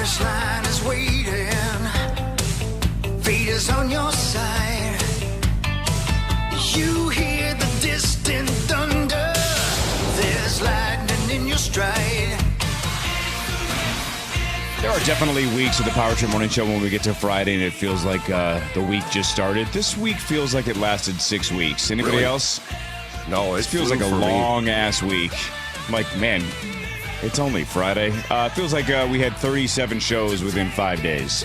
finish line is waiting. Fate is on your side. You hear the distant thunder. There's lightning in your stride. There are definitely weeks of the Power Trip Morning Show when we get to Friday and it feels like the week just started. This week feels like it lasted 6 weeks. Anybody else? No, it feels like a long-ass week. I'm like, man, it's only Friday. It feels like we had 37 shows within 5 days.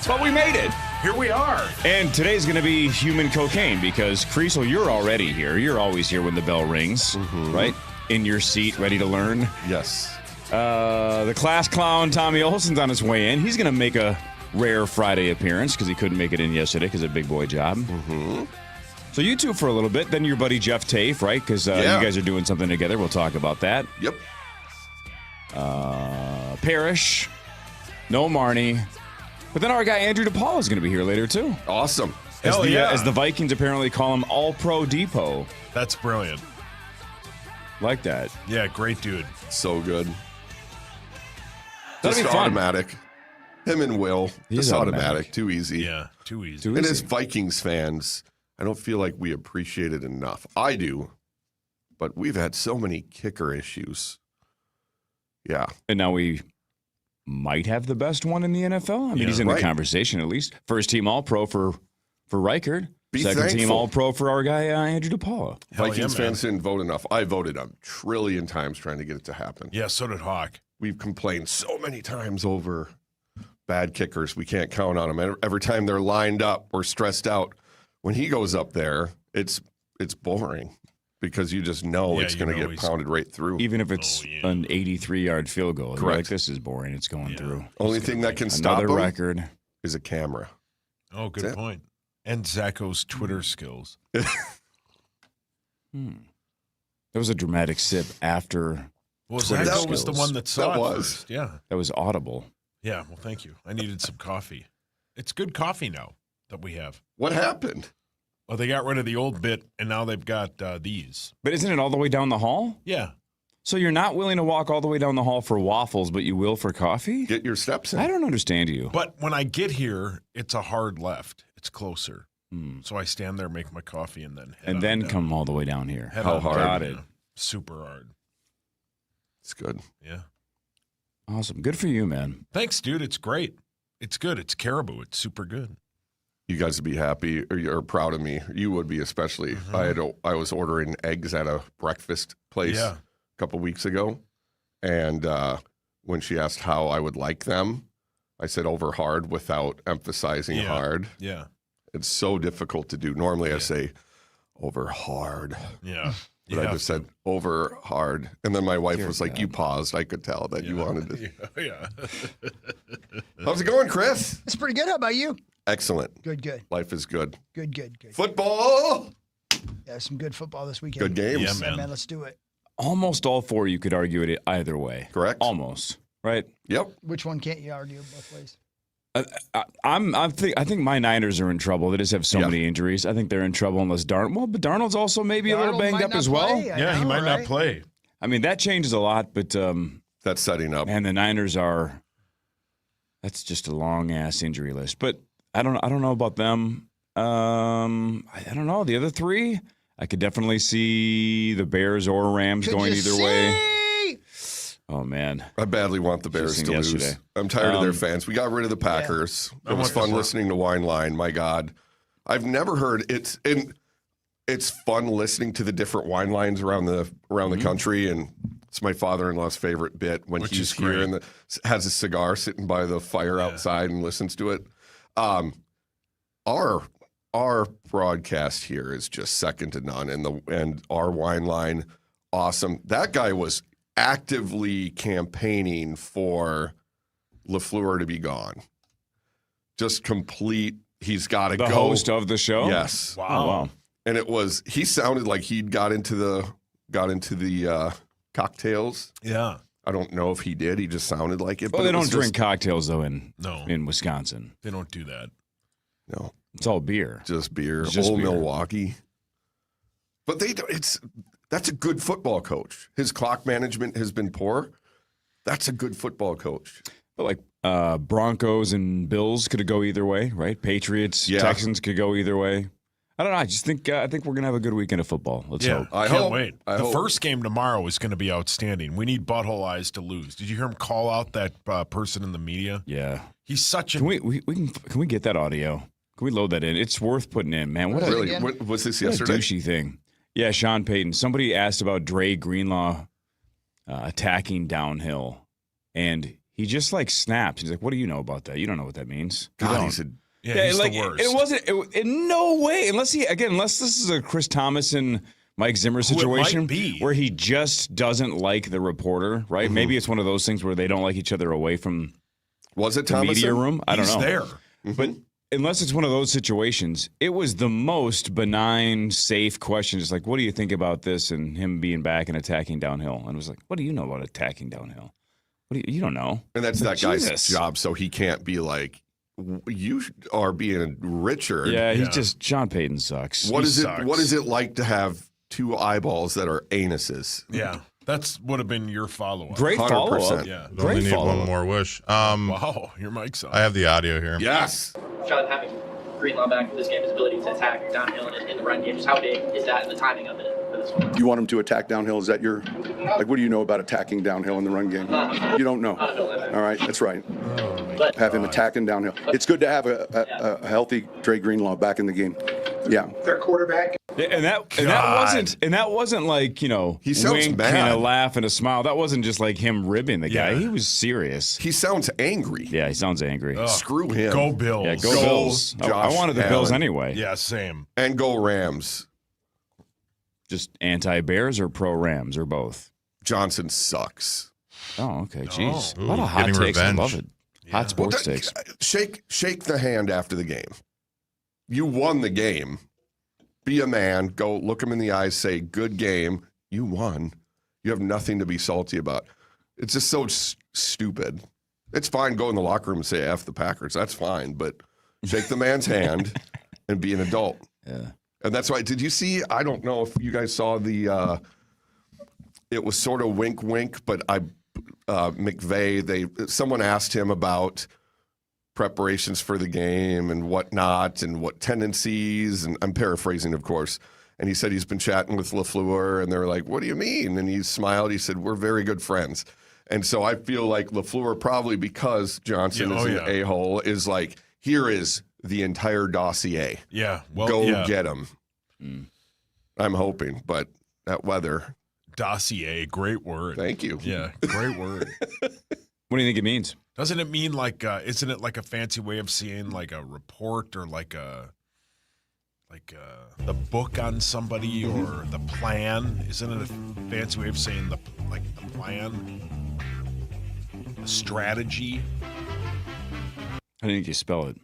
But we made it. Here we are. And today's going to be human cocaine because, Creasel, you're already here. You're always here when the bell rings, right? In your seat, ready to learn. Yes. The class clown, Tommy Olson's on his way in. He's going to make a rare Friday appearance because he couldn't make it in yesterday because of a big boy job. So you two for a little bit. Then your buddy Jeff Tafe, right? Because you guys are doing something together. We'll talk about that. Yep. Parrish. No Marnie. But then our guy Andrew DePaul is going to be here later, too. Awesome. As the Vikings apparently call him All-Pro Depot. That's brilliant. Like that. Yeah, great dude. So good. That'll Just be fun. automatic. Him and Will. Just automatic. Too easy. Yeah, too easy. And as Vikings fans, I don't feel like we appreciate it enough. I do. But we've had so many kicker issues. Yeah. And now we might have the best one in the NFL. I mean, he's in the conversation at least. First team All-Pro for Reichard. Second team All-Pro for our guy, Andrew DePaul. Vikings fans didn't vote enough. I voted a trillion times trying to get it to happen. Yeah, so did Hawk. We've complained so many times over bad kickers. We can't count on them. Every time they're lined up or stressed out, when he goes up there, it's boring because you just know it's going to get pounded right through. Even if it's an 83-yard field goal. Correct. Like, this is boring. It's going through. Only thing that can stop another him record is a camera. Oh, good point. And Zacho's Twitter skills. That was a dramatic sip after. Well, Zacho was the one that saw it first. Yeah. That was audible. Yeah, well, thank you. I needed some coffee. It's good coffee now that we have. What happened? Well, they got rid of the old bit, and now they've got these. But isn't it all the way down the hall? Yeah. So you're not willing to walk all the way down the hall for waffles, but you will for coffee? Get your steps in. I don't understand you. But when I get here, it's a hard left. It's closer. So I stand there, make my coffee, and then come all the way down here. How hard? Got it. Super hard. It's good. Yeah. Awesome. Good for you, man. Thanks, dude. It's great. It's good. It's caribou. It's super good. You guys would be happy or proud of me. You would be especially. I was ordering eggs at a breakfast place a couple weeks ago, and when she asked how I would like them, I said over hard without emphasizing hard. Yeah. It's so difficult to do. Normally I say over hard. Yeah. But I just said over hard. And then my wife was like, you paused. I could tell that you wanted to. Yeah. How's it going, Chris? It's pretty good. How about you? Excellent. Good. Life is good. Good. Football. Yeah, some good football this weekend. Good games. Yeah, man. Let's do it. Almost all four you could argue it either way. Correct. Almost. Right? Yep. Which one can't you argue both ways? I think my Niners are in trouble. They just have so many injuries. I think they're in trouble unless but Darnold's also maybe a little banged up as well. He might not play. I mean, that changes a lot, but that's setting up. And the Niners that's just a long ass injury list. But I don't know about them. I don't know. The other three, I could definitely see the Bears or Rams going either way. Oh, man. I badly want the Bears to lose. I'm tired of their fans. We got rid of the Packers. It was fun listening to Wine Line. My God. I've never heard it's fun listening to the different wine lines around the country, and it's my father-in-law's favorite bit when he's here and has a cigar sitting by the fire outside and listens to it. Our broadcast here is just second to none, and our wine line, awesome. That guy was actively campaigning for LaFleur to be gone. Just complete. He's got to go. The host of the show? Yes. Wow. Oh, wow. And he sounded like he'd got into the cocktails. Yeah. I don't know if he did. He just sounded like it. Well, but they don't drink cocktails though in Wisconsin. They don't do that. No. It's all beer. Just beer. It's just Old beer. Milwaukee. But that's a good football coach. His clock management has been poor. That's a good football coach. But like Broncos and Bills could go either way, right? Patriots, Texans could go either way. I don't know. I just think I think we're gonna have a good weekend of football. Let's hope. I can't wait. The first game tomorrow is going to be outstanding. We need Butthole Eyes to lose. Did you hear him call out that person in the media? Yeah, he's such a. Can we get that audio? Can we load that in? It's worth putting in, man. What was this yesterday? What a douchey thing. Yeah, Sean Payton. Somebody asked about Dre Greenlaw attacking downhill, and he just like snaps. He's like, "What do you know about that? You don't know what that means." God, he's the worst. It wasn't in no way, unless this is a Chris Thomas and Mike Zimmer situation where he just doesn't like the reporter, right? Mm-hmm. Maybe it's one of those things where they don't like each other away from the media room. I don't know. He's there. Mm-hmm. But unless it's one of those situations, it was the most benign, safe question. Just like, what do you think about this and him being back and attacking downhill? And it was like, what do you know about attacking downhill? You don't know. And that's that guy's job, so he can't be like, you are being Richard. Yeah, he's just, Sean Payton sucks. What is it like to have two eyeballs that are anuses? Yeah. That's would have been your follow-up. Great follow-up. Yeah. Great need one more wish. Wow, your mic's on. I have the audio here. Yes. John, having Greenlaw back for this game, his ability to attack downhill and in the run game, just how big is that and the timing of it for this one? You want him to attack downhill? Is that your, like, what do you know about attacking downhill in the run game? You don't know. All right, that's right. Have him attacking downhill. It's good to have a healthy Dre Greenlaw back in the game. Yeah. Their quarterback. Yeah, and that wasn't like, you know, he sounds wink mad. And a laugh and a smile. That wasn't just like him ribbing the guy. Yeah. He was serious. He sounds angry. Yeah, he sounds angry. Screw him. Go Bills. Yeah, go Bills. I wanted the Bills anyway. Yeah, same. And go Rams. Just anti-Bears or pro-Rams or both? Johnson sucks. Oh, okay. Jeez. Ooh, a lot of hot takes. Revenge. I love it. Hot sports takes. Shake the hand after the game. You won the game. Be a man. Go look him in the eyes. Say, good game. You won. You have nothing to be salty about. It's just so stupid. It's fine. Go in the locker room and say, F the Packers. That's fine. But shake the man's hand and be an adult. Yeah. And that's why. Did you see? I don't know if you guys saw the. It was sort of wink, wink, but McVay. Someone asked him about preparations for the game and whatnot, and what tendencies. And I'm paraphrasing, of course. And he said he's been chatting with LaFleur, and they're like, "What do you mean?" And he smiled. He said, "We're very good friends." And so I feel like LaFleur, probably because Johnson is an a-hole, is like, here is the entire dossier. Yeah. Well, go get him. I'm hoping, but that weather. Dossier, great word. Thank you. Yeah, great word. What do you think it means? Doesn't it mean like, isn't it like a fancy way of saying like a report or like the book on somebody or the plan? Isn't it a fancy way of saying the plan? The strategy? How do you think you spell it?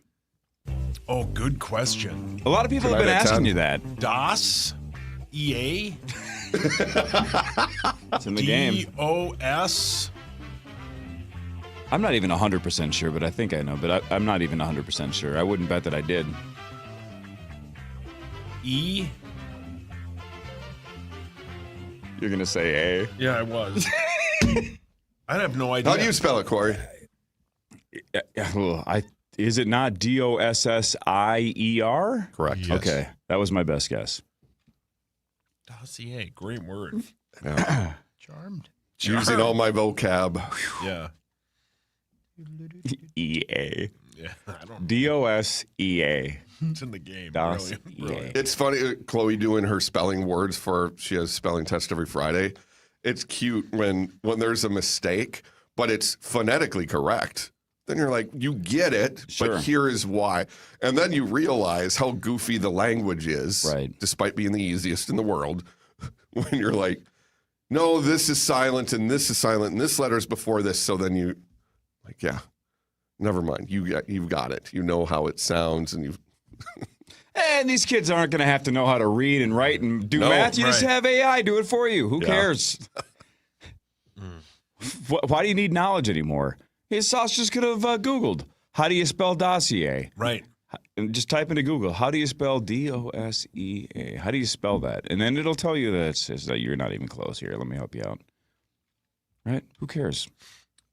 Oh, good question. A lot of people have been asking you that. DOS? EA? It's in the game. DOS? I'm not even 100% sure, but I think I know. But I'm not even 100% sure. I wouldn't bet that I did. E? You're going to say A? Yeah, I was. I have no idea. How do you spell it, Corey? Is it not DOSSIER? Correct. Yes. Okay. That was my best guess. Dossier, great word. Yeah. Charmed. Using all my vocab. Yeah. EA. Yeah, I don't know. DOSEA. It's in the game. DOS Brilliant. It's funny, Chloe doing her spelling words she has spelling test every Friday. It's cute when there's a mistake, but it's phonetically correct. Then you're like, you get it, Sure. but here is why. And then you realize how goofy the language is, Right. despite being the easiest in the world. When you're like, no, this is silent and this is silent and this letter is before this. So then you, like, yeah, never mind. You've got it. You know how it sounds, and you've. And these kids aren't going to have to know how to read and write and do math. You just right. have AI do it for you. Who cares? Why do you need knowledge anymore? His sauce just could have Googled, how do you spell dossier? Right. And just type into Google, how do you spell DOSEA? How do you spell that? And then it'll tell you that you're not even close here. Let me help you out. Right? Who cares?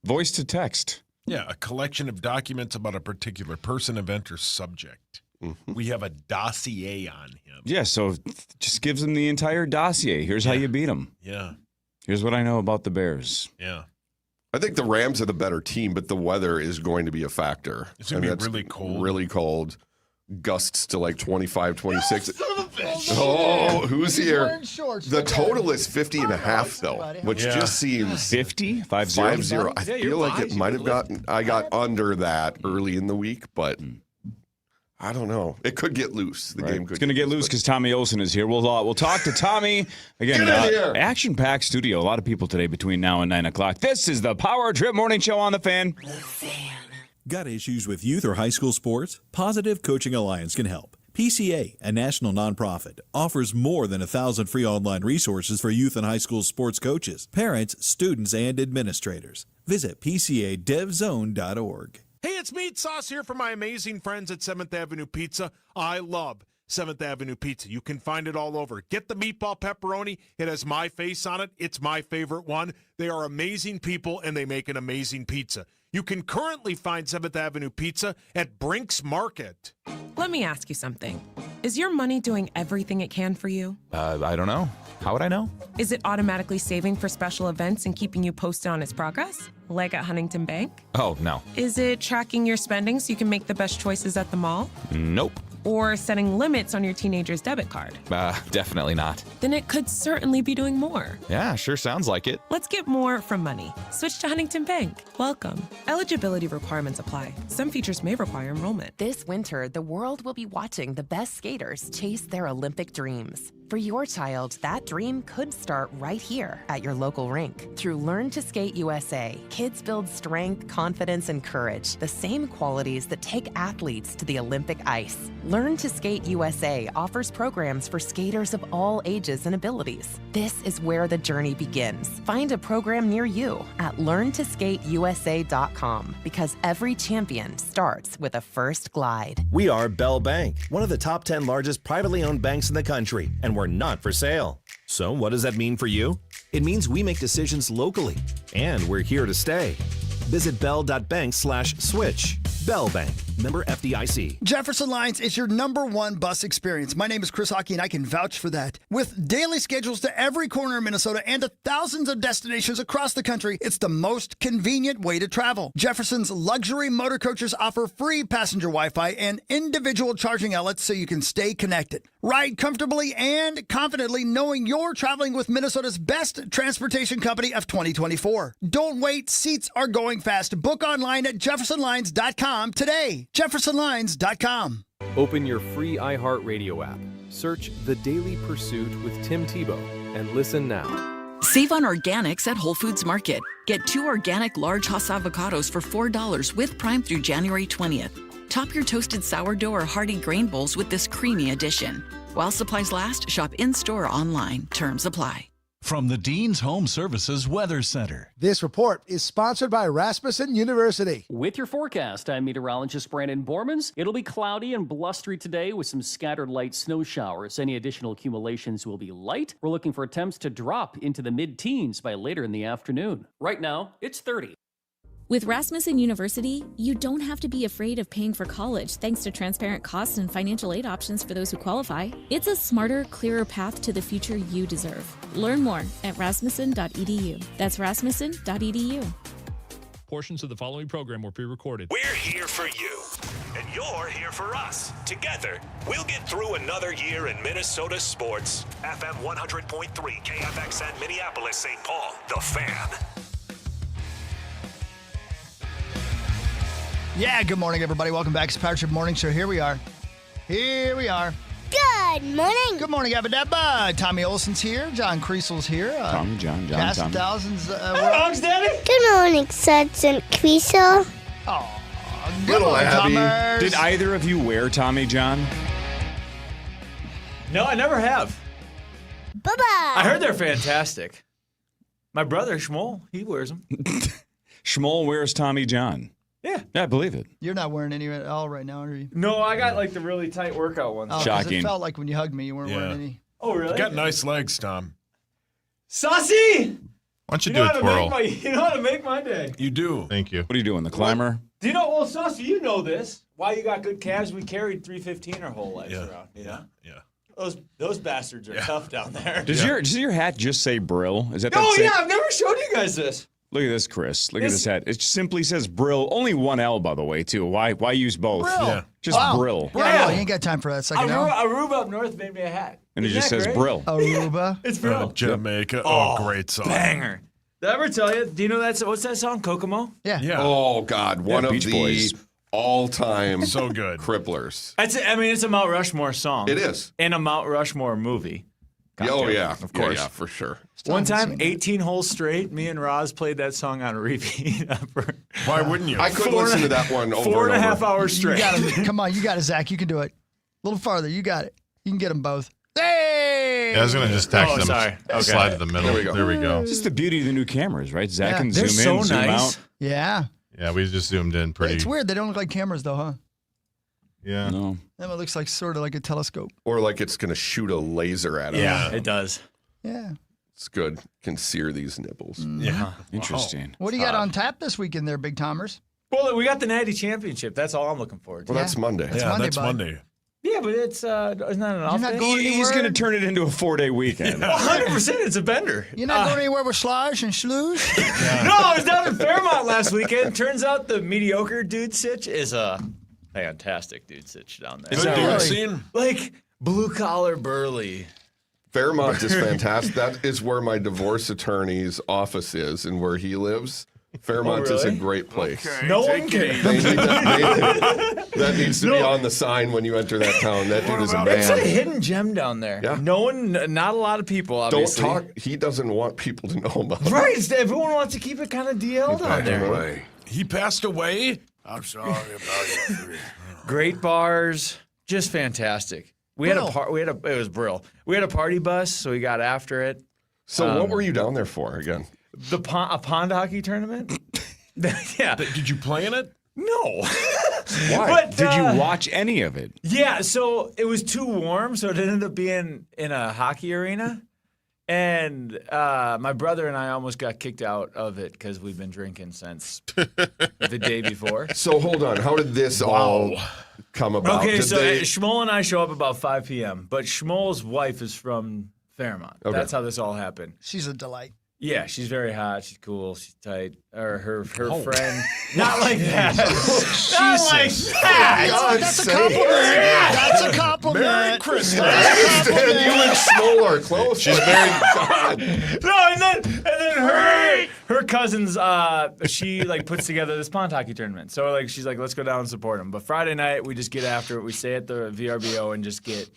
Voice to text. Yeah, a collection of documents about a particular person, event, or subject. We have a dossier on him. Yeah, so just gives him the entire dossier. Here's how you beat him. Yeah. Here's what I know about the Bears. Yeah. I think the Rams are the better team, but the weather is going to be a factor. It's going to be really cold. Really cold. Gusts to like 25, 26. Oh, who's here? The total is 50 and a half, though, which just seems 50? 5-0? 5-0. I feel like it might have I got under that early in the week, but I don't know. It could get loose. The game could. It's going to get loose because Tommy Olsen is here. We'll talk to Tommy again. Action-packed studio. A lot of people today between now and 9 o'clock. This is the Power Trip Morning Show on the Fan. Got issues with youth or high school sports? Positive Coaching Alliance can help. PCA, a national nonprofit, offers more than 1,000 free online resources for youth and high school sports coaches, parents, students, and administrators. Visit PCADevZone.org. Hey, it's Meat Sauce here for my amazing friends at 7th Avenue Pizza. I love 7th Avenue Pizza. You can find it all over. Get the meatball pepperoni. It has my face on it. It's my favorite one. They are amazing people, and they make an amazing pizza. You can currently find 7th Avenue Pizza at Brink's Market. Let me ask you something. Is your money doing everything it can for you? I don't know. How would I know? Is it automatically saving for special events and keeping you posted on its progress? Like at Huntington Bank? Oh, no. Is it tracking your spending so you can make the best choices at the mall? Nope. Or setting limits on your teenager's debit card? Definitely not. Then it could certainly be doing more. Yeah, sure sounds like it. Let's get more from money. Switch to Huntington Bank. Welcome. Eligibility requirements apply. Some features may require enrollment. This winter, the world will be watching the best skaters chase their Olympic dreams. For your child, that dream could start right here at your local rink. Through Learn to Skate USA, kids build strength, confidence, and courage, the same qualities that take athletes to the Olympic ice. Learn to Skate USA offers programs for skaters of all ages and abilities. This is where the journey begins. Find a program near you at learntosskateusa.com because every champion starts with a first glide. We are Bell Bank, one of the top 10 largest privately owned banks in the country, and we're not for sale. So what does that mean for you? It means we make decisions locally, and we're here to stay. Visit bell.bank/switch. Bell Bank, member FDIC. Jefferson Lines is your #1 bus experience. My name is Chris Hockey, and I can vouch for that. With daily schedules to every corner of Minnesota and to thousands of destinations across the country, it's the most convenient way to travel. Jefferson's luxury motor coaches offer free passenger Wi-Fi and individual charging outlets so you can stay connected. Ride comfortably and confidently knowing you're traveling with Minnesota's best transportation company of 2024. Don't wait. Seats are going fast. Book online at jeffersonlines.com today. jeffersonlines.com. Open your free iHeartRadio app. Search The Daily Pursuit with Tim Tebow and listen now. Save on organics at Whole Foods Market. Get 2 organic large Hass avocados for $4 with Prime through January 20th. Top your toasted sourdough or hearty grain bowls with this creamy addition. While supplies last, shop in-store or online. Terms apply. From the Dean's Home Services Weather Center. This report is sponsored by Rasmussen University. With your forecast, I'm meteorologist Brandon Bormans. It'll be cloudy and blustery today with some scattered light snow showers. Any additional accumulations will be light. We're looking for temps to drop into the mid-teens by later in the afternoon. Right now, it's 30. With Rasmussen University, you don't have to be afraid of paying for college thanks to transparent costs and financial aid options for those who qualify. It's a smarter, clearer path to the future you deserve. Learn more at rasmussen.edu. That's rasmussen.edu. Portions of the following program were pre-recorded. We're here for you, and you're here for us. Together, we'll get through another year in Minnesota sports. FM 100.3, KFXN, Minneapolis, St. Paul, The Fan. Yeah, good morning, everybody. Welcome back to the Power Trip Morning Show. Here we are. Good morning. Good morning, Abba. Tommy Olsen's here. John Creasel's here. Tommy, John. Cast of Thousands. Dogs, Daddy. Good morning, Sergeant Creasel. Oh, good morning, Tommers. Did either of you wear Tommy John? No, I never have. Bye-bye. I heard they're fantastic. My brother, Shmuel, he wears them. Shmuel wears Tommy John. Yeah. I believe it. You're not wearing any at all right now, are you? No, I got like the really tight workout ones. Oh, shocking. It felt like when you hugged me, you weren't wearing any. Oh, really? You got nice legs, Tom. Saucy! Why don't you do a twirl? You know how to make my day. You do. Thank you. What are you doing, the climber? Do you know, well, Saucy, you know this. Why you got good calves? We carried 315 our whole lives around. Yeah. Those bastards are tough down there. Does your hat just say Brill? Is that Oh, same? yeah, I've never showed you guys this. Look at this, Chris. Look at this hat. It simply says Brill. Only one L, by the way, too. Why use both? Brill. Yeah. Just Brill. Brill. Yeah. You ain't got time for that second L. Aruba up north made me a hat. And it Isn't just that says great? Brill. Aruba. It's Brill. Jamaica. Great song. Banger. Did I ever tell you? Do you know what's that song? Kokomo? Yeah. Oh, God. One of Beach the Boys. all-time so good cripplers. It's a Mount Rushmore song. It is. And a Mount Rushmore movie. Oh, yeah. Of course. Yeah, for sure. One time, 18 holes straight, me and Roz played that song on repeat. Why wouldn't you? I could listen to that one over 4.5 and over. hours straight. You got it. Come on, you got it, Zach. You can do it. A little farther. You got it. You can get them both. Hey! Yeah, I was going to just text them. Sorry. Okay. Slide to the middle. There we go. It's just the beauty of the new cameras, right? Zach can They're zoom in, so zoom nice. out. Yeah. Yeah, we just zoomed in pretty. It's weird. They don't look like cameras, though, huh? Yeah. No. That one looks like sort of like a telescope. Or like it's going to shoot a laser at him. Yeah, it does. Yeah. It's good. Can sear these nipples. Yeah. Interesting. What do you got on tap this weekend there, Big Timers? Well, we got the Natty Championship. That's all I'm looking forward to. Well, that's Monday. That's bud. Monday. Yeah, but it's isn't that an off not day? going He's going to turn it into a 4-day weekend. 100%. It's a bender. You're not going anywhere with Slosh and Sloosh? No, I was down in Fairmont last weekend. Turns out the mediocre dude sitch is a fantastic dude sitch down there. Is that really? scene? Like blue collar burly. Fairmont is fantastic. That is where my divorce attorney's office is and where he lives. Fairmont is a great place. No one cares. That needs to be on the sign when you enter that town. That dude is a man. It's a hidden gem down there. Yeah. Not a lot of people, obviously. Don't talk. He doesn't want people to know about it. Right. Everyone wants to keep it kind of DL down there. He passed away. I'm sorry about it. Great bars, just fantastic. It was Brill. We had a party bus, so we got after it. So what were you down there for again? A pond hockey tournament? Yeah. Did you play in it? No. Why? But, Did you watch any of it? Yeah, so it was too warm, so it ended up being in a hockey arena. And my brother and I almost got kicked out of it because we've been drinking since the day before. So hold on. How did this all come about? Okay, so Shmuel and I show up about 5 p.m., but Shmuel's wife is from Fairmont. Okay. That's how this all happened. She's a delight. Yeah, she's very hot. She's cool. She's tight. Or her friend. Not like that. Not like that. That's a compliment. That's a compliment. Merry Christmas. I understand you and Schmoll are close. She's very God. No, and then her cousins, she like puts together this pond hockey tournament. So like she's like, let's go down and support them. But Friday night we just get after it. We stay at the VRBO and just get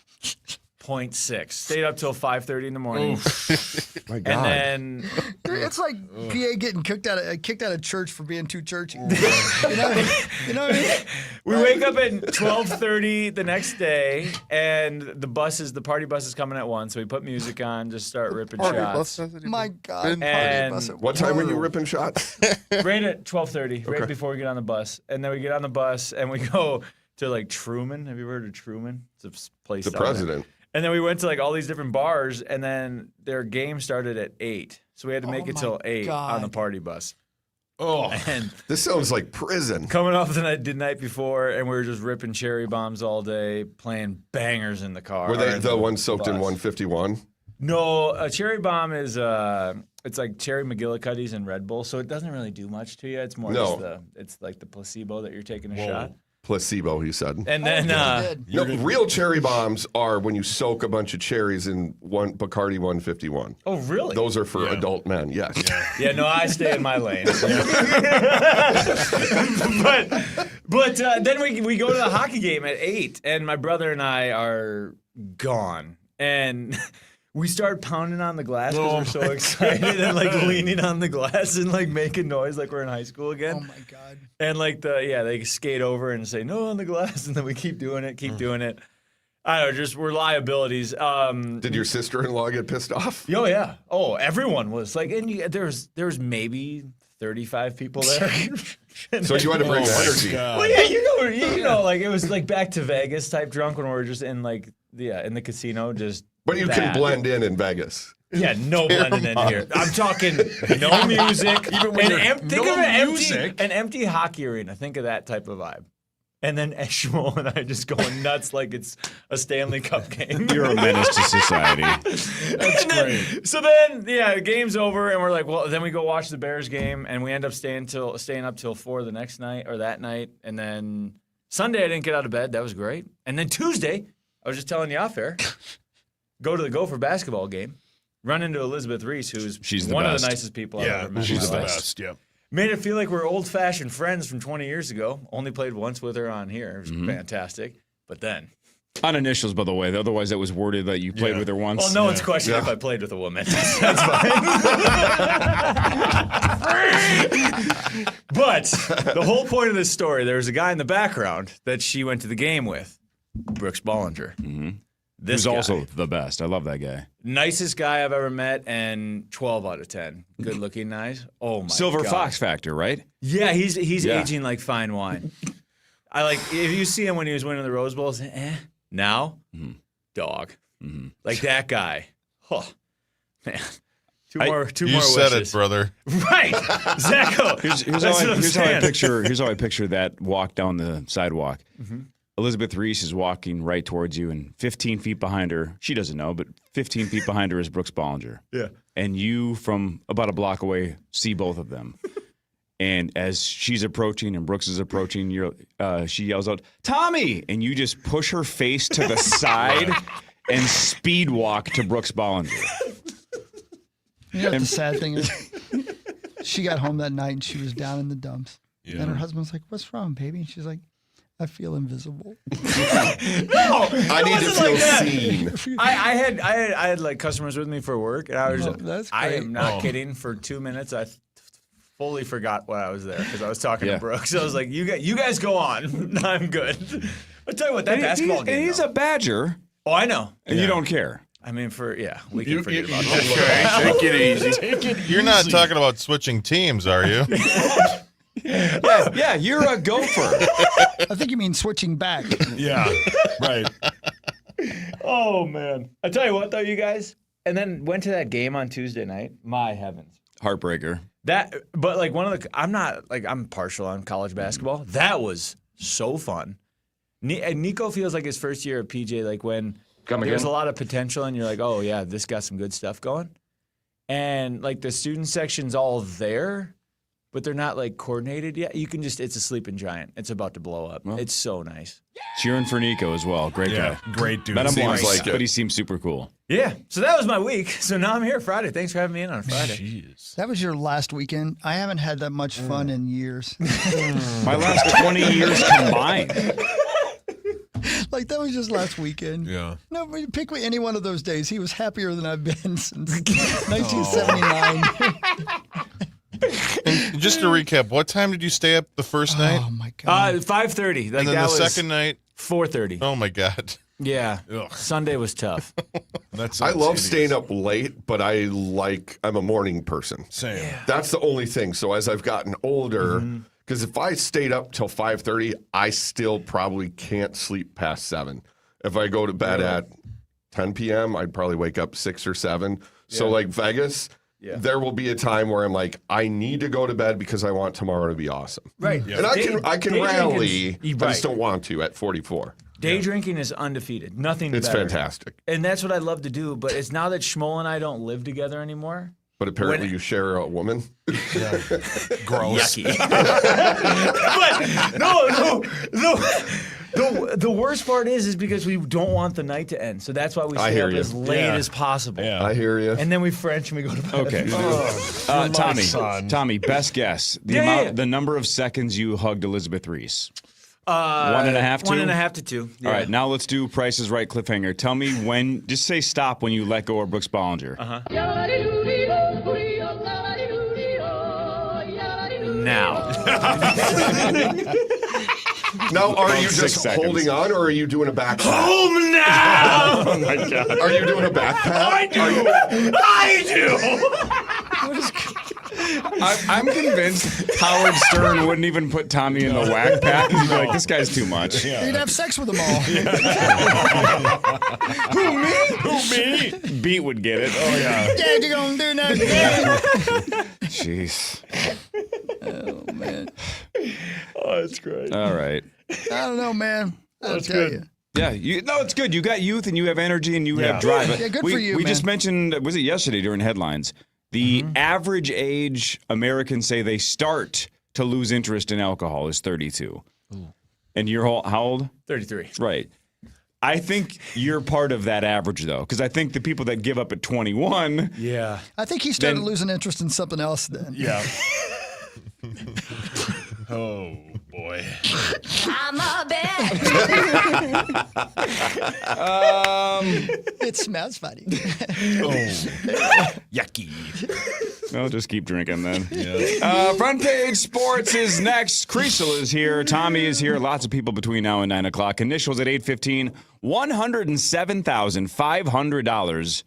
0.6. Stayed up till 5:30 in the morning. My God. And then It's like PA getting kicked out of church for being too churchy. You know what I mean? we wake up at 12:30 the next day, and the party bus is coming at 1. So we put music on, just start ripping shots. My God. And What time were you ripping shots? right at 12:30, right before we get on the bus. And then we get on the bus and we go to like Truman. Have you ever heard of Truman? It's a place. The down there. president. And then we went to like all these different bars, and then their game started at 8. So we had to make it till 8 on the party bus. Oh, and this sounds like prison. Coming off the night before, and we were just ripping cherry bombs all day, playing bangers in the car. Were they the ones soaked in 151? No, a cherry bomb is it's like cherry McGillicuddy's and Red Bull, so it doesn't really do much to you. It's more just it's like the placebo that you're taking a shot. Placebo, he said. And then no, real cherry bombs are when you soak a bunch of cherries in one Bacardi 151. Oh, really? Those are for adult men. Yes. Yeah, no, I stay in my lane. but then we go to the hockey game at 8, and my brother and I are gone, and we start pounding on the glass because we're so excited and like leaning on the glass and like making noise like we're in high school again. Oh my God. And like they skate over and say no on the glass, and then we keep doing it. I don't know, just we're liabilities. Did your sister-in-law get pissed off? Oh yeah. Oh, everyone was like, and there was maybe 35 people there. So you had to bring the energy. Well, yeah, you know, like it was like back to Vegas type drunk when we were just in like in the casino just. But you can blend in Vegas. Yeah, no blending in here. I'm talking no music. Even when think of an empty hockey arena. Think of that type of vibe. And then Shmuel and I just going nuts like it's a Stanley Cup game. You're a menace to society. That's great. So then, the game's over, and we're like, well, then we go watch the Bears game, and we end up staying up till 4 the next night or that night. And then Sunday, I didn't get out of bed. That was great. And then Tuesday, I was just telling you off air, go to the Gopher basketball game, run into Elizabeth Reese, who's one of the nicest people I've ever met. She's the best. Yeah. Made it feel like we're old-fashioned friends from 20 years ago. Only played once with her on here. It was fantastic. But then... On initials, by the way. Otherwise, that was worded that you played with her once. Well, no one's questioning if I played with a woman. That's fine. But the whole point of this story, there was a guy in the background that she went to the game with, Brooks Bollinger. Mm-hmm. Who's also the best. I love that guy. Nicest guy I've ever met, and 12 out of 10. Good looking, nice. Oh my Silver God. Fox factor, right? Yeah, he's aging like fine wine. If you see him when he was winning the Rose Bowls, now, dog. Mm-hmm. Like that guy. Oh, man. Two more You said wishes. it, brother. Right. Zacko. Here's how I picture that walk down the sidewalk. Mm-hmm. Elizabeth Reese is walking right towards you, and 15 feet behind her, she doesn't know, but 15 feet behind her is Brooks Bollinger. Yeah. And you, from about a block away, see both of them. And as she's approaching and Brooks is approaching, she yells out, "Tommy!" And you just push her face to the side and speed walk to Brooks Bollinger. You know what the sad thing is? She got home that night and she was down in the dumps. Yeah. And her husband's like, "What's wrong, baby?" And she's like, "I feel invisible." No, I need to feel seen. I had like customers with me for work, and I was I am not kidding. For 2 minutes, I fully forgot why I was there because I was talking to Brooks. I was like, "You guys go on. I'm good." I'll tell you what, that basketball game. And he's a Badger. Oh, I know. And you don't care. I mean, we can forget about it. Take it easy. You're not talking about switching teams, are you? Yeah, you're a gopher. I think you mean switching back. Yeah, right. Oh, man. I tell you what, though, you guys, and then went to that game on Tuesday night. My heavens. Heartbreaker. But like I'm partial on college basketball. That was so fun. Nico feels like his first year at PJ, like when there's a lot of potential and you're like, oh yeah, this got some good stuff going. And like the student section's all there, but they're not like coordinated yet. It's a sleeping giant. It's about to blow up. Well, it's so nice. Cheering for Nico as well. Great guy. Great dude. Met him once, like but he seems super cool. Yeah. So that was my week. So now I'm here Friday. Thanks for having me in on a Friday. Jeez. That was your last weekend. I haven't had that much fun in years. My last 20 years combined. Like, that was just last weekend. Yeah. No, but pick any one of those days. He was happier than I've been since 1979. And just to recap, what time did you stay up the first night? Oh, my God. 5:30. And then the second night? 4:30. Oh, my God. Yeah. Ugh. Sunday was tough. I love staying up late, but I'm a morning person. Same. Yeah. That's the only thing. So as I've gotten older, because if I stayed up till 5:30, I still probably can't sleep past 7. If I go to bed at 10 p.m., I'd probably wake up 6 or 7. So like Vegas, there will be a time where I'm like, I need to go to bed because I want tomorrow to be awesome. Right. And I can rally. I just don't want to at 44. Day drinking is undefeated. Nothing It's better. fantastic. And that's what I love to do. But it's now that Shmuel and I don't live together anymore. But apparently you share a woman. Gross. Yucky. But the worst part is because we don't want the night to end. So that's why we stay up as late as possible. Yeah. I hear you. And then we French and we go to bed. Okay. Tommy, best guess. The number of seconds you hugged Elizabeth Reese. 1.5, 2? 1.5 to 2. Yeah. All right, now let's do Price is Right cliffhanger. Tell me when, just say stop when you let go of Brooks Bollinger. Now. Now, are you just holding on, or are you doing a back pat? Home now! Oh, my God. Are you doing a back pat? I do! I'm convinced Howard Stern wouldn't even put Tommy in the whack pack. He'd be like, this guy's too much. He'd have sex with them all. Who, me? Beat would get it. Oh, yeah. Dad, you gonna do nothing? Jeez. Oh, man. Oh, that's great. All right. I don't know, man. I'll That's tell good. you. Yeah, it's good. You got youth and you have energy and you have drive. Yeah, good for you, We man. just mentioned, was it yesterday during headlines? The average age Americans say they start to lose interest in alcohol is 32. And you're how old? 33. Right. I think you're part of that average, though, because I think the people that give up at 21. Yeah. I think he started losing interest in something else then. Yeah. Oh, boy. I'm a bitch. It smells funny. Yucky. I'll just keep drinking then. Front page sports is next. Creasel is here. Tommy is here. Lots of people between now and 9 o'clock. Initials at 8:15. $107,500.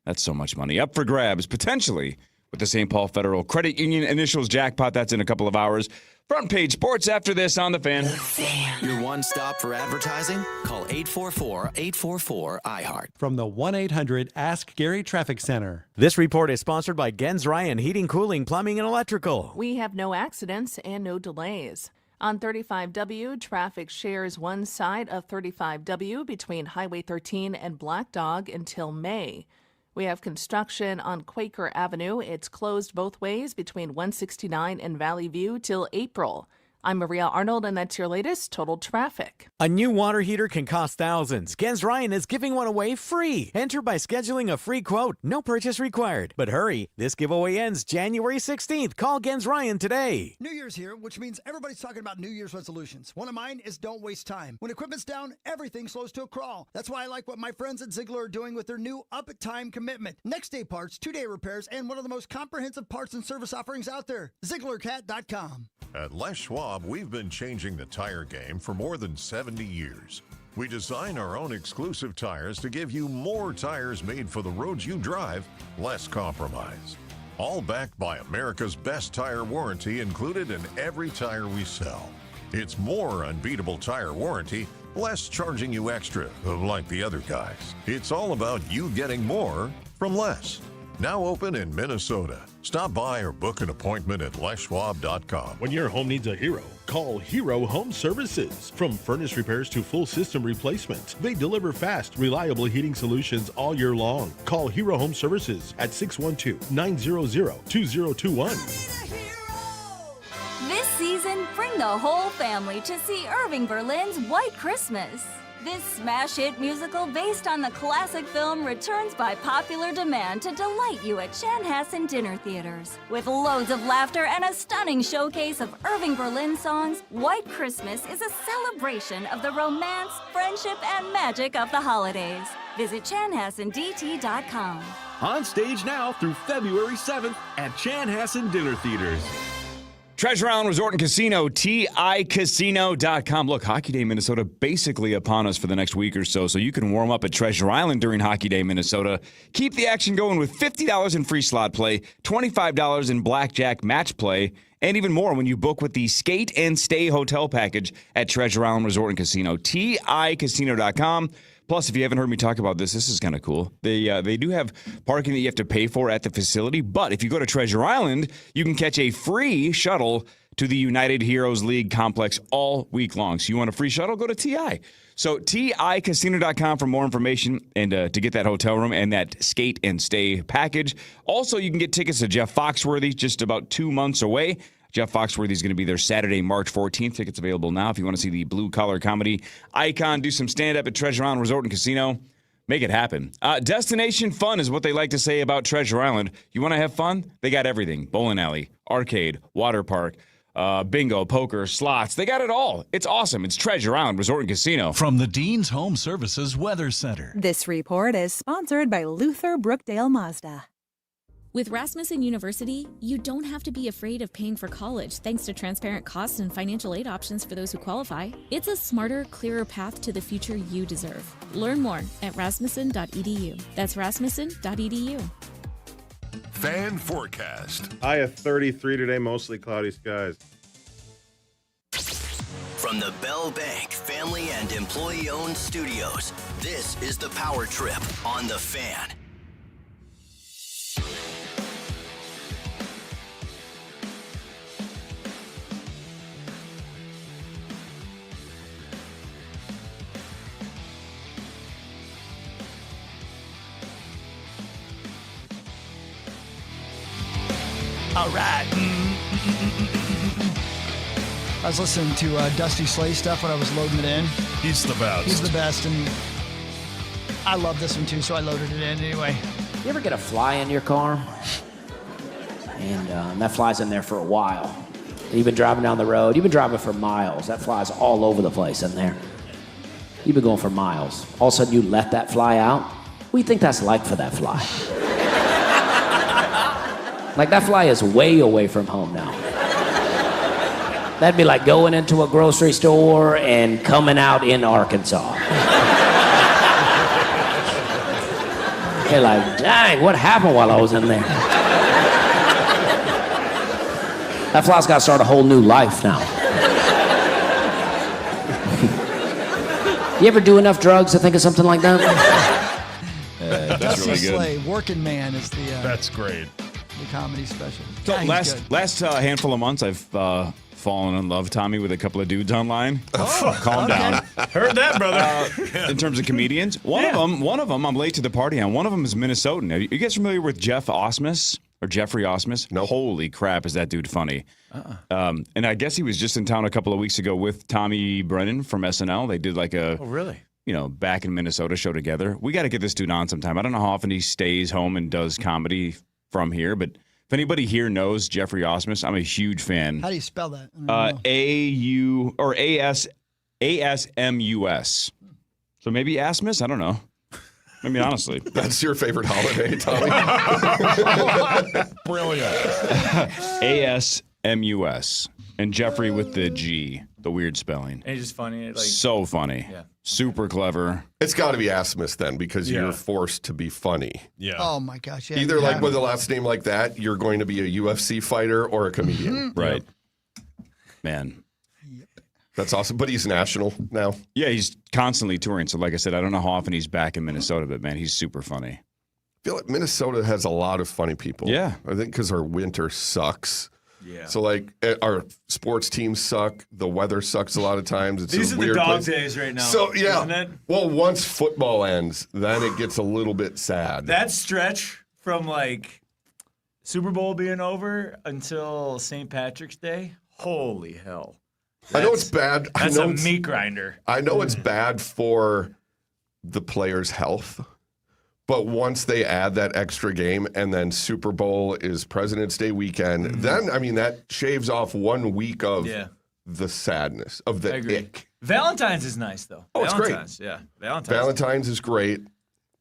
That's so much money. Up for grabs, potentially, with the St. Paul Federal Credit Union initials jackpot. That's in a couple of hours. Front page sports after this on The Fan. Your one stop for advertising? Call 844-844-iHeart. From the 1-800 Gary Traffic Center. This report is sponsored by Gens Ryan Heating, Cooling, Plumbing, and Electrical. We have no accidents and no delays. On 35W, traffic shares one side of 35W between Highway 13 and Black Dog until May. We have construction on Quaker Avenue. It's closed both ways between 169 and Valley View till April. I'm Maria Arnold, and that's your latest total traffic. A new water heater can cost thousands. Gens Ryan is giving one away free. Enter by scheduling a free quote. No purchase required. But hurry, this giveaway ends January 16th. Call Gens Ryan today. New Year's here, which means everybody's talking about New Year's resolutions. One of mine is don't waste time. When equipment's down, everything slows to a crawl. That's why I like what my friends at Ziegler are doing with their new Up at Time commitment. Next day parts, 2-day repairs, and one of the most comprehensive parts and service offerings out there. ZieglerCat.com. At Les Schwab, we've been changing the tire game for more than 70 years. We design our own exclusive tires to give you more tires made for the roads you drive, less compromise. All backed by America's best tire warranty included in every tire we sell. It's more unbeatable tire warranty, less charging you extra, like the other guys. It's all about you getting more from less. Now open in Minnesota. Stop by or book an appointment at leschwab.com. When your home needs a hero, call Hero Home Services. From furnace repairs to full system replacement, they deliver fast, reliable heating solutions all year long. Call Hero Home Services at 612-900-2021. This season, bring the whole family to see Irving Berlin's White Christmas. This smash hit musical based on the classic film returns by popular demand to delight you at Chanhassen Dinner Theaters. With loads of laughter and a stunning showcase of Irving Berlin songs, White Christmas is a celebration of the romance, friendship, and magic of the holidays. Visit ChanhassenDT.com. On stage now through February 7th at Chanhassen Dinner Theaters. Treasure Island Resort and Casino, TICasino.com. Look, Hockey Day Minnesota basically upon us for the next week or so you can warm up at Treasure Island during Hockey Day Minnesota. Keep the action going with $50 in free slot play, $25 in blackjack match play, and even more when you book with the Skate and Stay hotel package at Treasure Island Resort and Casino, TICasino.com. Plus, if you haven't heard me talk about this is kind of cool. They do have parking that you have to pay for at the facility, but if you go to Treasure Island, you can catch a free shuttle to the United Heroes League complex all week long. So you want a free shuttle? Go to TI. So TICasino.com for more information and to get that hotel room and that Skate and Stay package. Also, you can get tickets to Jeff Foxworthy just about 2 months away. Jeff Foxworthy is going to be there Saturday, March 14th. Tickets available now if you want to see the blue-collar comedy icon do some stand-up at Treasure Island Resort and Casino. Make it happen. Destination fun is what they like to say about Treasure Island. You want to have fun? They got everything. Bowling alley, arcade, water park, bingo, poker, slots. They got it all. It's awesome. It's Treasure Island Resort and Casino. From the Dean's Home Services Weather Center. This report is sponsored by Luther Brookdale Mazda. With Rasmussen University, you don't have to be afraid of paying for college thanks to transparent costs and financial aid options for those who qualify. It's a smarter, clearer path to the future you deserve. Learn more at rasmussen.edu. That's rasmussen.edu. Fan forecast. High of 33 today, mostly cloudy skies. From the Bell Bank family and employee-owned studios, this is the Power Trip on The Fan. All right. I was listening to Dusty Slay stuff when I was loading it in. He's the best. He's the best, and I love this one too, so I loaded it in anyway. You ever get a fly in your car? And that fly's in there for a while. You've been driving down the road. You've been driving for miles. That fly's all over the place in there. You've been going for miles. All of a sudden, you let that fly out. What do you think that's like for that fly? Like, that fly is way away from home now. That'd be like going into a grocery store and coming out in Arkansas. You're like, dang, what happened while I was in there? That fly's got to start a whole new life now. You ever do enough drugs to think of something like that? That's Dusty really good. Slay, Working Man is the That's great. the comedy special. So Yeah, he's good. last handful of months, I've fallen in love, Tommy, with a couple of dudes online. Calm down. Heard that, brother. In terms of comedians, one of them, I'm late to the party on. One of them is Minnesotan. Are you guys familiar with Jeffrey Osmus? No. Holy crap, is that dude funny? And I guess he was just in town a couple of weeks ago with Tommy Brennan from SNL. They did like a back in Minnesota show together. We got to get this dude on sometime. I don't know how often he stays home and does comedy from here, but if anybody here knows Jeffrey Osmus, I'm a huge fan. How do you spell that? A-U or A-S-M-U-S. So maybe Asmus? I don't know. I mean, honestly. That's your favorite holiday, Tommy? Brilliant. A-S-M-U-S. And Jeffrey with the G, the weird spelling. And he's just funny. Like, so funny. Yeah. Super clever. It's got to be Asmus then, because you're forced to be funny. Yeah. Oh my gosh. Yeah. Either like with a last name like that, you're going to be a UFC fighter or a comedian. Right. Man. That's awesome. But he's national now. Yeah, he's constantly touring. So like I said, I don't know how often he's back in Minnesota, but man, he's super funny. I feel like Minnesota has a lot of funny people. Yeah. I think because our winter sucks. Yeah. So like our sports teams suck. The weather sucks a lot of times. It's These a are weird the dog place. days right now. So yeah. Isn't it? Well, once football ends, then it gets a little bit sad. That stretch from like Super Bowl being over until St. Patrick's Day, holy hell. I know it's bad. That's I know a it's, meat grinder. I know it's bad for the players' health. But once they add that extra game and then Super Bowl is President's Day weekend, then, I mean, that shaves off 1 week of the sadness, of the ick. Valentine's is nice, though. Oh, it's great. Yeah. Valentine's is great,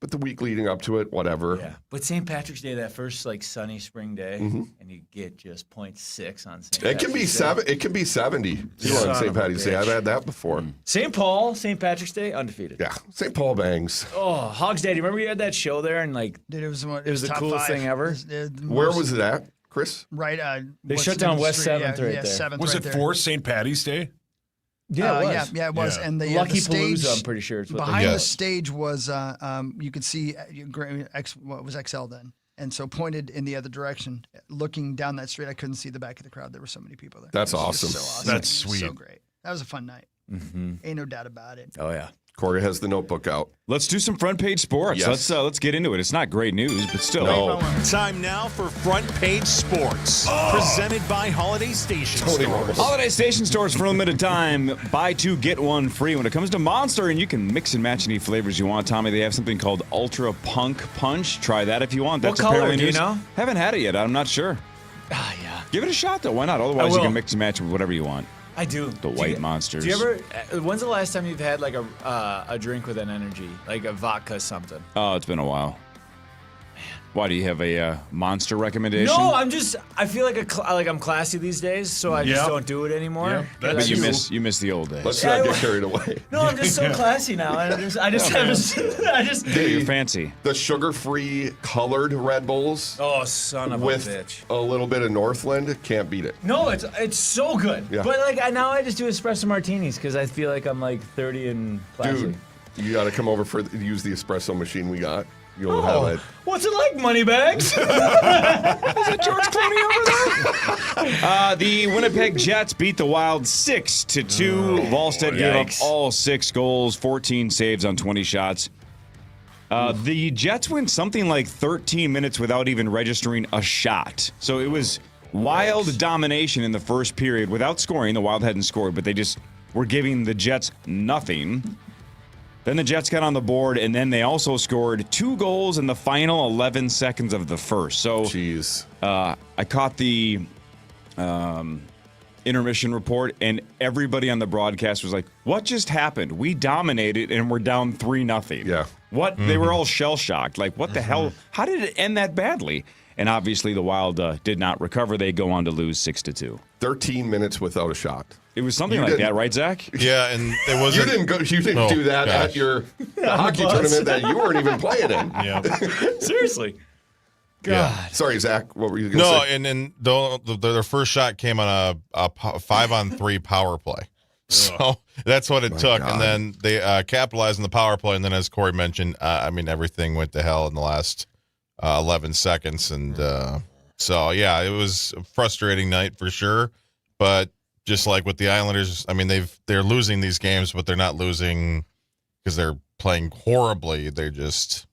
but the week leading up to it, whatever. Yeah. But St. Patrick's Day, that first, like, sunny spring day, and you get just 0.6 on St. It can be It can be 70 on St. Patty's Day. I've had that before. St. Paul, St. Patrick's Day, undefeated. Yeah, St. Paul bangs. Oh, Hogs Daddy, remember you had that show there and like, Dude, it was the the coolest thing ever. Where was it at, Chris? Right. They shut down West 7th right there. 7th Was right it there. for St. Patty's Day? Yeah, it was. Yeah, it was. Yeah. And the Lucky the stage Palooza, I'm pretty sure it's what they behind call the it. stage was you could see what was XL then, and so pointed in the other direction, looking down that street. I couldn't see the back of the crowd. There were so many people there. That's It was just awesome. So awesome. That's So sweet. great. That was a fun night. Ain't no doubt about it. Oh, yeah. Corey has the notebook out. Let's do some front page sports. Yes. Let's get into it. It's not great news, but still. No. Time now for Front Page Sports, presented by Holiday Station Tony Stores. Romo. Holiday Station Stores for a limited time. Buy two, get one free. When it comes to Monster, and you can mix and match any flavors you want, Tommy, they have something called Ultra Punk Punch. Try that if you want. That's What color, apparently do you news. know? Haven't had it yet. I'm not sure. Ah, yeah. Give it a shot, though. Why not? Otherwise, you will. can mix and match with whatever you want. I do. The white monsters. Do you ever, when's the last time you've had like a drink with an energy, like a vodka something? Oh, it's been a while. Why, do you have a monster recommendation? No, I feel like I'm classy these days, so I just don't do it anymore. Yeah, But you miss the old days. Let's not get carried away. No, I'm just so classy now. I just You're fancy. The sugar-free colored Red Bulls. Oh, son of a with bitch. a little bit of Northland, can't beat it. No, it's so good. Yeah. But now I just do espresso martinis because I feel like I'm like 30 and classy. Dude, you got to come over use the espresso machine we got. You'll have it. What's it like, Moneybags? Is it George Clooney over there? The Winnipeg Jets beat the Wild 6-2. Volstead gave up all 6 goals, 14 saves on 20 shots. The Jets went something like 13 minutes without even registering a shot. So it was Wild domination in the first period without scoring. The Wild hadn't scored, but they just were giving the Jets nothing. Then the Jets got on the board, and then they also scored 2 goals in the final 11 seconds of the first. So, I caught the intermission report, and everybody on the broadcast was like, "What just happened? We dominated, and we're down 3-0." Yeah. What? Mm-hmm. They were all shell-shocked. Like, what the hell? How did it end that badly? And obviously, the Wild did not recover. They go on to lose 6-2. 13 minutes without a shot. It was something like that, right, Zach? Yeah, and it wasn't. You didn't do that at your hockey tournament that you weren't even playing in. Yeah. Seriously. God. Yeah. Sorry, Zach. What were you going to say? And then their first shot came on a 5-on-3 power play. So that's what it took. God. And then they capitalized on the power play. And then, as Corey mentioned, everything went to hell in the last 11 seconds. And so, yeah, it was a frustrating night for sure. But just like with the Islanders, they're losing these games, but they're not losing because they're playing horribly. They're just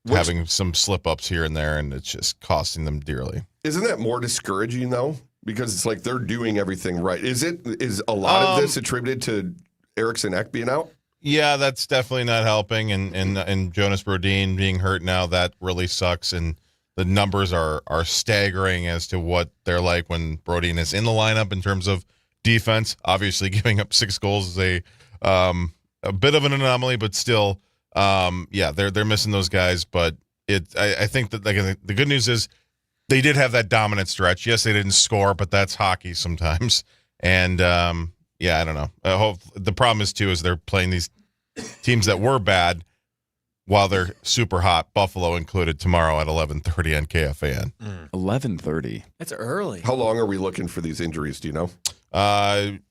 having some slip-ups here and there, and it's just costing them dearly. Isn't that more discouraging, though? Because it's like they're doing everything right. Is a lot of this attributed to Eriksson Ek being out? Yeah, that's definitely not helping, and Jonas Brodin being hurt now, that really sucks, and the numbers are staggering as to what they're like when Brodin is in the lineup in terms of defense. Obviously, giving up 6 goals is a bit of an anomaly, but still, they're missing those guys. But I think that the good news is they did have that dominant stretch. Yes, they didn't score, but that's hockey sometimes. And I don't know. I hope the problem is they're playing these teams that were bad while they're super hot, Buffalo included, tomorrow at 11:30 on KFAN. 11:30. That's early. How long are we looking for these injuries? Do you know?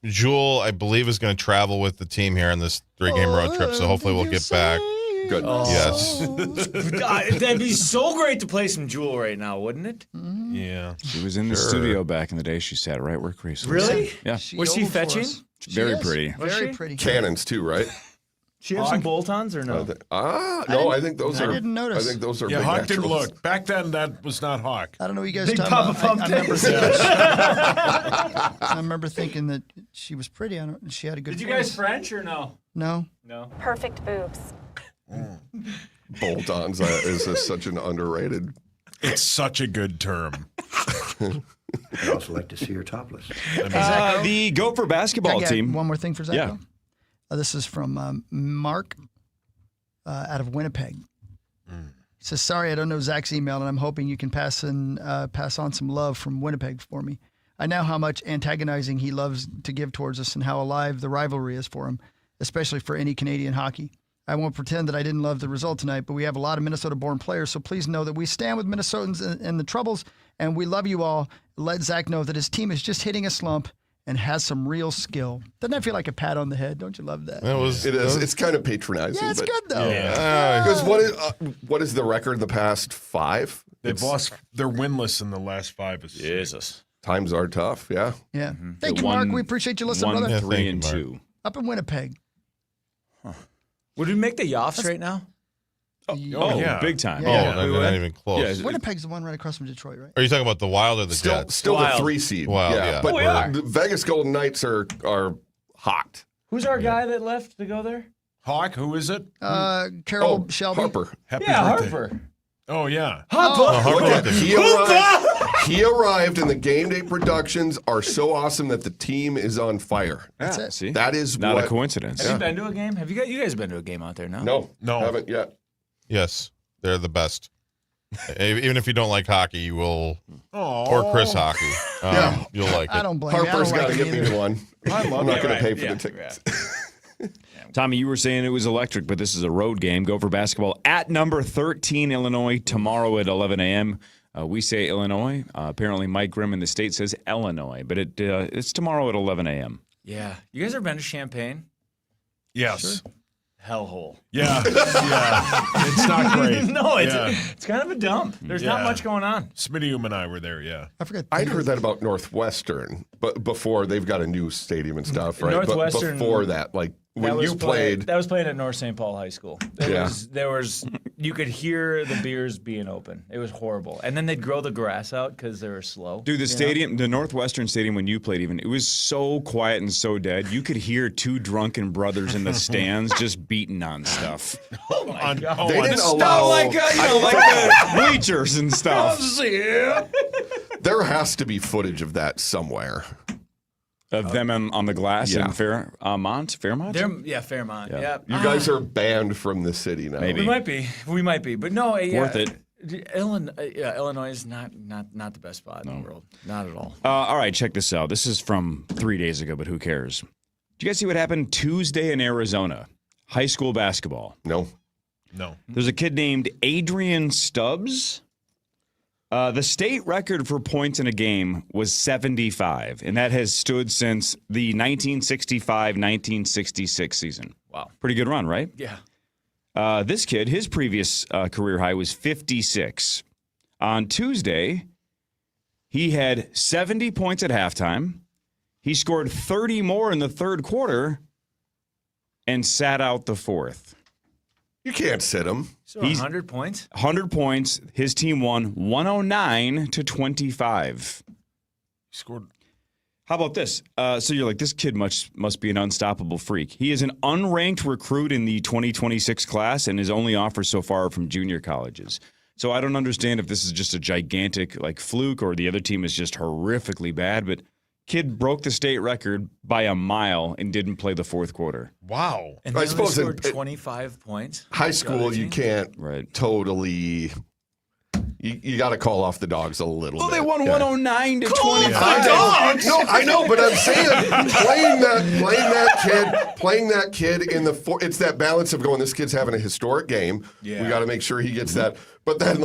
Jewel, I believe, is going to travel with the team here on this 3-game road trip, so hopefully we'll get back. Good. Yes. God, that'd be so great to play some Jewel right now, wouldn't it? Yeah. She was in the studio back in the day. She sat right where Chris was. Really? Yeah. Was she fetching? Very pretty. Very pretty. Cannons, too, right? She have some bolt-ons or no? No, I think those are. I didn't notice. I think those are. Yeah, big Hawk didn't naturals. look. Back then, that was not Hawk. I don't know what you guys are Big talking Papa about. Pump I remember thinking that she was pretty. She had a good Did you face. guys French or no? No. No. Perfect boobs. Bolt-ons is such an underrated. It's such a good term. I'd also like to see her topless. The Gopher basketball team. One more thing for Zach. Yeah. This is from Mark out of Winnipeg. He says, "Sorry, I don't know Zach's email, and I'm hoping you can pass on some love from Winnipeg for me. I know how much antagonizing he loves to give towards us and how alive the rivalry is for him, especially for any Canadian hockey. I won't pretend that I didn't love the result tonight, but we have a lot of Minnesota-born players, so please know that we stand with Minnesotans in the troubles, and we love you all. Let Zach know that his team is just hitting a slump and has some real skill." Doesn't that feel like a pat on the head? Don't you love that? It is. It's kind of patronizing. Yeah, it's good, though. Because what is the record in the past 5? They're winless in the last 5. Jesus. Times are tough, yeah. Yeah. Thank you, Mark. We appreciate you listening, brother. 1-3-2. Up in Winnipeg. Would we make the Yoffs right now? Oh, yeah. Big time. Yeah. They're not even close. Yeah. Winnipeg's the one right across from Detroit, right? Are you talking about the Wild or the Jets? Still the 3 seed. Wild, yeah. But the Vegas Golden Knights are hot. Who's our guy that left to go there? Hawk, who is it? Carol Shelby. Harper. Happy birthday. Harper. Oh, yeah. Harper. He arrived, and the game day productions are so awesome that the team is on fire. That's it. See? That is not what, a coincidence. Have you been to a game? You guys been to a game out there now? No, haven't yet. Yes, they're the best. Even if you don't like hockey, you will. Or Chris hockey. You'll like it. I don't blame you. Harper's got to get me to one. I love I'm not it. going to pay for the tickets. Tommy, you were saying it was electric, but this is a road game. Go for basketball at number 13, Illinois, tomorrow at 11 a.m. We say Illinois. Apparently, Mike Grimm in the state says Illinois, but it's tomorrow at 11 a.m. Yeah. You guys ever been to Champaign? Yes. Sure. Hellhole. Yeah. It's not great. No, it's kind of a dump. There's not much going on. Smitty and I were there, yeah. I forget. I'd heard that about Northwestern, but before they've got a new stadium and stuff, right? Northwestern, but before that, like when you played. That was playing at North St. Paul High School. There was you could hear the beers being open. It was horrible. And then they'd grow the grass out because they were slow. Dude, the stadium, the Northwestern Stadium when you played even, it was so quiet and so dead. You could hear two drunken brothers in the stands just beating on stuff. Oh my God. They didn't allow like bleachers and stuff. There has to be footage of that somewhere. Of them on the glass in Fairmont? Fairmont. Yeah. You guys are banned from the city now. Maybe. We might be. But no, worth it. Illinois is not the best spot in the world. Not at all. All right, check this out. This is from 3 days ago, but who cares? Did you guys see what happened Tuesday in Arizona? High school basketball. No. There's a kid named Adrian Stubbs. The state record for points in a game was 75, and that has stood since the 1965-1966 season. Wow. Pretty good run, right? Yeah. This kid, his previous career high was 56. On Tuesday, he had 70 points at halftime. He scored 30 more in the third quarter and sat out the fourth. You can't sit him. So 100 points? 100 points. His team won 109-25. He scored. How about this? So you're like, this kid must be an unstoppable freak. He is an unranked recruit in the 2026 class, and his only offer so far are from junior colleges. So I don't understand if this is just a gigantic fluke or the other team is just horrifically bad, but kid broke the state record by a mile and didn't play the fourth quarter. Wow. And I suppose he scored 25 points. High school, you can't totally. You got to call off the dogs a little bit. Well, they won 109-25. No, I know, but I'm saying playing that kid in the it's that balance of going, this kid's having a historic game. Yeah. We got to make sure he gets that. But then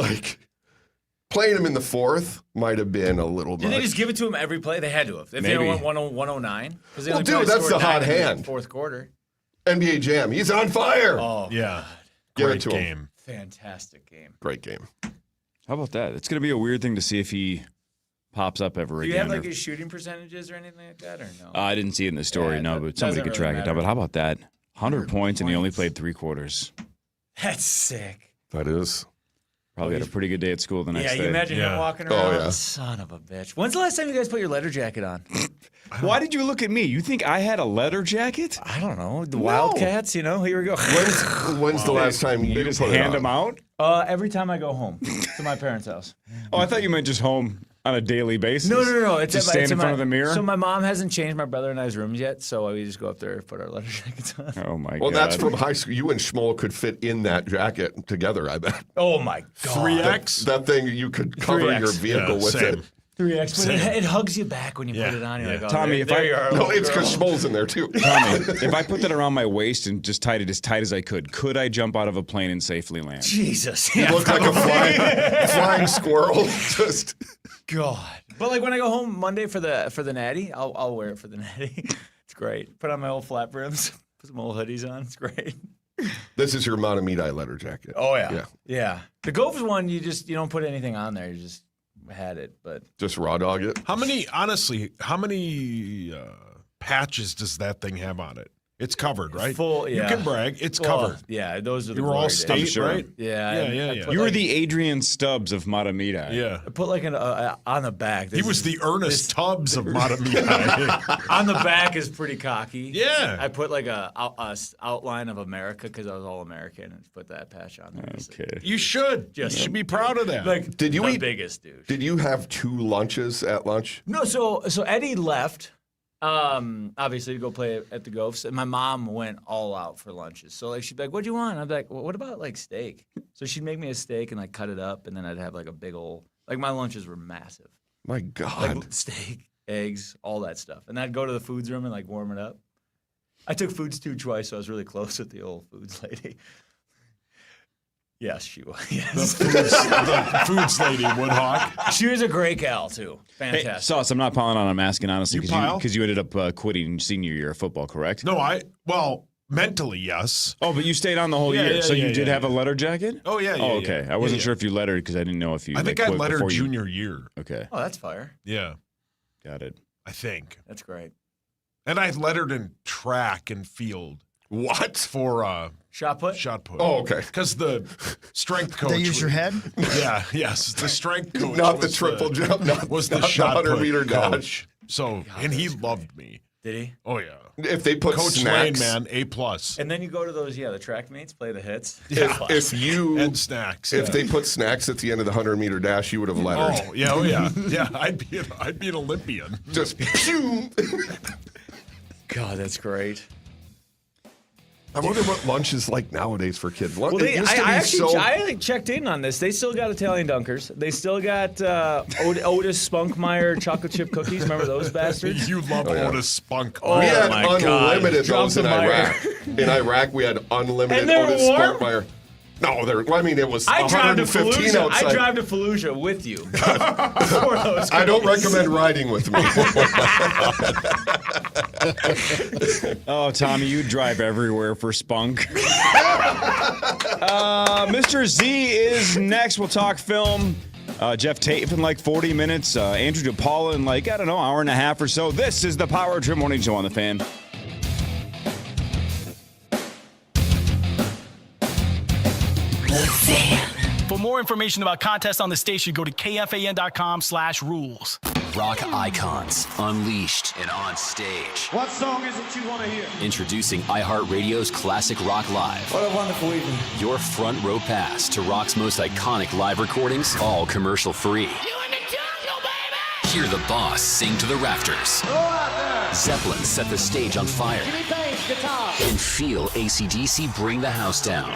playing him in the fourth might have been a little Did much. they just give it to him every play? They had to have. If they won 109. Well, dude, that's the hot hand. Fourth quarter. NBA Jam. He's on fire. Oh, yeah. Give Great it to game. him. Fantastic game. Great game. How about that? It's going to be a weird thing to see if he pops up ever Do you again. have his shooting percentages or anything like that, or no? I didn't see it in the story, Yeah, but somebody could doesn't track really it down. matter. But how about that? 100 points and he only played 3 quarters. That's sick. That is. Probably had a pretty good day at school the next Yeah, day. you imagine him walking Oh, around. yeah. Son of a bitch. When's the last time you guys put your leather jacket on? Why did you look at me? You think I had a leather jacket? I don't know. The Wildcats, here we go. When's the last time you just put it hand on? them out? Every time I go home to my parents' house. Oh, I thought you meant just home on a daily basis. No. It's just stand in front of the mirror? So my mom hasn't changed my brother and I's rooms yet, so we just go up there and put our leather jackets on. Oh, my God. Well, that's from high school. You and Schmoll could fit in that jacket together, I bet. Oh, my God. 3X? That thing, you could cover 3X. your vehicle with same. it. 3X, but it hugs you back when you put it on. You're like, oh, Tommy, there you are. No, little it's girl. because Schmoll's in there, too. Tommy, if I put that around my waist and just tied it as tight as I could I jump out of a plane and safely land? Jesus. You Yeah, look like a flying squirrel. Just God. But when I go home Monday for the natty, I'll wear it for the natty. It's great. Put on my old flat brims, put some old hoodies on. It's great. This is your Matamidi leather jacket. Oh yeah. The Gophers one, you don't put anything on there. You just had it, but Just raw dog it. How many patches does that thing have on it? It's covered, right? Full, yeah. You can brag. It's Well, covered. Yeah, those are the You were all glory days. state, sure. right? Yeah. Yeah. You were the Adrian Stubbs of Matamidi. Yeah. I put on the back. He was the Ernest Tubbs of Matamidi. On the back is pretty cocky. Yeah. I put a outline of America because I was all American and put that patch on there. Okay. You should. You should be proud of that. Did you the eat? biggest dude. Did you have 2 lunches at lunch? No, so Eddie left. Obviously, to go play at the Gophs. And my mom went all out for lunches. So, like, she'd be like, "What do you want?" I'd be like, well, "What about, like, steak?" So she'd make me a steak and, like, cut it up. And then I'd have, like, a big old, like, my lunches were massive. My God. Like, steak, eggs, all that stuff. And I'd go to the foods room and, like, warm it up. I took foods too twice, so I was really close with the old foods lady. Yes, she was. Yes. The foods lady, Woodhawk. She was a great gal, too. Hey, Fantastic. Sauce, I'm not piling on. I'm asking honestly pile? because you ended up quitting senior year of football, correct? No, mentally, yes. Oh, but you stayed on the whole year, so you did have a letter jacket? Oh, yeah, Oh, okay. I wasn't sure if you lettered because I didn't know if you. I think I lettered junior year. Okay. Oh, that's fire. Yeah. Got it. I think. That's great. And I lettered in track and field. What? For shot put? Shot put. Oh, okay. Because the strength coach. They use your head? Yeah, yes. The strength coach. Not the triple jump, was the not shot 100 put meter coach. So, and he loved me. Did he? Oh, yeah. If they put Coach snacks. Lane, man, A+. And then you go to those, the track meets, play the hits. Yeah. If you and snacks. If they put snacks at the end of the 100 meter dash, you would have lettered. Oh yeah. Yeah, I'd be an Olympian. Just God, that's great. I wonder what lunch is like nowadays for kids. Well, I checked in on this. They still got Italian Dunkers. They still got Otis Spunkmeyer chocolate chip cookies. Remember those bastards? You love Otis Spunkmeyer. Oh, we had my unlimited God. those in Iraq. In Iraq, we had unlimited Otis Spunkmeyer. No, it was 115 outside. I drive to Fallujah with you. I don't recommend riding with me. Oh, Tommy, you drive everywhere for spunk. Mr. Z is next. We'll talk film. Jeff Tate in like 40 minutes. Andrew DePaula in like, I don't know, hour and a half or so. This is the Power Trip Morning Show on The Fan. For more information about contests on the station, go to kfan.com/rules. Rock icons unleashed and on stage. What song is it you want to hear? Introducing iHeartRadio's Classic Rock Live. What a wonderful evening. Your front row pass to rock's most iconic live recordings, all commercial free. Hear the boss sing to the rafters. Go out there. Zeppelin set the stage on fire. Jimmy Page, guitar. And feel AC/DC bring the house down.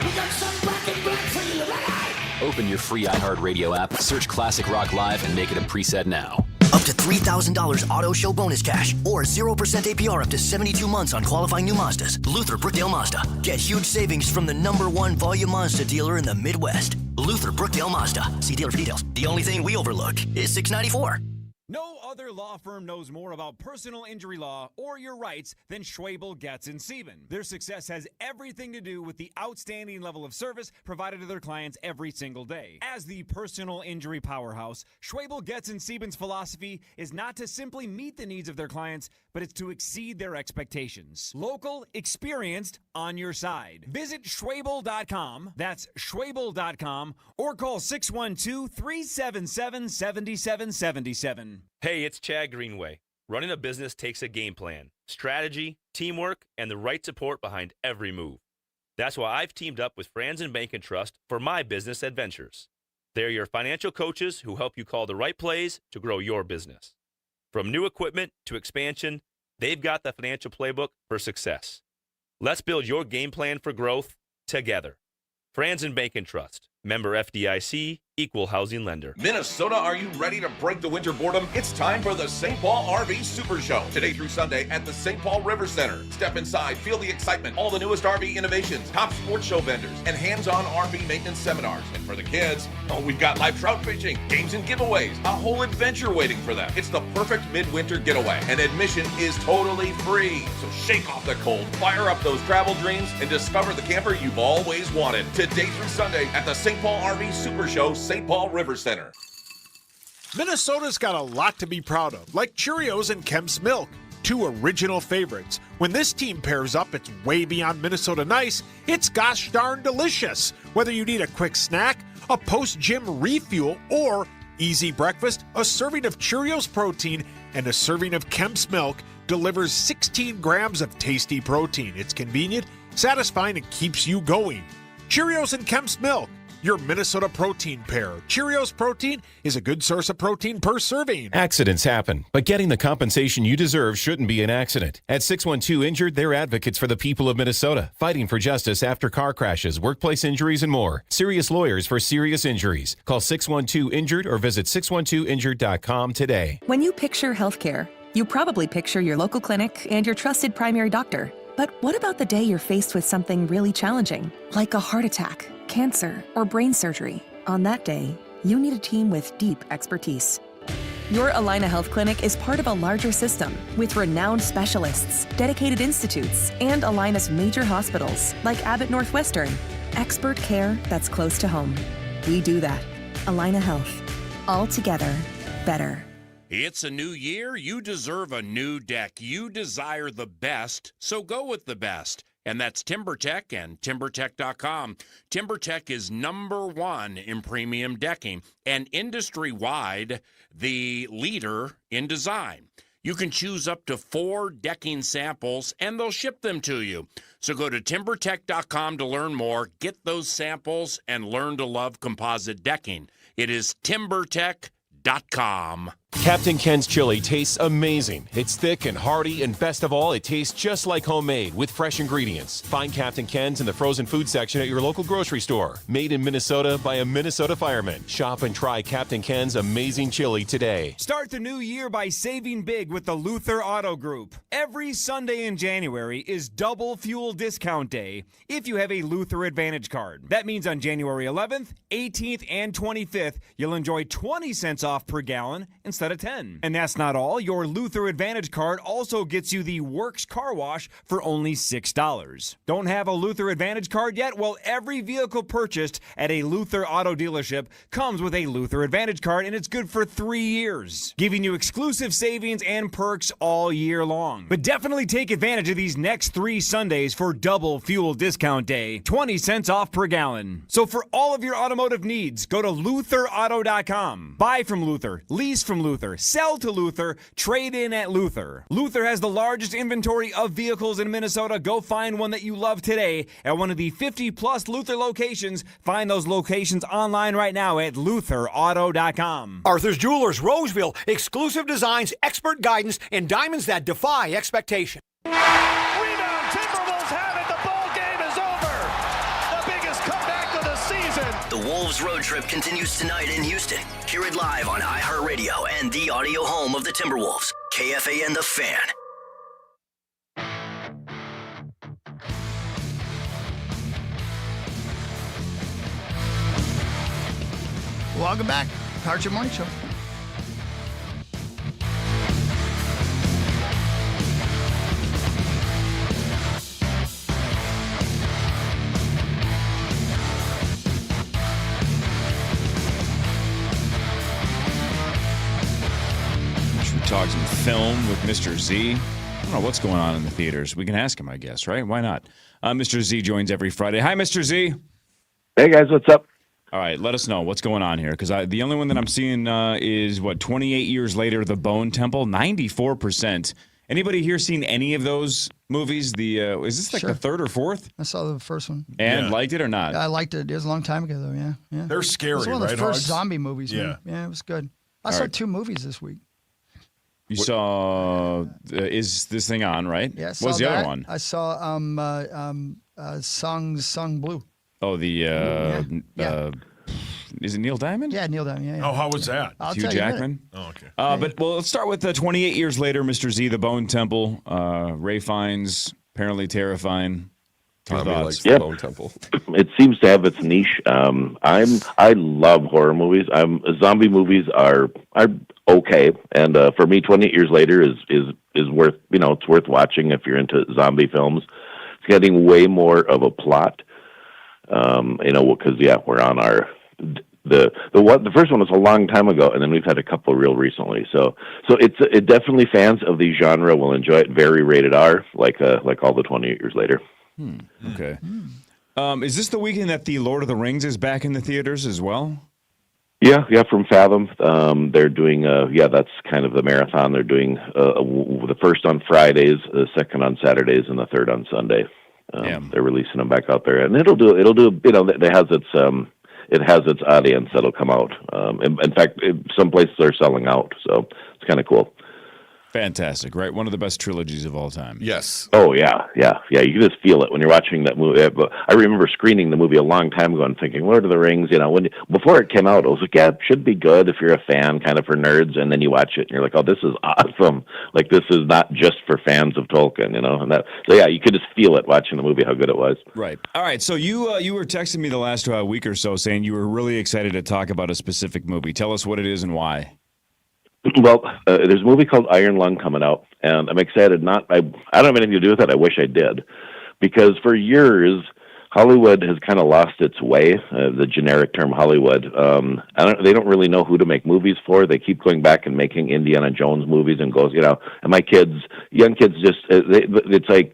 Open your free iHeartRadio app, search Classic Rock Live, and make it a preset now. Up to $3,000 auto show bonus cash or 0% APR up to 72 months on qualifying new Mazdas. Luther Brookdale Mazda. Get huge savings from the #1 volume Mazda dealer in the Midwest. Luther Brookdale Mazda. See dealer for details. The only thing we overlook is $694. No other law firm knows more about personal injury law or your rights than Schwabel, Getz & Sieben. Their success has everything to do with the outstanding level of service provided to their clients every single day. As the personal injury powerhouse, Schwabel, Getz & Sieben's philosophy is not to simply meet the needs of their clients, but it's to exceed their expectations. Local, experienced, on your side. Visit Schwabel.com, that's Schwabel.com, or call 612-377-7777. Hey, it's Chad Greenway. Running a business takes a game plan, strategy, teamwork, and the right support behind every move. That's why I've teamed up with Franz and Bank & Trust for my business adventures. They're your financial coaches who help you call the right plays to grow your business. From new equipment to expansion, they've got the financial playbook for success. Let's build your game plan for growth together. Franz and Bank & Trust. Member FDIC, Equal Housing Lender. Minnesota, are you ready to break the winter boredom? It's time for the St. Paul RV Super Show. Today through Sunday at the St. Paul River Center. Step inside, feel the excitement, all the newest RV innovations, top sports show vendors, and hands-on RV maintenance seminars. And for the kids, we've got live trout fishing, games and giveaways, a whole adventure waiting for them. It's the perfect midwinter getaway, and admission is totally free. So shake off the cold, fire up those travel dreams, and discover the camper you've always wanted. Today through Sunday at the St. Paul RV Super Show, St. Paul River Center. Minnesota's got a lot to be proud of, like Cheerios and Kemp's Milk, two original favorites. When this team pairs up, it's way beyond Minnesota nice. It's gosh darn delicious. Whether you need a quick snack, a post-gym refuel, or easy breakfast, a serving of Cheerios protein and a serving of Kemp's Milk delivers 16 grams of tasty protein. It's convenient, satisfying, and keeps you going. Cheerios and Kemp's Milk. your Minnesota protein pair. Cheerios Protein is a good source of protein per serving. Accidents happen, but getting the compensation you deserve shouldn't be an accident. At 612 Injured, they're advocates for the people of Minnesota, fighting for justice after car crashes, workplace injuries, and more. Serious lawyers for serious injuries. Call 612 Injured or visit 612injured.com today. When you picture healthcare, you probably picture your local clinic and your trusted primary doctor. But what about the day you're faced with something really challenging, like a heart attack, cancer, or brain surgery? On that day, you need a team with deep expertise. Your Allina Health Clinic is part of a larger system with renowned specialists, dedicated institutes, and Allina's major hospitals like Abbott Northwestern. Expert care that's close to home. We do that. Allina Health. All together, better. It's a new year. You deserve a new deck. You desire the best, so go with the best. And that's TimberTech and TimberTech.com. TimberTech is #1 in premium decking and industry-wide the leader in design. You can choose up to 4 decking samples, and they'll ship them to you. So go to TimberTech.com to learn more, get those samples, and learn to love composite decking. It is TimberTech.com. Captain Ken's chili tastes amazing. It's thick and hearty, and best of all, it tastes just like homemade with fresh ingredients. Find Captain Ken's in the frozen food section at your local grocery store. Made in Minnesota by a Minnesota fireman. Shop and try Captain Ken's amazing chili today. Start the new year by saving big with the Luther Auto Group. Every Sunday in January is double fuel discount day if you have a Luther Advantage card. That means on January 11th, 18th, and 25th, you'll enjoy 20 cents off per gallon instead of 10. And that's not all. Your Luther Advantage card also gets you the Works Car Wash for only $6. Don't have a Luther Advantage card yet? Well, every vehicle purchased at a Luther auto dealership comes with a Luther Advantage card, and it's good for 3 years, giving you exclusive savings and perks all year long. But definitely take advantage of these next 3 Sundays for double fuel discount day, 20 cents off per gallon. So for all of your automotive needs, go to LutherAuto.com. Buy from Luther, lease from Luther, sell to Luther, trade in at Luther. Luther has the largest inventory of vehicles in Minnesota. Go find one that you love today at one of the 50-plus Luther locations. Find those locations online right now at LutherAuto.com. Arthur's Jewelers, Roseville. Exclusive designs, expert guidance, and diamonds that defy expectation. Rebound, Timberwolves have it. The ball game is over. The biggest comeback of the season. The Wolves road trip continues tonight in Houston. Hear it live on iHeartRadio and the audio home of the Timberwolves. KFAN The Fan. Welcome back. Carter Morning Show. Talk some film with Mr. Z. I don't know what's going on in the theaters. We can ask him, I guess, right? Why not? Mr. Z joins every Friday. Hi, Mr. Z. Hey, guys. What's up? All right, let us know what's going on here, because the only one that I'm seeing is, 28 years later, The Bone Temple, 94%. Anybody here seen any of those movies? Is this like the third or fourth? I saw the first one. And liked it or not? I liked it. It was a long time ago, though, yeah. They're scary, right, It was one of the first Hogs? zombie movies. Yeah. Man. Yeah, it was good. I saw 2 movies this week. You saw Is This Thing On, right? Yeah, What was the other one? I saw Song Blue. Oh, is it Neil Diamond? Yeah, Neil Diamond. Yeah. Oh, how was that? Hugh Jackman? Oh, okay. Let's start with 28 years later, Mr. Z, The Bone Temple. Ray Fiennes, apparently terrifying. Tommy likes Yeah. the Bone Temple. It seems to have its niche. I love horror movies. Zombie movies are okay, and for me, 28 years later is worth it's worth watching if you're into zombie films. It's getting way more of a plot, because we're on our the first one was a long time ago, and then we've had a couple real recently. So it definitely fans of the genre will enjoy it. Very rated R, like all the 28 years later. Okay. Is this the weekend that the Lord of the Rings is back in the theaters as well? Yeah, from Fathom. They're doing, that's kind of the marathon. They're doing the first on Fridays, the second on Saturdays, and the third on Sunday. They're releasing them back out there, and it'll do. It has it has its audience that'll come out. In fact, some places are selling out, so it's kind of cool. Fantastic, right? One of the best trilogies of all time. Yes. Oh, yeah. You can just feel it when you're watching that movie. I remember screening the movie a long time ago and thinking, Lord of the Rings, before it came out, I was like, yeah, it should be good if you're a fan, kind of for nerds, and then you watch it and you're like, oh, this is awesome. Like, this is not just for fans of Tolkien, So, yeah, you could just feel it watching the movie, how good it was. Right. All right, so you were texting me the last week or so saying you were really excited to talk about a specific movie. Tell us what it is and why. Well, there's a movie called Iron Lung coming out, and I'm excited. I don't have anything to do with it. I wish I did, because for years Hollywood has kind of lost its way. The generic term Hollywood. They don't really know who to make movies for. They keep going back and making Indiana Jones movies and goes, And my young kids, it's like.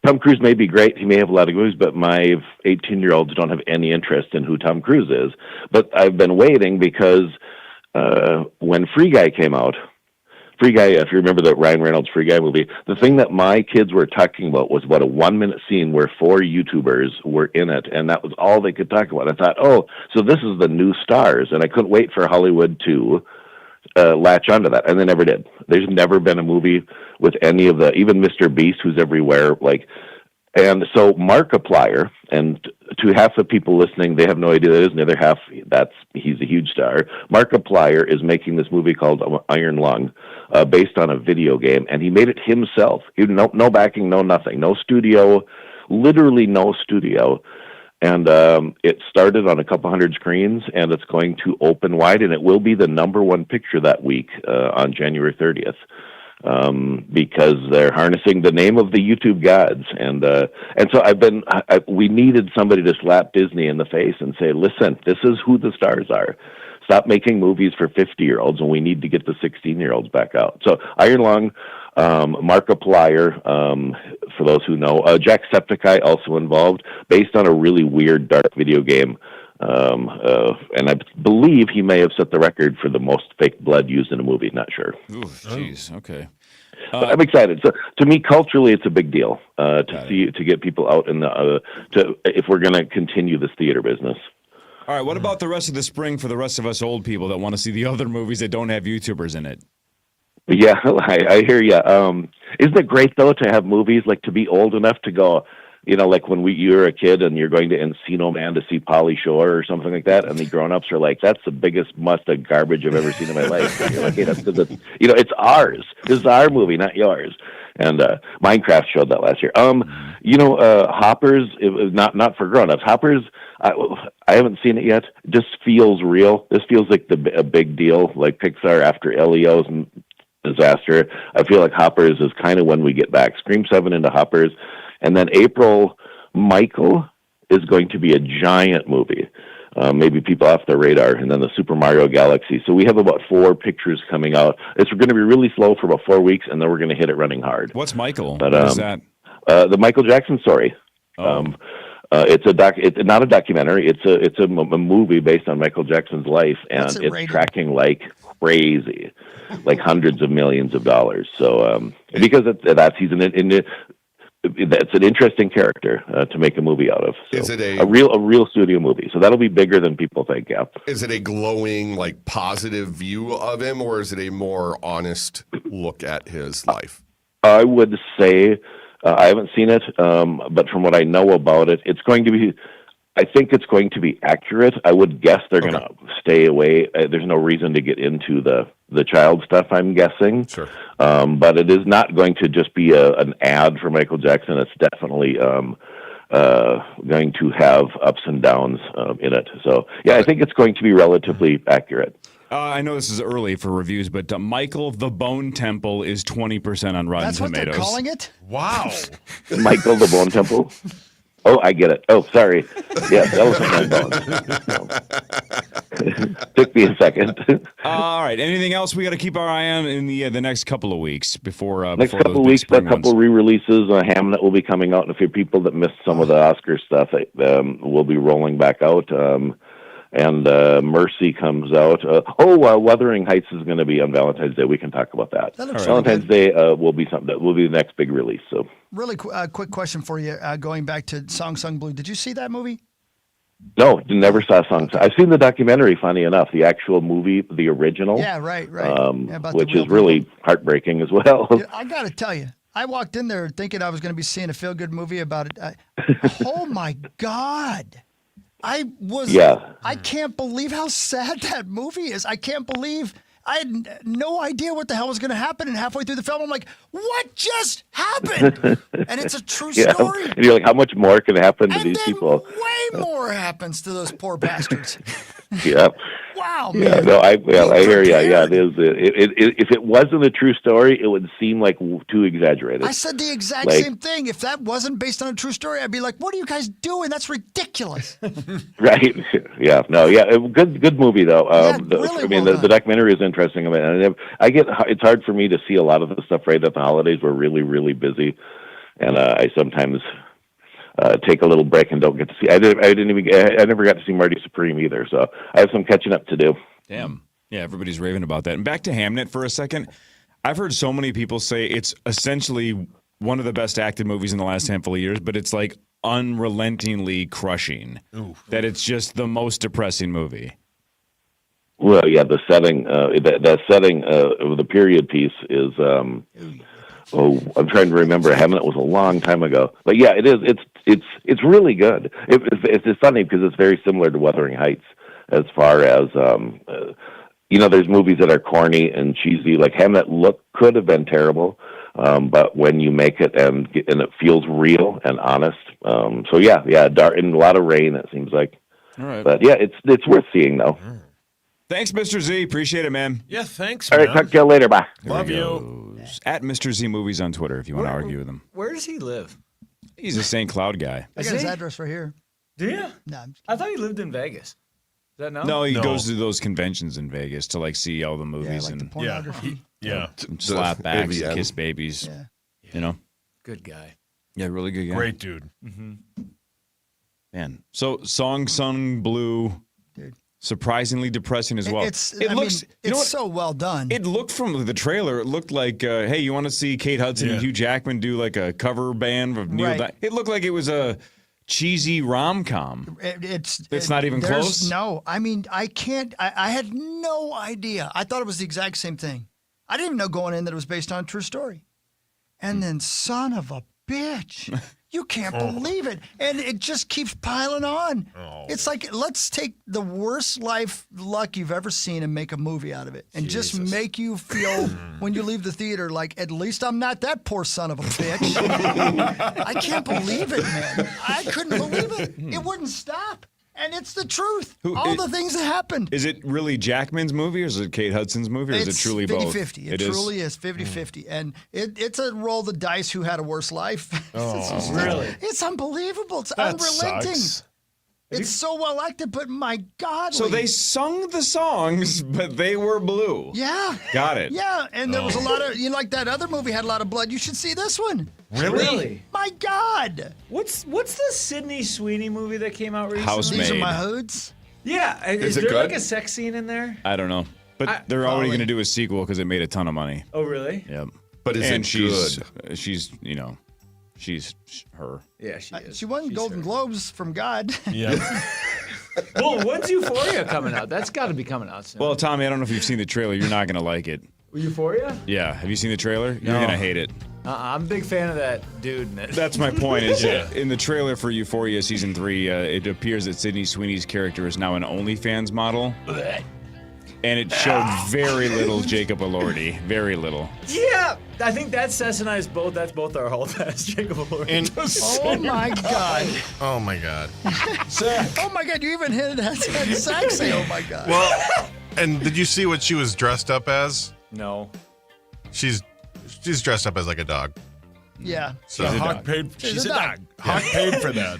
Tom Cruise may be great. He may have a lot of movies, but my 18-year-olds don't have any interest in who Tom Cruise is. But I've been waiting because. When Free Guy came out, Free Guy, if you remember the Ryan Reynolds Free Guy movie, the thing that my kids were talking about was about a 1-minute scene where 4 YouTubers were in it, and that was all they could talk about. I thought, so this is the new stars, and I couldn't wait for Hollywood to latch onto that, and they never did. There's never been a movie with any of even Mr. Beast, who's everywhere, and so Markiplier, and to half the people listening, they have no idea that is, and the other half, he's a huge star. Markiplier is making this movie called Iron Lung, based on a video game, and he made it himself. No backing, no nothing, no studio, literally no studio. And it started on a couple hundred screens, and it's going to open wide, and it will be the #1 picture that week on January 30th. Because they're harnessing the name of the YouTube gods, and so we needed somebody to slap Disney in the face and say, listen, this is who the stars are. Stop making movies for 50-year-olds, and we need to get the 16-year-olds back out. So Iron Lung, Markiplier, for those who know, Jacksepticeye also involved, based on a really weird, dark video game. And I believe he may have set the record for the most fake blood used in a movie. Not sure. Ooh, jeez. Okay. But I'm excited. So to me, culturally, it's a big deal to get people out if we're going to continue this theater business. All right. What about the rest of the spring for the rest of us old people that want to see the other movies that don't have YouTubers in it? Yeah, I hear you. Isn't it great though to have movies to be old enough to go? Like when you were a kid and you're going to Encino Man to see Pauly Shore or something like that, and the grown-ups are like, that's the biggest must of garbage I've ever seen in my life. And you're like, hey, that's because it's ours. This is our movie, not yours. And Minecraft showed that last year. Hoppers, not for grown-ups. Hoppers, I haven't seen it yet. It just feels real. This feels like a big deal, like Pixar after Elio's disaster. I feel like Hoppers is kind of when we get back. Scream 7 into Hoppers. And then April, Michael is going to be a giant movie. Maybe people off their radar. And then the Super Mario Galaxy. So we have about 4 pictures coming out. It's going to be really slow for about 4 weeks, and then we're going to hit it running hard. What's Michael? But, what is that? The Michael Jackson story. Oh. It's not a documentary. It's a movie based on Michael Jackson's life, and it's tracking like crazy, like hundreds of millions of dollars. So because that's an interesting character to make a movie out of. So is it a real studio movie? So that'll be bigger than people think. Yeah. Is it a glowing, positive view of him, or is it a more honest look at his life? I would say I haven't seen it, but from what I know about it, it's going to be. I think it's going to be accurate. I would guess they're going to stay away. There's no reason to get into the child stuff, I'm guessing. Sure. But it is not going to just be an ad for Michael Jackson. It's definitely going to have ups and downs in it. So, yeah, I think it's going to be relatively accurate. I know this is early for reviews, but Michael the Bone Temple is 20% on Rotten That's what Tomatoes. they're calling it? Wow. Michael the Bone Temple? Oh, I get it. Oh, sorry. Yeah, that was my bone. Took me a second. All right. Anything else we got to keep our eye on in the next couple of weeks before next before couple those of weeks? big A couple re-releases. Hamnet will be coming out, and a few people that missed some of the Oscar stuff will be rolling back out. And Mercy comes out. Wuthering Heights is going to be on Valentine's Day. We can talk about that. Valentine's Day will be something that will be the next big release. So, really quick question for you. Going back to Song Sung Blue, did you see that movie? No, never saw songs. I've seen the documentary, funny enough, the actual movie, the original. Yeah, right. Yeah, which is really heartbreaking as well. Dude, I got to tell you, I walked in there thinking I was going to be seeing a feel-good movie about it. Oh, my God. I can't believe how sad that movie is. I can't believe I had no idea what the hell was going to happen. And halfway through the film, I'm like, what just happened? And it's a true story. And you're like, how much more can happen to these people? Way more happens to those poor bastards. Yeah. Wow, man. Yeah, no, I hear you. Yeah, it is. If it wasn't a true story, it would seem like too exaggerated. I said the exact same thing. If that wasn't based on a true story, I'd be like, what are you guys doing? That's ridiculous. Right. Yeah. No. Yeah. Good movie though. Really the documentary is interesting. It's hard for me to see a lot of the stuff right at the holidays. We're really, really busy, and I sometimes take a little break and don't get to see. I never got to see Marty Supreme either, so I have some catching up to do. Damn. Yeah, everybody's raving about that. And back to Hamnet for a second. I've heard so many people say it's essentially one of the best acted movies in the last handful of years, but it's like unrelentingly crushing. That it's just the most depressing movie. Well, yeah, the setting, that setting of the period piece is. I'm trying to remember. Hamnet was a long time ago, but yeah, it is. It's really good. It's funny because it's very similar to Wuthering Heights as far as there's movies that are corny and cheesy. Like Hamnet could have been terrible, but when you make it and it feels real and honest. So yeah, dark and a lot of rain. It seems like. All right. But yeah, it's worth seeing though. Thanks, Mr. Z. Appreciate it, man. Yeah, thanks, All man. right, talk to you later. Bye. Love you. At Mr. Z Movies on Twitter if you want to argue with him. Where does he live? He's a St. Cloud guy. I got his address right here. Do you? No, I thought he lived in Vegas. Is that no? No, he goes to those conventions in Vegas to see all the movies the pornography. slap bags, and kiss babies. Yeah. You know, good guy. Yeah, really good guy. Great dude. Mm-hmm. Man, so Song Sung Blue. Surprisingly depressing as well. It's so well done. It looked from the trailer. It looked like, hey, you want to see Kate Hudson and Hugh Jackman do like a cover band of Neil? It looked like it was a cheesy rom-com. It's not even close. No, I mean I can't. I had no idea. I thought it was the exact same thing. I didn't even know going in that it was based on a true story. And then, son of a bitch. You can't believe it. And it just keeps piling on. It's like, let's take the worst life luck you've ever seen and make a movie out of it. And just make you feel, when you leave the theater, like, at least I'm not that poor son of a bitch. I can't believe it, man. I couldn't believe it. It wouldn't stop. And it's the truth. The things that happened. Is it really Jackman's movie or is it Kate Hudson's movie or is it truly 50-50. both? It truly is 50-50. And it's a roll the dice who had a worse life. Really? It's unbelievable. It's unrelenting. Sucks. It's so well acted, but my God. So they sung the songs, but they were blue. Yeah. Got it. Yeah, and there was a lot of, like that other movie had a lot of blood. You should see this one. Really? My God. What's the Sydney Sweeney movie that came out recently? Housemaid. These are my hoods. Yeah. Is it there good? like a sex scene in there? I don't know. But they're already going to do a sequel because it made a ton of money. Oh, really? Yep. But is it good? She's her. Yeah, she is. She won Golden Globes from God. Yeah. Well, when's Euphoria coming out? That's got to be coming out soon. Well, Tommy, I don't know if you've seen the trailer. You're not going to like it. Euphoria? Yeah. Have you seen the trailer? You're going to hate it. I'm a big fan of that dude in it. That's my point. Is in the trailer for Euphoria season 3, it appears that Sydney Sweeney's character is now an OnlyFans model. And it showed very little Jacob Elordi. Very little. Yeah, I think that's Sess and I's both. That's both our whole test, Jacob Elordi. Oh my God. Oh my God. Oh my God, you even hit that sexy. Oh my God. Well, and did you see what she was dressed up as? No. She's dressed up as like a dog. Yeah. So Hawk paid. She's a dog. Hawk paid for that.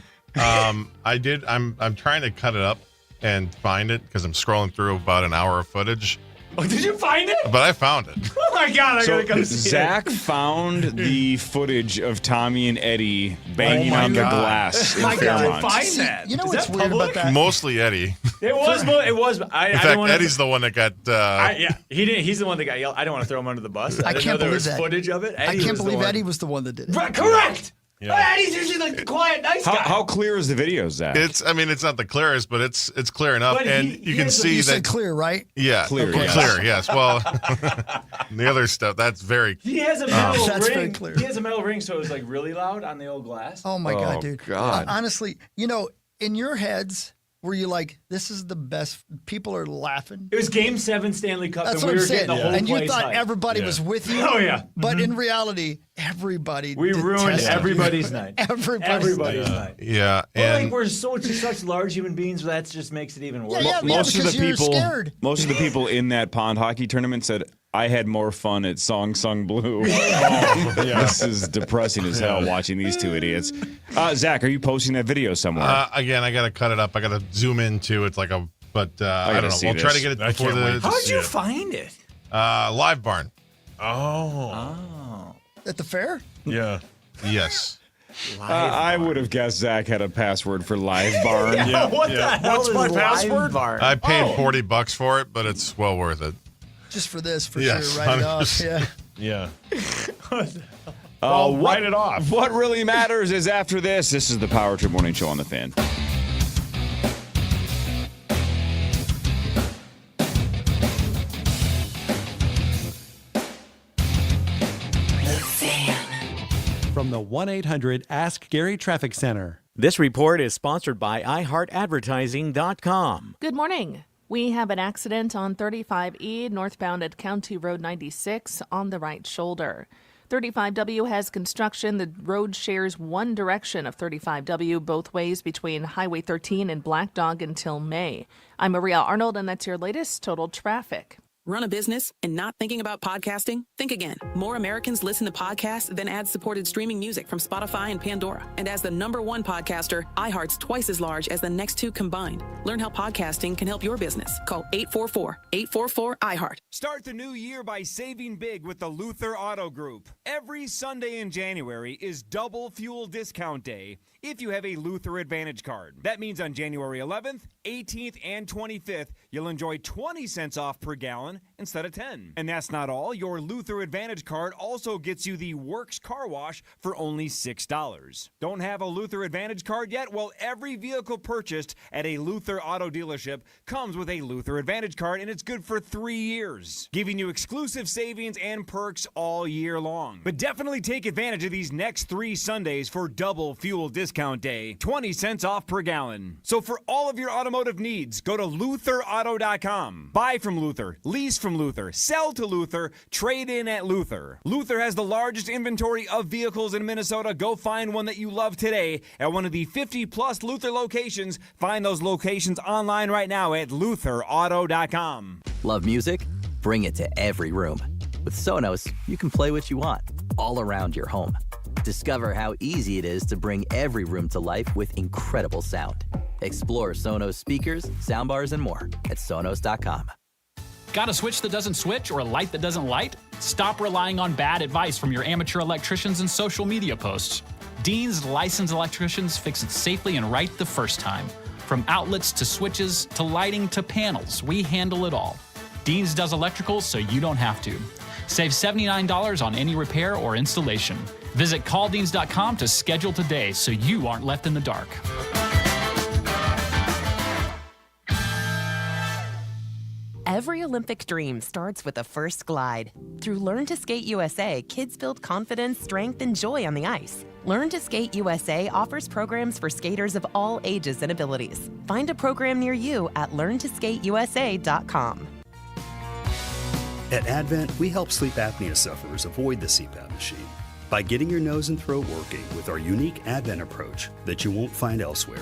I did. I'm trying to cut it up and find it because I'm scrolling through about an hour of footage. Oh, did you find it? But I found it. Oh my God, I gotta come see Zach it. found the footage of Tommy and Eddie banging on the glass in Fairmont. Find that. You know Is what's that weird public? about that? Mostly Eddie. It was. In fact, Eddie's the one that got. He didn't. He's the one that got yelled. I didn't want to throw him under the bus. I didn't can't know there believe was that. footage of it. I can't believe Eddie was the one that did it. Right, correct. Yeah. He's usually like the quiet, nice guy. How clear is the video, Zach? It's not the clearest, but it's clear enough, But and he you can has a- see You that. said clear, right? Yeah, Clear, okay. yes. Clear, yes. Well, the other stuff that's very. He has a metal That's very ring. clear. He has a metal ring, so it was like really loud on the old glass. Oh my God, dude. God. Honestly, in your heads, were you like, this is the best? People are laughing. It was Game 7 Stanley Cup, That's and what we I'm were saying. getting the whole And you place thought hyped. everybody was with you. Oh, yeah. But in reality, everybody We ruined detested you. everybody's night. Everybody's night. Yeah, Well, and like we're such large human beings, that just makes it even worse. Yeah, most of the because you're people, scared. most of the people in that pond hockey tournament said, "I had more fun at Song Sung Blue." This is depressing as hell watching these two idiots. Zach, are you posting that video somewhere? again, I got to cut it up. I got to zoom into it's like a. But I don't know. see We'll try to this. get it I before can't wait the to How'd see you it. find it? Live Barn. Oh. At the fair? Yeah. Yes. I would have guessed Zach had a password for Live Barn. What the hell What's is my Live password? Barn? I paid $40 for it, but it's well worth it. Just for this, for Yes, sure. Write it off. 100%. Yeah. Yeah. Write it off. What really matters is after this. This is the Power Trip Morning Show on the Fan. From the 1-800-ASK-GARY Traffic Center. This report is sponsored by iHeartAdvertising.com. Good morning. We have an accident on 35E northbound at County Road 96 on the right shoulder. 35W has construction. The road shares one direction of 35W both ways between Highway 13 and Black Dog until May. I'm Maria Arnold, and that's your latest total traffic. Run a business and not thinking about podcasting? Think again. More Americans listen to podcasts than ad-supported streaming music from Spotify and Pandora. And as the #1 podcaster, iHeart's twice as large as the next two combined. Learn how podcasting can help your business. Call 844-844-iHeart. Start the new year by saving big with the Luther Auto Group. Every Sunday in January is double fuel discount day if you have a Luther Advantage card. That means on January 11th, 18th, and 25th, you'll enjoy 20 cents off per gallon instead of 10. And that's not all. Your Luther Advantage card also gets you the Works Car Wash for only $6. Don't have a Luther Advantage card yet? Well, every vehicle purchased at a Luther auto dealership comes with a Luther Advantage card, and it's good for 3 years, giving you exclusive savings and perks all year long. But definitely take advantage of these next 3 Sundays for double fuel discount day, 20 cents off per gallon. So for all of your automotive needs, go to LutherAuto.com. Buy from Luther, lease from Luther, sell to Luther, trade in at Luther. Luther has the largest inventory of vehicles in Minnesota. Go find one that you love today at one of the 50-plus Luther locations. Find those locations online right now at LutherAuto.com. Love music? Bring it to every room. With Sonos, you can play what you want, all around your home. Discover how easy it is to bring every room to life with incredible sound. Explore Sonos speakers, soundbars, and more at Sonos.com. Got a switch that doesn't switch or a light that doesn't light? Stop relying on bad advice from your amateur electricians and social media posts. Dean's licensed electricians fix it safely and right the first time. From outlets to switches to lighting to panels, we handle it all. Dean's does electrical so you don't have to. Save $79 on any repair or installation. Visit calldeans.com to schedule today so you aren't left in the dark. Every Olympic dream starts with a first glide. Through Learn to Skate USA, kids build confidence, strength, and joy on the ice. Learn to Skate USA offers programs for skaters of all ages and abilities. Find a program near you at learntosskateusa.com. At Advent, we help sleep apnea sufferers avoid the CPAP machine by getting your nose and throat working with our unique Advent approach that you won't find elsewhere.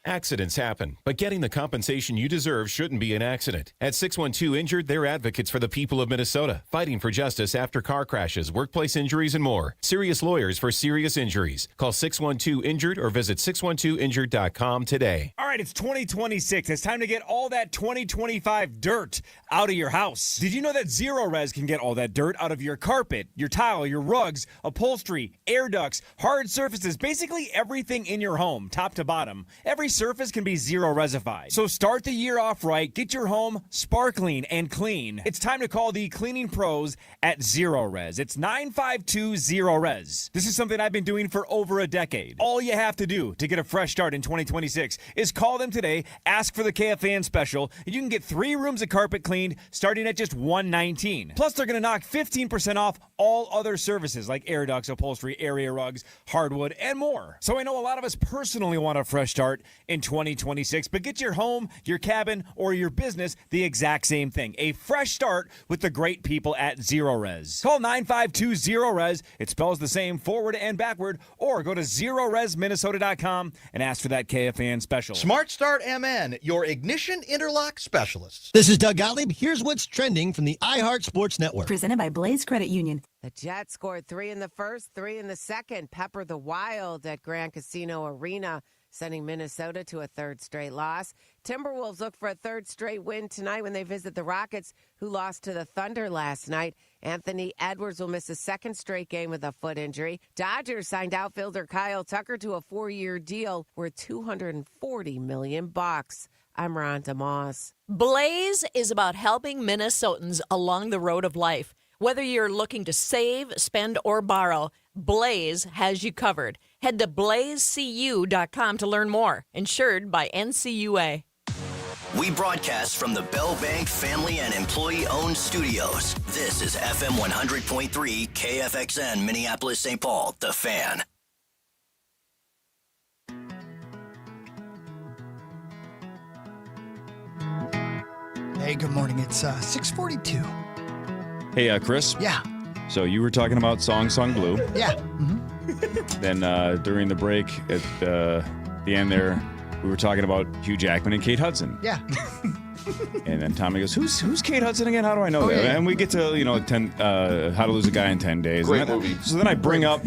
Accidents happen, but getting the compensation you deserve shouldn't be an accident. At 612 Injured, they're advocates for the people of Minnesota, fighting for justice after car crashes, workplace injuries, and more. Serious lawyers for serious injuries. Call 612-INJURED or visit 612injured.com today. All right, it's 2026. It's time to get all that 2025 dirt out of your house. Did you know that Zero Res can get all that dirt out of your carpet, your tile, your rugs, upholstery, air ducts, hard surfaces, basically everything in your home, top to bottom? Every surface surface can be zero-resified. So start the year off right. Get your home sparkling and clean. It's time to call the cleaning pros at Zero Res. It's 952-ZERO-RES. This is something I've been doing for over a decade. All you have to do to get a fresh start in 2026 is call them today, ask for the KFAN special, and you can get 3 rooms of carpet cleaned starting at just $119. Plus, they're going to knock 15% off all other services like air ducts, upholstery, area rugs, hardwood, and more. So I know a lot of us personally want a fresh start in 2026, but get your home, your cabin, or your business the exact same thing. A fresh start with the great people at Zero Res. Call 952-ZERO-RES. It spells the same forward and backward, or go to ZeroResMinnesota.com and ask for that KFAN special. Smart Start MN, your ignition interlock specialists. This is Doug Gottlieb. Here's what's trending from the iHeart Sports Network. Presented by Blaze Credit Union. The Jets scored 3 in the first, 3 in the second. Pepper the Wild at Grand Casino Arena, sending Minnesota to a 3rd straight loss. Timberwolves look for a 3rd straight win tonight when they visit the Rockets, who lost to the Thunder last night. Anthony Edwards will miss a 2nd straight game with a foot injury. Dodgers signed outfielder Kyle Tucker to a 4-year deal worth $240 million. I'm Rhonda Moss. Blaze is about helping Minnesotans along the road of life. Whether you're looking to save, spend, or borrow, Blaze has you covered. Head to blazecu.com to learn more. Insured by NCUA. We broadcast from the Bell Bank family and employee-owned studios. This is FM 100.3 KFXN Minneapolis, St. Paul, The Fan. Hey, good morning. It's 6:42. Hey, Chris. Yeah. So you were talking about Song Blue. Yeah. Then during the break at the end there, we were talking about Hugh Jackman and Kate Hudson. Yeah. And then Tommy goes, "Who's Kate Hudson again? How do I know that?" Yeah. And we get to How to Lose a Guy in 10 Days. Great movie. So then I bring up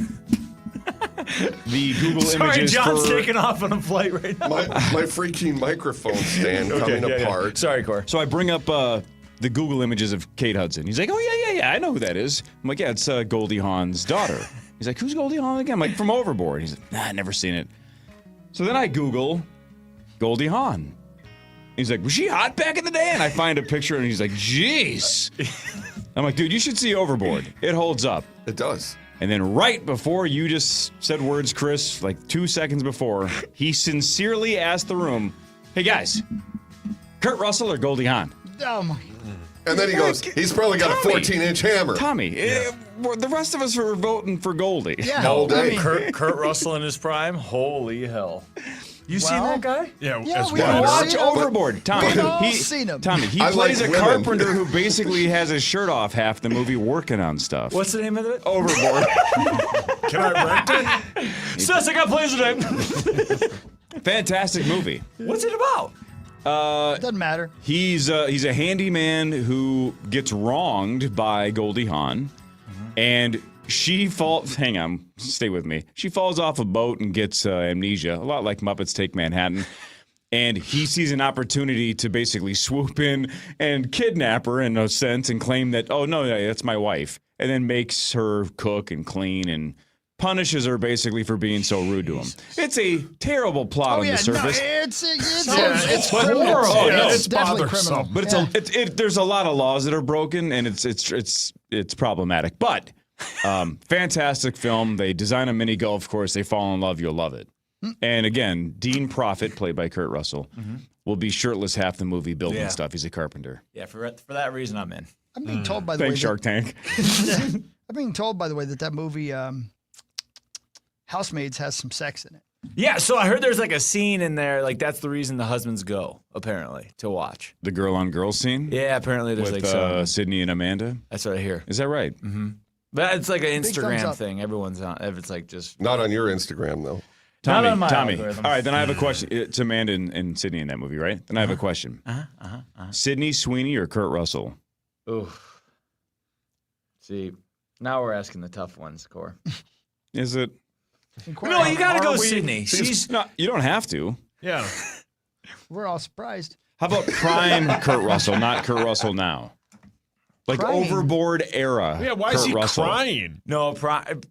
the Google Sorry, images John's for taking off on a flight right now. My freaking microphone stand coming apart. Sorry, Cor. So I bring up the Google images of Kate Hudson. He's like, "Oh yeah, I know who that is." I'm like, "Yeah, it's Goldie Hawn's daughter." He's like, "Who's Goldie Hawn again?" I'm like, "From Overboard." He's like, "Nah, I've never seen it." So then I Google Goldie Hawn. He's like, "Was she hot back in the day?" And I find a picture, and he's like, "Jeez." I'm like, "Dude, you should see Overboard. It holds up." It does. And then right before you just said words, Chris, like 2 seconds before, he sincerely asked the room, "Hey guys, Kurt Russell or Goldie Hawn?" Oh my. And then he goes, "He's probably got a 14-inch hammer." Tommy, the rest of us were voting for Goldie. Yeah. All day. Kurt Russell in his prime? Holy hell. You seen that guy? Yeah, Yeah, as we well. all Watch seen him. Overboard, Tommy. We've all seen him. Tommy, he I plays like a women. carpenter who basically has his shirt off half the movie working on stuff. What's the name of it? Overboard? Can I rent it? Jessica plays it. Fantastic movie. What's it about? Doesn't matter. He's a handyman who gets wronged by Goldie Hawn, and she falls. Hang on, stay with me. She falls off a boat and gets amnesia, a lot like Muppets Take Manhattan. And he sees an opportunity to basically swoop in and kidnap her in a sense and claim that, "Oh no, that's my wife," and then makes her cook and clean and punishes her basically for being so rude to him. It's a terrible plot on the surface. It's horrible. criminal. Oh, no. It's definitely bothersome. criminal. But there's a lot of laws that are broken, and it's problematic. But fantastic film. They design a mini golf course. They fall in love. You'll love it. And again, Dean Prophet, played by Kurt Russell, will be shirtless half the movie building stuff. He's a carpenter. Yeah, for that reason, I'm in. I'm being told by the way. Thanks, Shark Tank. I'm being told by the way that movie Housemaids has some sex in it. Yeah, so I heard there's like a scene in there, like that's the reason the husbands go, apparently, to watch. The girl on girl scene? Yeah, apparently there's with like some. Sydney and Amanda? That's what I hear. Is that right? Mm-hmm. But it's like an Big thumbs Instagram up. thing. Everyone's on. It's like just. Not on your Instagram, though. Not on my Tommy. algorithm. All right, then I have a question. It's Amanda and Sydney in that movie, right? Then I have a question. Sydney Sweeney or Kurt Russell? Ooh. See, now we're asking the tough ones, Cor. Is it? No, you got to go we- Sydney. She's No, you don't have to. Yeah. We're all surprised. How about prime Kurt Russell, not Kurt Russell now? Like Crying. Overboard era. Yeah, why Kurt is he Russell. crying? no prime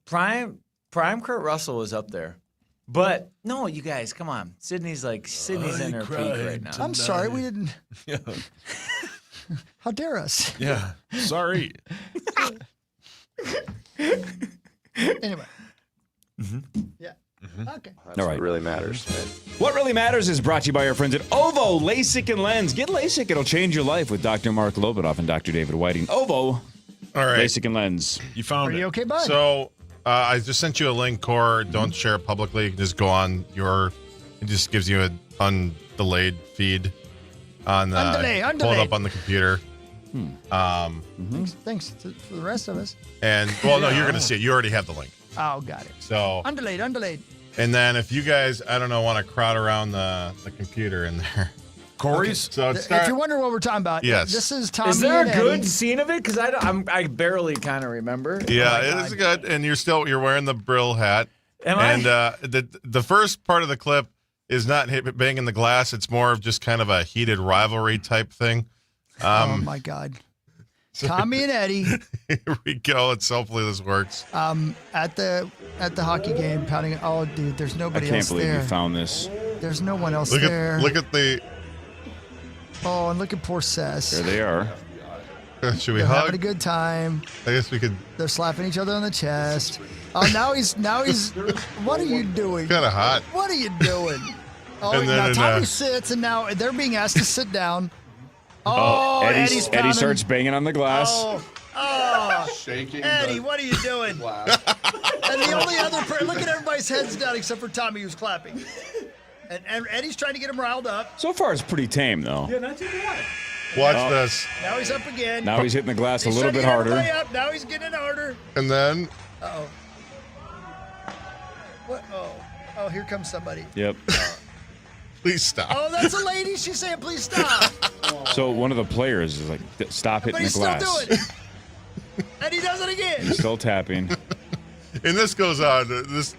Kurt Russell was up there. But no, you guys, come on. Sydney's in her peak right now. I'm sorry, we didn't. How dare us? Yeah, sorry. Anyway. Yeah. Okay. That's what really matters. What Really Matters is brought to you by our friends at OVO LASIK and Lens. Get LASIK. It'll change your life with Dr. Mark Lobadoff and Dr. David Whiting. OVO. All right. LASIK and Lens. You found Are it. you okay, bud? So I just sent you a link, Core. Don't share it publicly. You can just go on it just gives you an undelayed feed on Undelayed. Pull it up on the computer. Thanks for the rest of us. And well, no, you're going to see it. You already have the link. Oh, got it. So Undelayed. and then if you guys, I don't know, want to crowd around the computer in there. Corey's? Okay. So If you're wondering what we're talking about, Yes. this is Tommy Is there and a good Eddie. scene of it? Because I barely kind of remember. Yeah, Oh my it is God. good, and you're wearing the Brill hat. Am I? And the first part of the clip is not banging the glass; it's more of just kind of a heated rivalry type thing. Oh my God. Tommy and Eddie Here we go. Hopefully this works. at the hockey game pounding. Oh, dude, there's I nobody can't else believe there. you found this. There's no one else Look there. at the. Oh, and look at poor Sess. There they are. Should we They're having hug? a good time. I guess we could. They're slapping each other on the chest. Oh, now he's. What are you doing? Kind of hot. What are you doing? Oh, And then now in, Tommy sits, and now they're being asked to sit down. Oh, Eddie pounding. starts banging on the glass. Oh, Shaking. Eddie, what are you doing? And the only other look at everybody's heads down except for Tommy who's clapping. And Eddie's trying to get him riled up. So far, it's pretty tame, though. Yeah, not too bad. Watch this. Now he's up again. Now he's hitting the glass a He's little trying bit to get harder. everybody up. Now he's getting it harder. And then. Uh-oh. What? Oh, here comes somebody. Yep. Please stop. Oh, that's a lady. She's saying, please stop. So one of the players is like, stop hitting But the he's glass. still doing it. And he does it again. He's still tapping. And this goes on. This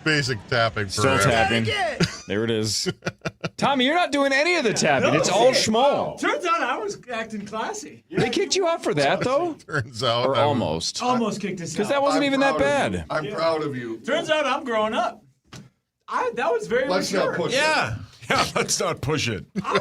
basic tapping. Still forever. tapping. There it is. Tommy, you're not doing any of the tapping. It's all schmo. Turns out I was acting classy. They kicked you out for that, though? Turns out. Or almost. Almost kicked us out. Because that wasn't even that bad. I'm proud of you. Turns out I'm growing up. That was very Let's mature. not push Yeah. Yeah, let's not push it. I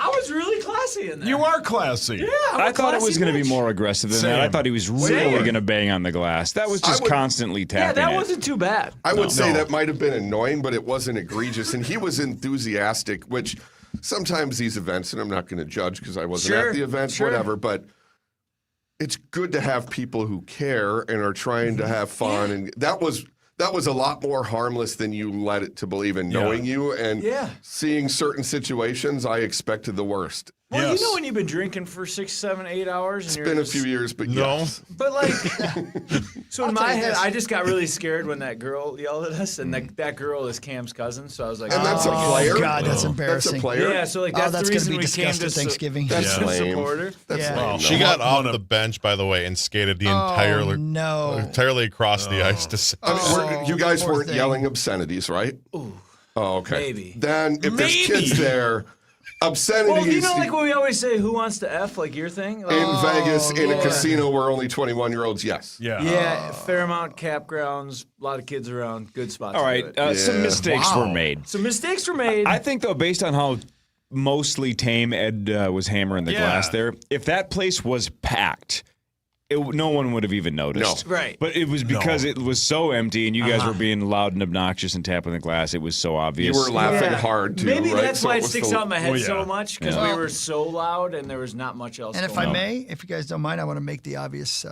was really classy in there. You are classy. Yeah, I thought it was going to be more aggressive than that. I thought he was really going to bang on the glass. That was just constantly Yeah, tapping that it. wasn't too bad. I would say that might have been annoying, but it wasn't egregious. And he was enthusiastic, which sometimes these events, and I'm not going to judge because I wasn't at the event, whatever, but it's good to have people who care and are trying to have fun. And that was a lot more harmless than you led it to believe in knowing you. And seeing certain situations, I expected the worst. Well, you know when you've been drinking for 6, 7, 8 hours? It's and been you're a few years, but No. yes. But like, so in I'll my tell you head, this. I just got really scared when that girl yelled at us, and that girl is Cam's cousin. So I was like, And that's a player? Oh, God, that's embarrassing. That's a player? Yeah, so like Oh, that's that's the gonna reason be we came disgusting to Thanksgiving. That's to lame. support her. That's Yeah. lame. She got off the bench, by the way, and skated the entirely across the ice to. I mean, you guys poor weren't thing. yelling obscenities, right? Ooh. Oh, okay. Maybe. Then if there's kids there, obscenities Well, you know, like when we always say, "Who wants to F?" Like your thing. Like, in Vegas in yeah. a casino where only 21-year-olds, yes. Yeah, Fairmount campgrounds, a lot of kids around, good spots. All to right, do it. some mistakes were made. Some mistakes were made. I think, though, based on how mostly tame Ed was hammering the glass there, if that place was packed, no one would have even noticed. No. Right. But it was because it was so empty and you guys were being loud and obnoxious and tapping the glass. It was so obvious. You were laughing hard, too, Maybe right? that's So why it it was sticks the- out in my head Well, yeah. so much, because Yeah. we were so loud and there was not much else And if going I on. may, if you guys don't mind, I want to make the obvious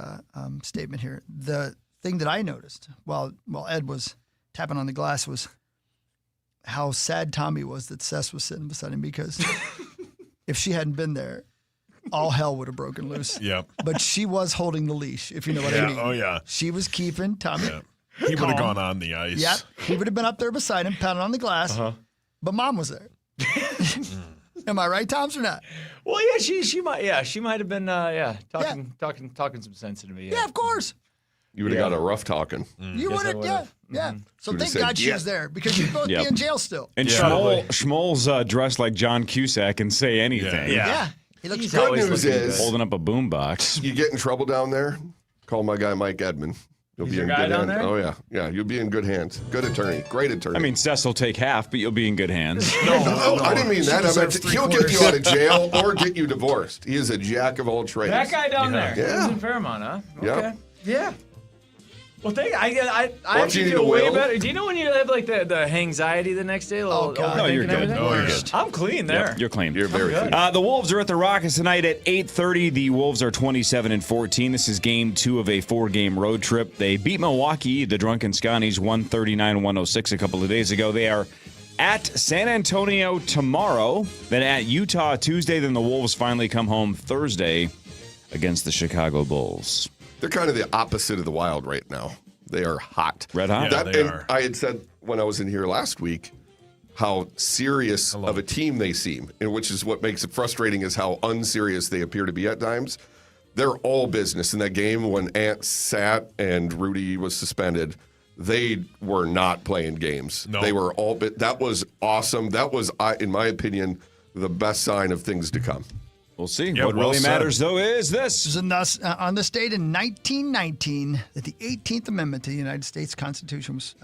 statement here. The thing that I noticed while Ed was tapping on the glass was how sad Tommy was that Sess was sitting beside him, because if she hadn't been there, all hell would have broken loose. Yep. But she was holding the leash, if you know what I mean. Oh, yeah. She was keeping Tommy. Yeah. He would have gone on the ice. Yep. He would have been up there beside him, pounding on the glass. But Mom was there. Am I right, Toms, or not? Well, yeah, she might have been talking some sense to me. Yeah, of course. You would have got a rough talking. You would have, yeah. So Would've thank said, God she yeah. was there, because you'd both be in jail still. And Schmoll's dressed like John Cusack and say anything. Yeah. He looks Good news is, holding up a boombox. you get in trouble down there, call my guy Mike Edmond. You'll He's be in your guy good down hands. there? Oh, yeah. Yeah, you'll be in good hands. Good attorney. Great attorney. I mean, Cess will take half, but you'll be in good hands. No, I didn't mean that. I meant he'll get you out of jail or get you divorced. He is a jack of all trades. That guy down there. Yeah. Lives in Fairmont, huh? Yeah. Okay. Yeah. Well, I Watching actually you feel way will. better. Do you know when you have like the anxiety the next day? Oh, God. No, you're overthinking good. everything? No, you're good. I'm clean there. Yep, you're clean. You're very good. clean. The Wolves are at the Rockets tonight at 8:30. The Wolves are 27-14. This is game 2 of a 4-game road trip. They beat Milwaukee, the Drunken Scotties, 139-106 a couple of days ago. They are at San Antonio tomorrow, then at Utah Tuesday. Then the Wolves finally come home Thursday against the Chicago Bulls. They're kind of the opposite of the Wild right now. They are hot. Red hot? Yeah, they and are. I had said when I was in here last week how serious of a team they seem, and which is what makes it frustrating is how unserious they appear to be at times. They're all business. In that game when Ant sat and Rudy was suspended, they were not playing games. No. They were all. That was awesome. That was, in my opinion, the best sign of things to come. We'll see. Yeah, what well really said. matters, though, is this. It was on this date in 1919 that the 18th Amendment to the United States Constitution was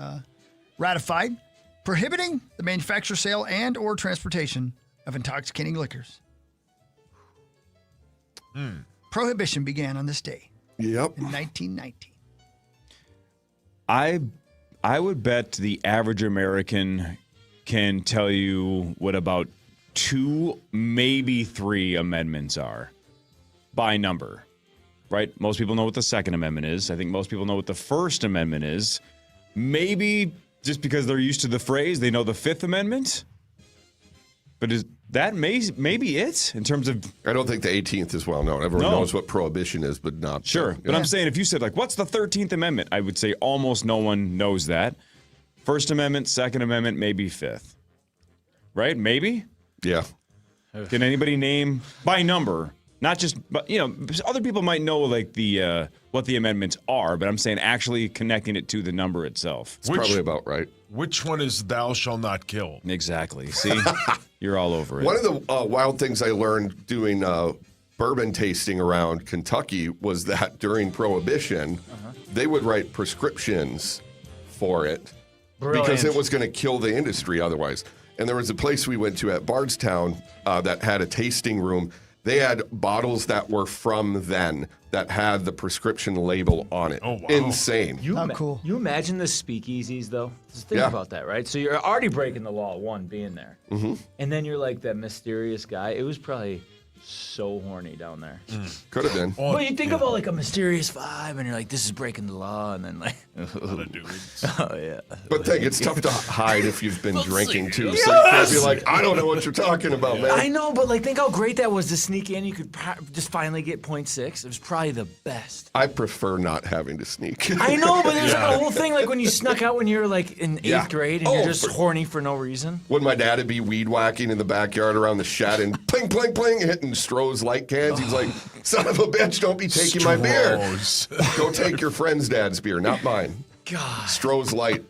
ratified, prohibiting the manufacture, sale, and or transportation of intoxicating liquors. Prohibition began on this day Yep. in 1919. I would bet the average American can tell you what about 2, maybe 3 amendments are by number, right? Most people know what the Second Amendment is. I think most people know what the First Amendment is. Maybe just because they're used to the phrase, they know the Fifth Amendment. But is that maybe it in terms of... I don't think the 18th is well known. Everyone knows what prohibition is, but not... Sure. But I'm saying if you said, like, what's the 13th Amendment? I would say almost no one knows that. First Amendment, Second Amendment, maybe Fifth. Right? Maybe? Yeah. Can anybody name by number? Not just, but other people might know like the what the amendments are, but I'm saying actually connecting it to the number itself. It's probably about right. Which one is thou shall not kill? Exactly. See, you're all over it. One of the wild things I learned doing bourbon tasting around Kentucky was that during Prohibition, they would write prescriptions for it because it was going to kill the industry otherwise. And there was a place we went to at Bardstown that had a tasting room. They had bottles that were from then that had the prescription label on it. Oh, wow. Insane. How cool. You imagine the speakeasies, though? Just think about that, right? So you're already breaking the law, one, being there. Mm-hmm. And then you're like that mysterious guy. It was probably so horny down there. Could have been. Well, you think about like a mysterious vibe, and you're like, this is breaking the law, and then like, oh yeah. But it's tough to hide if you've been drinking too. So you'd be like, I don't know what you're talking about, man. I know, but like, think how great that was to sneak in. You could just finally get 0.6. It was probably the best. I prefer not having to sneak. I know, but there's like a whole thing like when you snuck out when you were like in 8th grade and you're just horny for no reason. When my dad would be weed whacking in the backyard around the shed and pling, pling, pling, hitting Stroh's light cans, he's like, son of a bitch, don't be taking my beer. Go take your friend's dad's beer, not mine. God. Stroh's light.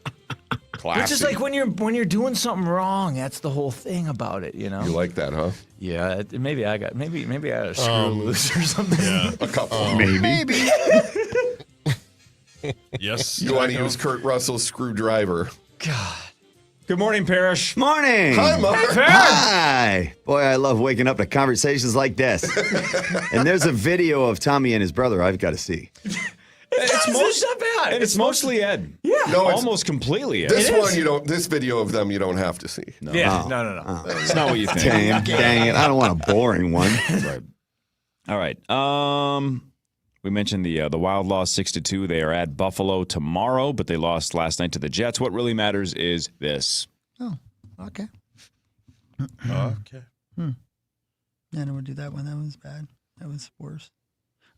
Classy. It's just like when you're doing something wrong, that's the whole thing about it, you know? You like that, huh? Yeah, maybe I got a screw loose or something. Yeah, a couple. Maybe. Yes. You want to use Kurt Russell's screwdriver. God. Good morning, Parrish. Morning. Hi, Mark. Hi. Boy, I love waking up to conversations like this. And there's a video of Tommy and his brother I've got to see. It's not bad. And it's mostly Ed. Yeah. No, it's- almost completely Ed. This video of them you don't have to see. No. Yeah. Oh. No. It's not what you think. Dang it. I don't want a boring one. Right. All right. We mentioned the Wild lost 6-2. They are at Buffalo tomorrow, but they lost last night to the Jets. What really matters is this. Oh, okay. Okay. Yeah, I don't want to do that one. That one's bad. That one's worse.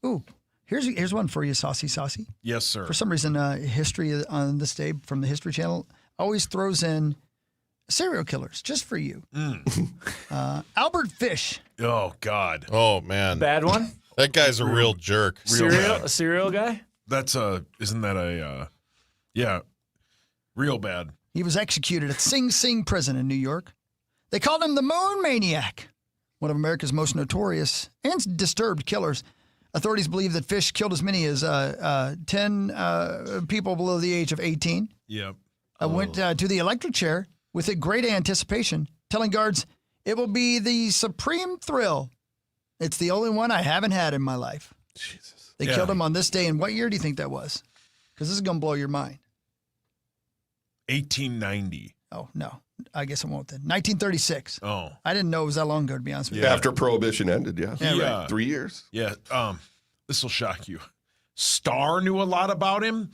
Ooh, here's one for you, Saucy. Yes, sir. For some reason, history on this day from the History Channel always throws in serial killers just for you. Albert Fish. Oh, God. Oh, man. Bad one? That guy's a real jerk. A cereal guy? Isn't that real bad. He was executed at Sing Sing Prison in New York. They called him the Moon Maniac, one of America's most notorious and disturbed killers. Authorities believe that fish killed as many as 10 people below the age of 18. Yep. I went to the electric chair with a great anticipation, telling guards it will be the supreme thrill. It's the only one I haven't had in my life. Jesus. They killed him on this day. And what year do you think that was? Because this is going to blow your mind. 1890. Oh, no. I guess I won't then. 1936. Oh. I didn't know it was that long ago, to be honest with you. After Prohibition ended, yeah. Right. 3 years. Yeah. This will shock you. Starr knew a lot about him.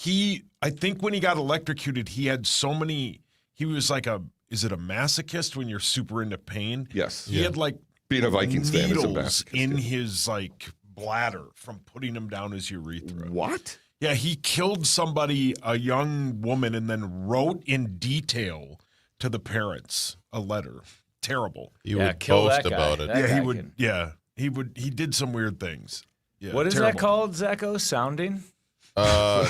I think when he got electrocuted, he had so many. He was like is it a masochist when you're super into pain? Yes. He had like being a Vikings fan is a needles masochist. in his like bladder from putting him down his urethra. What? Yeah, he killed somebody, a young woman, and then wrote in detail to the parents a letter. Terrible. He would boast about it. Yeah, he would. Yeah, he would. He did some weird things. Yeah, what is that called, Zacho? Sounding? I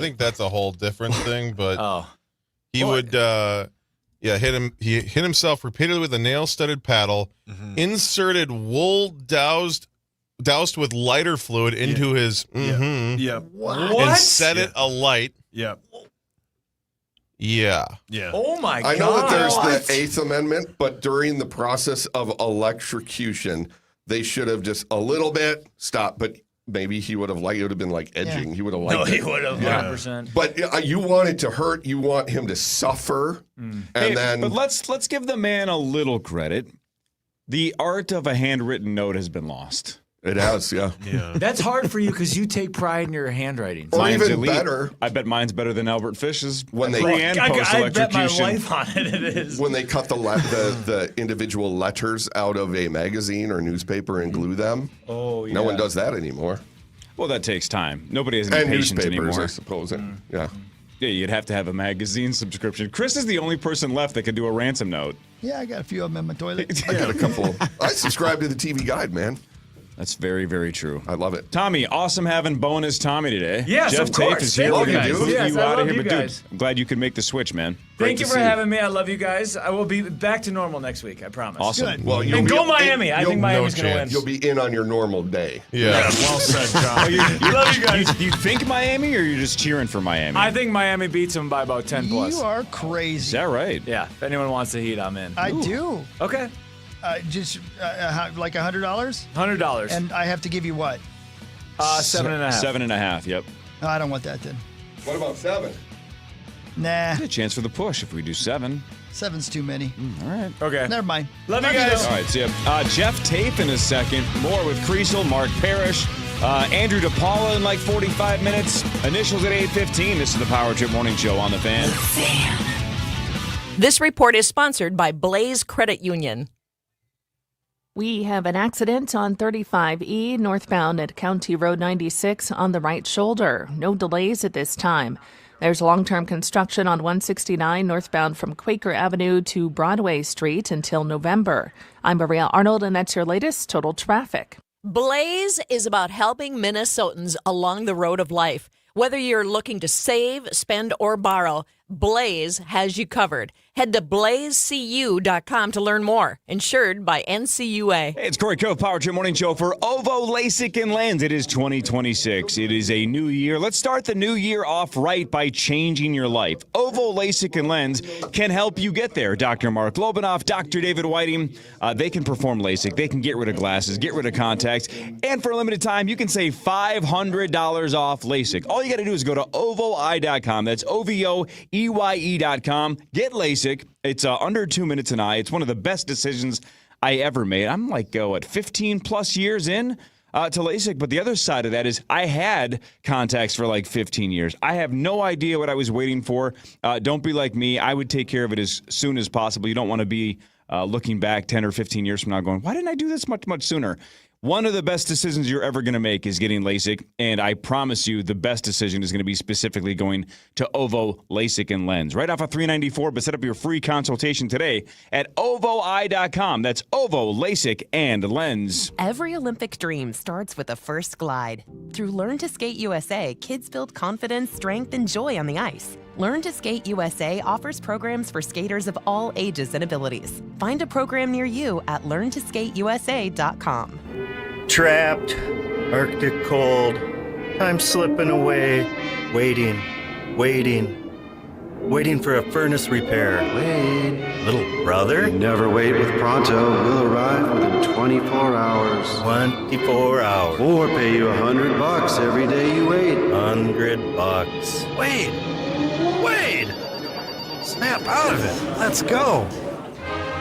think that's a whole different thing. But he would, hit him. He hit himself repeatedly with a nail-studded paddle, inserted wool doused with lighter fluid into his. What? And set it alight. Yeah. Yeah. Yeah. Oh my God. I know that there's the Eighth Amendment, but during the process of electrocution, they should have just a little bit stopped. But maybe he would have liked it. Would have been like edging. Yeah. He would have liked it. No, he would have 100%. But you want it to hurt. You want him to suffer, and then. But let's give the man a little credit. The art of a handwritten note has been lost. It has, yeah. That's hard for you because you take pride in your handwriting. Or Mine's even elite. better. I bet mine's better than Albert Fish's. When they pre and post I bet my electrocution. life on it is. When they cut the individual letters out of a magazine or newspaper and glue them. Oh, yeah. No one does that anymore. Well, that takes time. Nobody has any And patience newspapers, anymore. I suppose. Yeah. Yeah, you'd have to have a magazine subscription. Chris is the only person left that could do a ransom note. Yeah, I got a few of them in my toilet. I got a couple. I subscribe to the TV Guide, man. That's very, very true. I love it. Tommy, awesome having bonus Tommy today. Yes, Jeff of course. Tape is here. Thank We're you, going to guys. move Yes, you I out of love here. you But, guys. dude, I'm glad you could make the switch, man. Thank you for having me. I love you guys. I will be back to normal next week. I promise. Awesome. Well, and go Miami. I think Miami's going to win. You'll be in on your normal day. Yeah. Well said, John. Love you guys. Do you think Miami or you're just cheering for Miami? I think Miami beats them by about 10 plus. You are crazy. Is that right? Yeah. If anyone wants the heat, I'm in. I do. Okay. Just like $100? $100. And I have to give you what? 7.5. 7.5, yep. No, I don't want that then. What about 7? Nah. A chance for the push if we do 7. 7's too many. All right. Okay. Never mind. Love you guys. All right, see ya. Jeff Tape in a second. More with Creasel, Mark Parrish, Andrew DePaula in like 45 minutes. Initials at 8:15. This is the Power Trip Morning Show on The Fan. This report is sponsored by Blaze Credit Union. We have an accident on 35E northbound at County Road 96 on the right shoulder. No delays at this time. There's long-term construction on 169 northbound from Quaker Avenue to Broadway Street until November. I'm Maria Arnold, and that's your latest total traffic. Blaze is about helping Minnesotans along the road of life. Whether you're looking to save, spend, or borrow, Blaze has you covered. Head to blazecu.com to learn more. Insured by NCUA. Hey, it's Corey Cove, Power Trip Morning Show for Ovo LASIK and Lens. It is 2026. It is a new year. Let's start the new year off right by changing your life. Ovo LASIK and Lens can help you get there. Dr. Mark Lobanoff, Dr. David Whiting, they can perform LASIK. They can get rid of glasses, get rid of contacts. And for a limited time, you can save $500 off LASIK. All you got to do is go to ovoi.com. That's OVOEYE.com. Get LASIK. It's under 2 minutes an eye. It's one of the best decisions I ever made. I'm like, 15 plus years in to LASIK. But the other side of that is I had contacts for like 15 years. I have no idea what I was waiting for. Don't be like me. I would take care of it as soon as possible. You don't want to be looking back 10 or 15 years from now going, why didn't I do this much sooner? One of the best decisions you're ever going to make is getting LASIK, and I promise you the best decision is going to be specifically going to Ovo LASIK and Lens. Right off of 394, but set up your free consultation today at ovoi.com. That's Ovo LASIK and Lens. Every Olympic dream starts with a first glide. Through Learn to Skate USA, kids build confidence, strength, and joy on the ice. Learn to Skate USA offers programs for skaters of all ages and abilities. Find a program near you at learntosskateusa.com. Trapped, Arctic cold. I'm slipping away, waiting for a furnace repair. Wait. Little brother? Never wait with Pronto. We'll arrive within 24 hours. 24 hours. Or pay you $100 every day you wait. $100. Wait! Snap out of it. Let's go.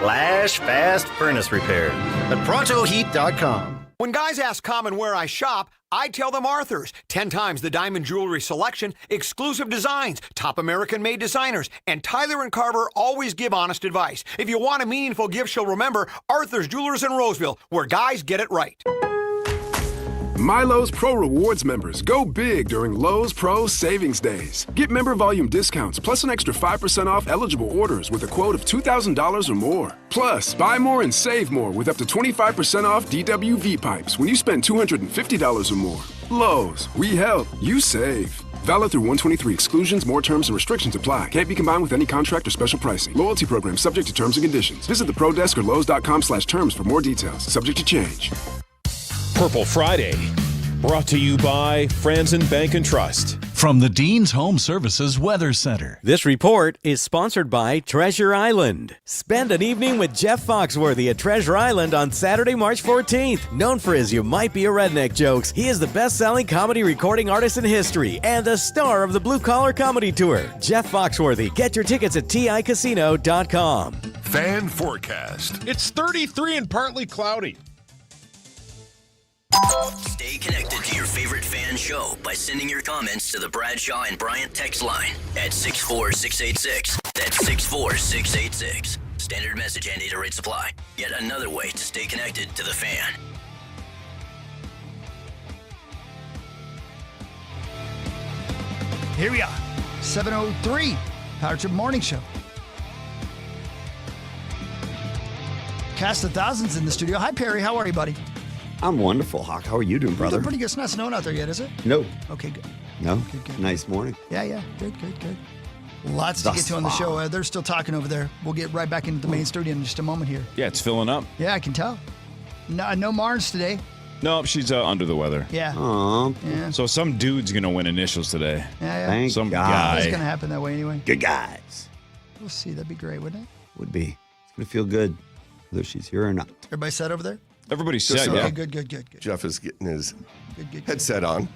Flash Fast Furnace Repair at ProntoHeat.com. When guys ask Common where I shop, I tell them Arthur's. 10 times the diamond jewelry selection, exclusive designs, top American-made designers, and Tyler & Carver always give honest advice. If you want a meaningful gift you'll remember, Arthur's Jewelers in Roseville, where guys get it right. My Lowe's Pro Rewards members go big during Lowe's Pro Savings Days. Get member volume discounts plus an extra 5% off eligible orders with a quote of $2,000 or more. Plus, buy more and save more with up to 25% off DWV pipes when you spend $250 or more. Lowe's, we help, you save. Valid through 123. Exclusions, more terms and restrictions apply. Can't be combined with any contract or special pricing. Loyalty program subject to terms and conditions. Visit the Pro Desk or Lowe's.com/terms for more details. Subject to change. Purple Friday, brought to you by Franzen Bank and Trust. From the Dean's Home Services Weather Center. This report is sponsored by Treasure Island. Spend an evening with Jeff Foxworthy at Treasure Island on Saturday, March 14th. Known for his You Might Be a Redneck jokes, he is the best-selling comedy recording artist in history and a star of the Blue Collar Comedy Tour. Jeff Foxworthy. Get your tickets at TICasino.com. Fan forecast. It's 33 and partly cloudy. Stay connected to your favorite fan show by sending your comments to the Bradshaw and Bryant text line at 64686. That's 64686. Standard message and data rate supply. Yet another way to stay connected to the fan. Here we are, 7:03, Power Trip Morning Show. Cast of Thousands in the studio. Hi, Perry. How are you, buddy? I'm wonderful, Hawk. How are you doing, brother? Pretty good. It's not snowing out there yet, is it? No. Okay, good. No? Good. Nice morning. Yeah. Good. Lots to get to on the show. They're still talking over there. We'll get right back into the main studio in just a moment here. Yeah, it's filling up. Yeah, I can tell. No Mars today. No, she's under the weather. Yeah. Aww. Yeah. So some dude's going to win initials today. Yeah. Thank some God. guy. It's going to happen that way anyway. Good guys. We'll see. That'd be great, wouldn't it? Would be. It's going to feel good, whether she's here or not. Everybody set over there? Everybody's set, yeah. Okay, good. Jeff is getting his good. headset on.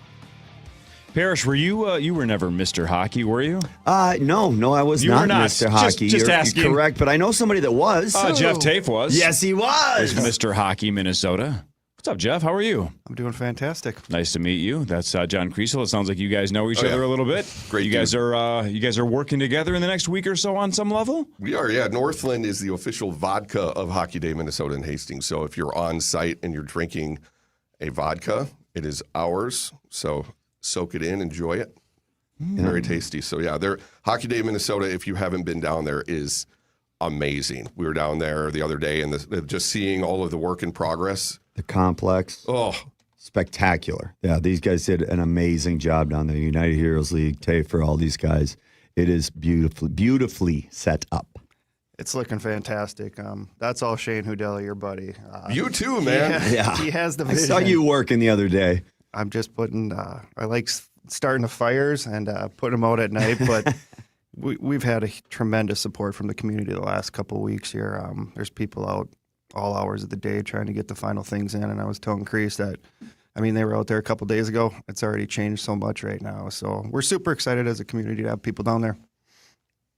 Parrish, were you were never Mr. Hockey, were you? No, I was You not were not. Mr. Hockey. Just You're asking. correct, but I know somebody that was. Jeff Tafe was. Yes, he was. Mr. Hockey, Minnesota. What's up, Jeff? How are you? I'm doing fantastic. Nice to meet you. That's John Kriesel. It sounds like you guys know each other a little bit. Great. You guys are working together in the next week or so on some level? We are, yeah. Northland is the official vodka of Hockey Day Minnesota in Hastings. So if you're on site and you're drinking a vodka, it is ours. So soak it in, enjoy it. Very tasty. So yeah, Hockey Day Minnesota, if you haven't been down there, is amazing. We were down there the other day and just seeing all of the work in progress. The complex. Oh, spectacular. Yeah, these guys did an amazing job down there. United Heroes League, Tafer, all these guys. It is beautifully set up. It's looking fantastic. That's all Shane Hudell, your buddy. You too, man. He has the vision. I saw you working the other day. I'm just putting, I like starting the fires and putting them out at night, but we've had a tremendous support from the community the last couple of weeks here. There's people out all hours of the day trying to get the final things in, and I was telling Kreese that, they were out there a couple of days ago. It's already changed so much right now, so we're super excited as a community to have people down there.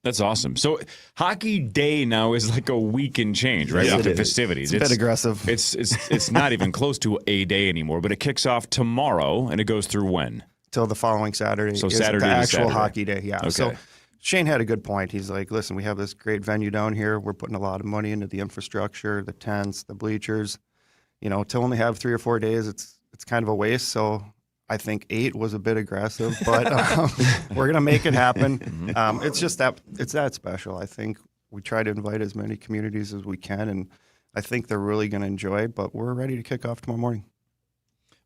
That's awesome. So Hockey Day now is like a week and change, right? With the festivities. It's a bit aggressive. It's not even close to a day anymore, but it kicks off tomorrow, and it goes through when? Till the following Saturday. So is Saturday the to actual Saturday. Hockey Day, yeah. Okay. So Shane had a good point. He's like, listen, we have this great venue down here. We're putting a lot of money into the infrastructure, the tents, the bleachers. To only have 3 or 4 days, it's kind of a waste. So I think 8 was a bit aggressive, but we're going to make it happen. It's just it's that special. I think we try to invite as many communities as we can, and I think they're really going to enjoy it, but we're ready to kick off tomorrow morning.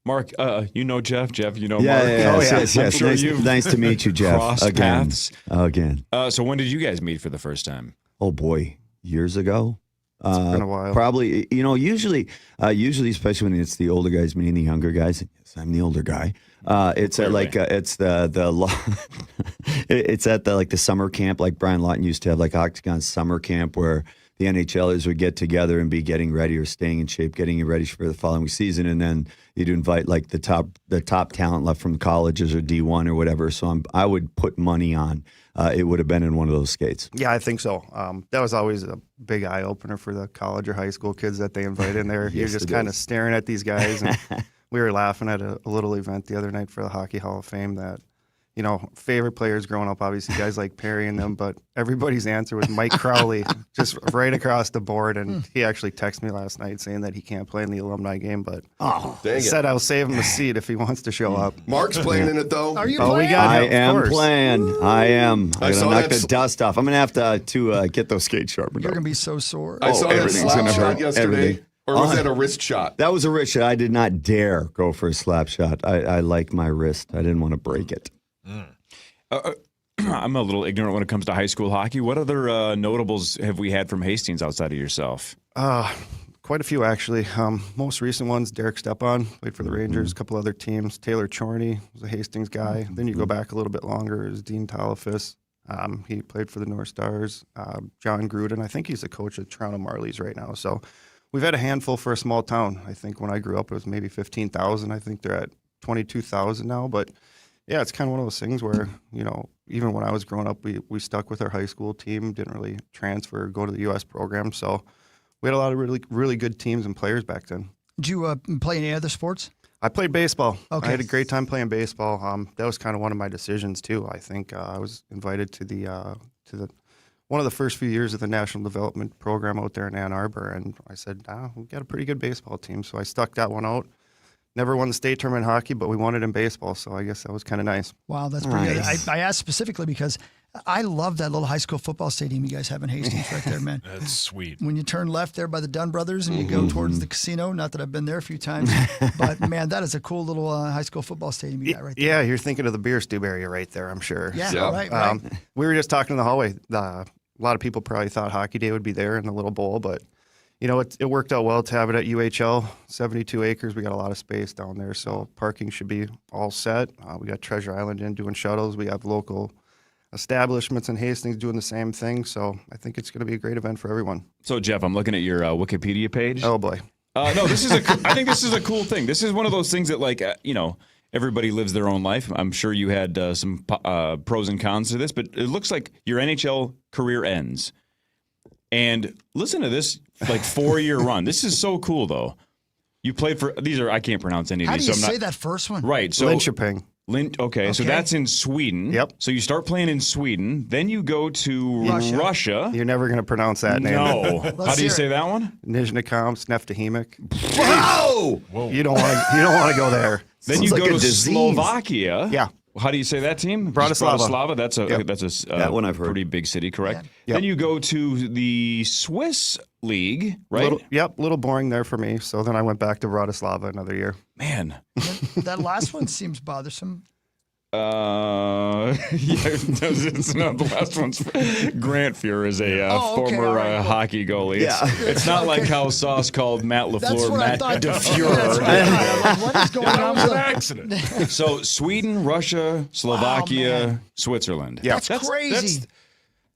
Mark, you know Jeff. Jeff, you know Yeah, Mark. yes. I'm sure Nice to meet you, Jeff. Crossed Again. paths. Again. So when did you guys meet for the first time? Oh, boy. Years ago. It's been a while. Probably, usually, especially when it's the older guys meeting the younger guys. Yes, I'm the older guy. It's at it's it's at the summer camp, like Brian Lawton used to have, like Octagon summer camp, where the NHLers would get together and be getting ready or staying in shape, getting ready for the following season, and then you'd invite like the top talent left from colleges or D1 or whatever. So I would put money on it would have been in one of those skates. Yeah, I think so. That was always a big eye opener for the college or high school kids that they invite in there. You're just kind of staring at these guys, and we were laughing at a little event the other night for the Hockey Hall of Fame that, favorite players growing up, obviously guys like Perry and them, but everybody's answer was Mike Crowley, just right across the board. And he actually texted me last night saying that he can't play in the alumni game, but dang said I'll save him a seat if he wants to show up. Mark's playing in it, though. Are you playing? We got him, I am of course. playing. I am. I I'm saw going to knock that the dust off. I'm going to have to get those skates sharpened You're up. going to be so sore. I saw that everything's slap gonna shot hurt. yesterday. Everything. Or was that a wrist shot? That was a wrist shot. I did not dare go for a slap shot. I like my wrist. I didn't want to break it. I'm a little ignorant when it comes to high school hockey. What other notables have we had from Hastings outside of yourself? Quite a few, actually. Most recent ones, Derek Stepan, played for the Rangers, a couple other teams. Taylor Chorney was a Hastings guy. Then you go back a little bit longer, is Dean Talafis. He played for the North Stars. John Gruden, I think he's the coach of Toronto Marlies right now. So we've had a handful for a small town. I think when I grew up, it was maybe 15,000. I think they're at 22,000 now. But yeah, it's kind of one of those things where, even when I was growing up, we stuck with our high school team, didn't really transfer or go to the U.S. program. So we had a lot of really, really good teams and players back then. Did you play any other sports? I played baseball. Okay. I had a great time playing baseball. That was kind of one of my decisions too. I think I was invited to the one of the first few years of the National Development Program out there in Ann Arbor, and I said, we got a pretty good baseball team, so I stuck that one out. Never won the state tournament in hockey, but we won it in baseball, so I guess that was kind of nice. Wow, that's pretty good. I asked specifically because I love that little high school football stadium you guys have in Hastings right there, man. That's sweet. When you turn left there by the Dunn Brothers and you go towards the casino, not that I've been there a few times, but man, that is a cool little high school football stadium you got right there. Yeah, you're thinking of the beer stew area right there, I'm sure. Yeah, so, right. We were just talking in the hallway. A lot of people probably thought Hockey Day would be there in the little bowl, but it worked out well to have it at UHL, 72 acres. We got a lot of space down there, so parking should be all set. We got Treasure Island in doing shuttles. We have local establishments in Hastings doing the same thing, so I think it's going to be a great event for everyone. So, Jeff, I'm looking at your Wikipedia page. Oh, boy. No, I think this is a cool thing. This is one of those things that, everybody lives their own life. I'm sure you had some pros and cons to this, but it looks like your NHL career ends. And listen to this, 4-year run. This is so cool, though. You played for I can't pronounce any of How these. do you say that first one? Right. So Linköping. Okay, so that's in Sweden. Yep. So you start playing in Sweden, then you go to Russia. You're never going to pronounce that name. No. How do you say that one? Nizhnekamsk, Neftahimik. Whoa! You don't want to go there. Then you go to Slovakia. Yeah. How do you say that team? Bratislava. That's a that one I've heard. Pretty big city, correct? Yep. Then you go to the Swiss league, right? Little boring there for me. So then I went back to Bratislava another year. Man, that last one seems bothersome. It's not the last one's. Grant Fuhr is a former hockey goalie. Yeah. It's not like how Sauce called Matt LaFleur Matt DeFuhrer. What is going on? That was an accident. So Sweden, Russia, Slovakia, Switzerland. Yeah, that's crazy.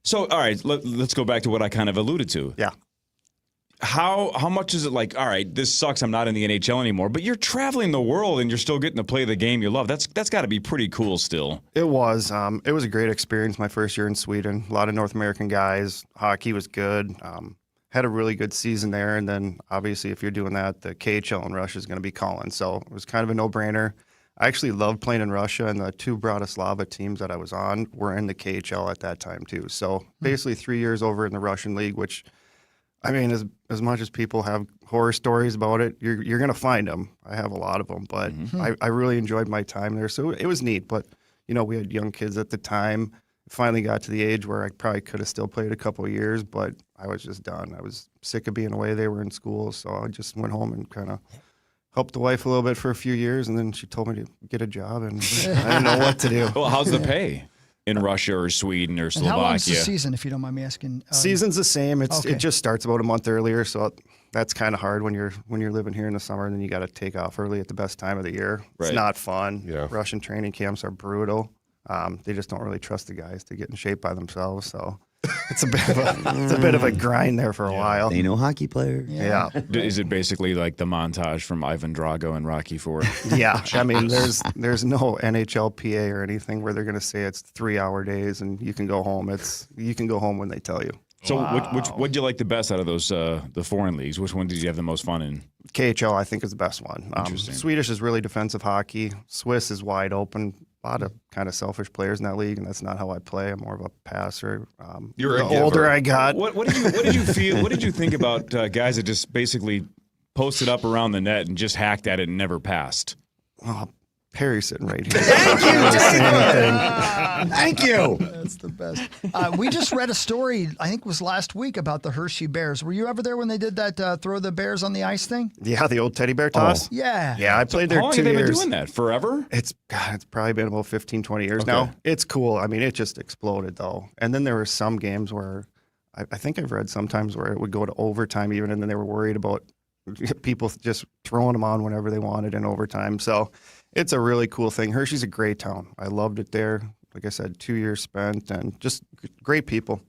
So all right, let's go back to what I kind of alluded to. Yeah. How much is it like, all right, this sucks, I'm not in the NHL anymore, but you're traveling the world and you're still getting to play the game you love. That's got to be pretty cool still. It was. It was a great experience my first year in Sweden. A lot of North American guys. Hockey was good. Had a really good season there. And then obviously if you're doing that, the KHL in Russia is going to be calling. So it was kind of a no-brainer. I actually loved playing in Russia, and the two Bratislava teams that I was on were in the KHL at that time too. So basically 3 years over in the Russian league, which – I mean, as much as people have horror stories about it, you're going to find them. I have a lot of them, but I really enjoyed my time there. So it was neat. But, we had young kids at the time. Finally got to the age where I probably could have still played a couple of years, but I was just done. I was sick of being away. They were in school, so I just went home and kind of helped the wife a little bit for a few years, and then she told me to get a job, and I didn't know what to do. Well, how's the pay? in Russia or Sweden or And Slovakia. how long's the season, if you don't mind me asking? Season's the same. It Okay. just starts about a month earlier, so that's kind of hard when you're living here in the summer, and then you got to take off early at the best time of the year. Right. It's not fun. Yeah. Russian training camps are brutal. They just don't really trust the guys to get in shape by themselves, so it's a bit of a grind there for a while. They know hockey players. Yeah. Is it basically like the montage from Ivan Drago and Rocky IV? Yeah, I mean, there's no NHLPA or anything where they're going to say it's 3-hour days and you can go home. You can go home when they tell you. So what'd you like the best out of those the foreign leagues? Which one did you have the most fun in? KHL, I think, is the best one. Interesting. Swedish is really defensive hockey. Swiss is wide open. A lot of kind of selfish players in that league, and that's not how I play. I'm more of a passer. You're the a giver. older I got. What did you feel? What did you think about guys that just basically posted up around the net and just hacked at it and never passed? Oh, Perry's sitting right here. Thank you. Thank you. That's the best. We just read a story, I think it was last week, about the Hershey Bears. Were you ever there when they did that throw the bears on the ice thing? Yeah, the old teddy bear toss. Yeah. Yeah, I played there How long 2 have they years. been doing that? Forever? It's probably been about 15, 20 years Okay. now. It's cool. I mean, it just exploded, though. And then there were some games where I think I've read sometimes where it would go to overtime even, and then they were worried about people just throwing them on whenever they wanted in overtime. So it's a really cool thing. Hershey's a great town. I loved it there. Like I said, 2 years spent and just great people.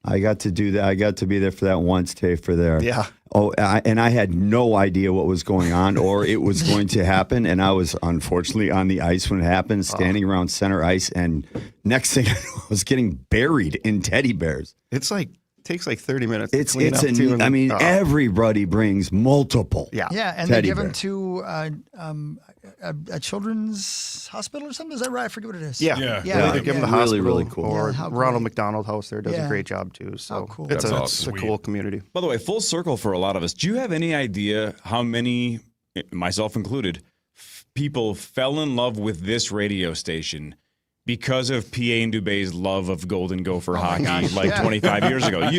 I got to do that. I got to be there for that once, for there. Yeah. Oh, and I had no idea what was going on or it was going to happen. And I was unfortunately on the ice when it happened, standing around center ice. And next thing I know, I was getting buried in teddy bears. It's like, takes like 30 minutes to clean up too. And, I mean, everybody brings multiple. Yeah. Yeah, and they teddy give them bears. to a children's hospital or something. Is that right? I forget what it is. Yeah. They give them the hospital. Really cool. Or Yeah, how Ronald great. McDonald House there does Yeah. a great job too. So cool. it's, That's a, awesome. it's a cool community. By the way, full circle for a lot of us. Do you have any idea how many, myself included, people fell in love with this radio station because of PA and Dubé's love of Golden Gopher hockey gosh, like yeah. 25 years ago? I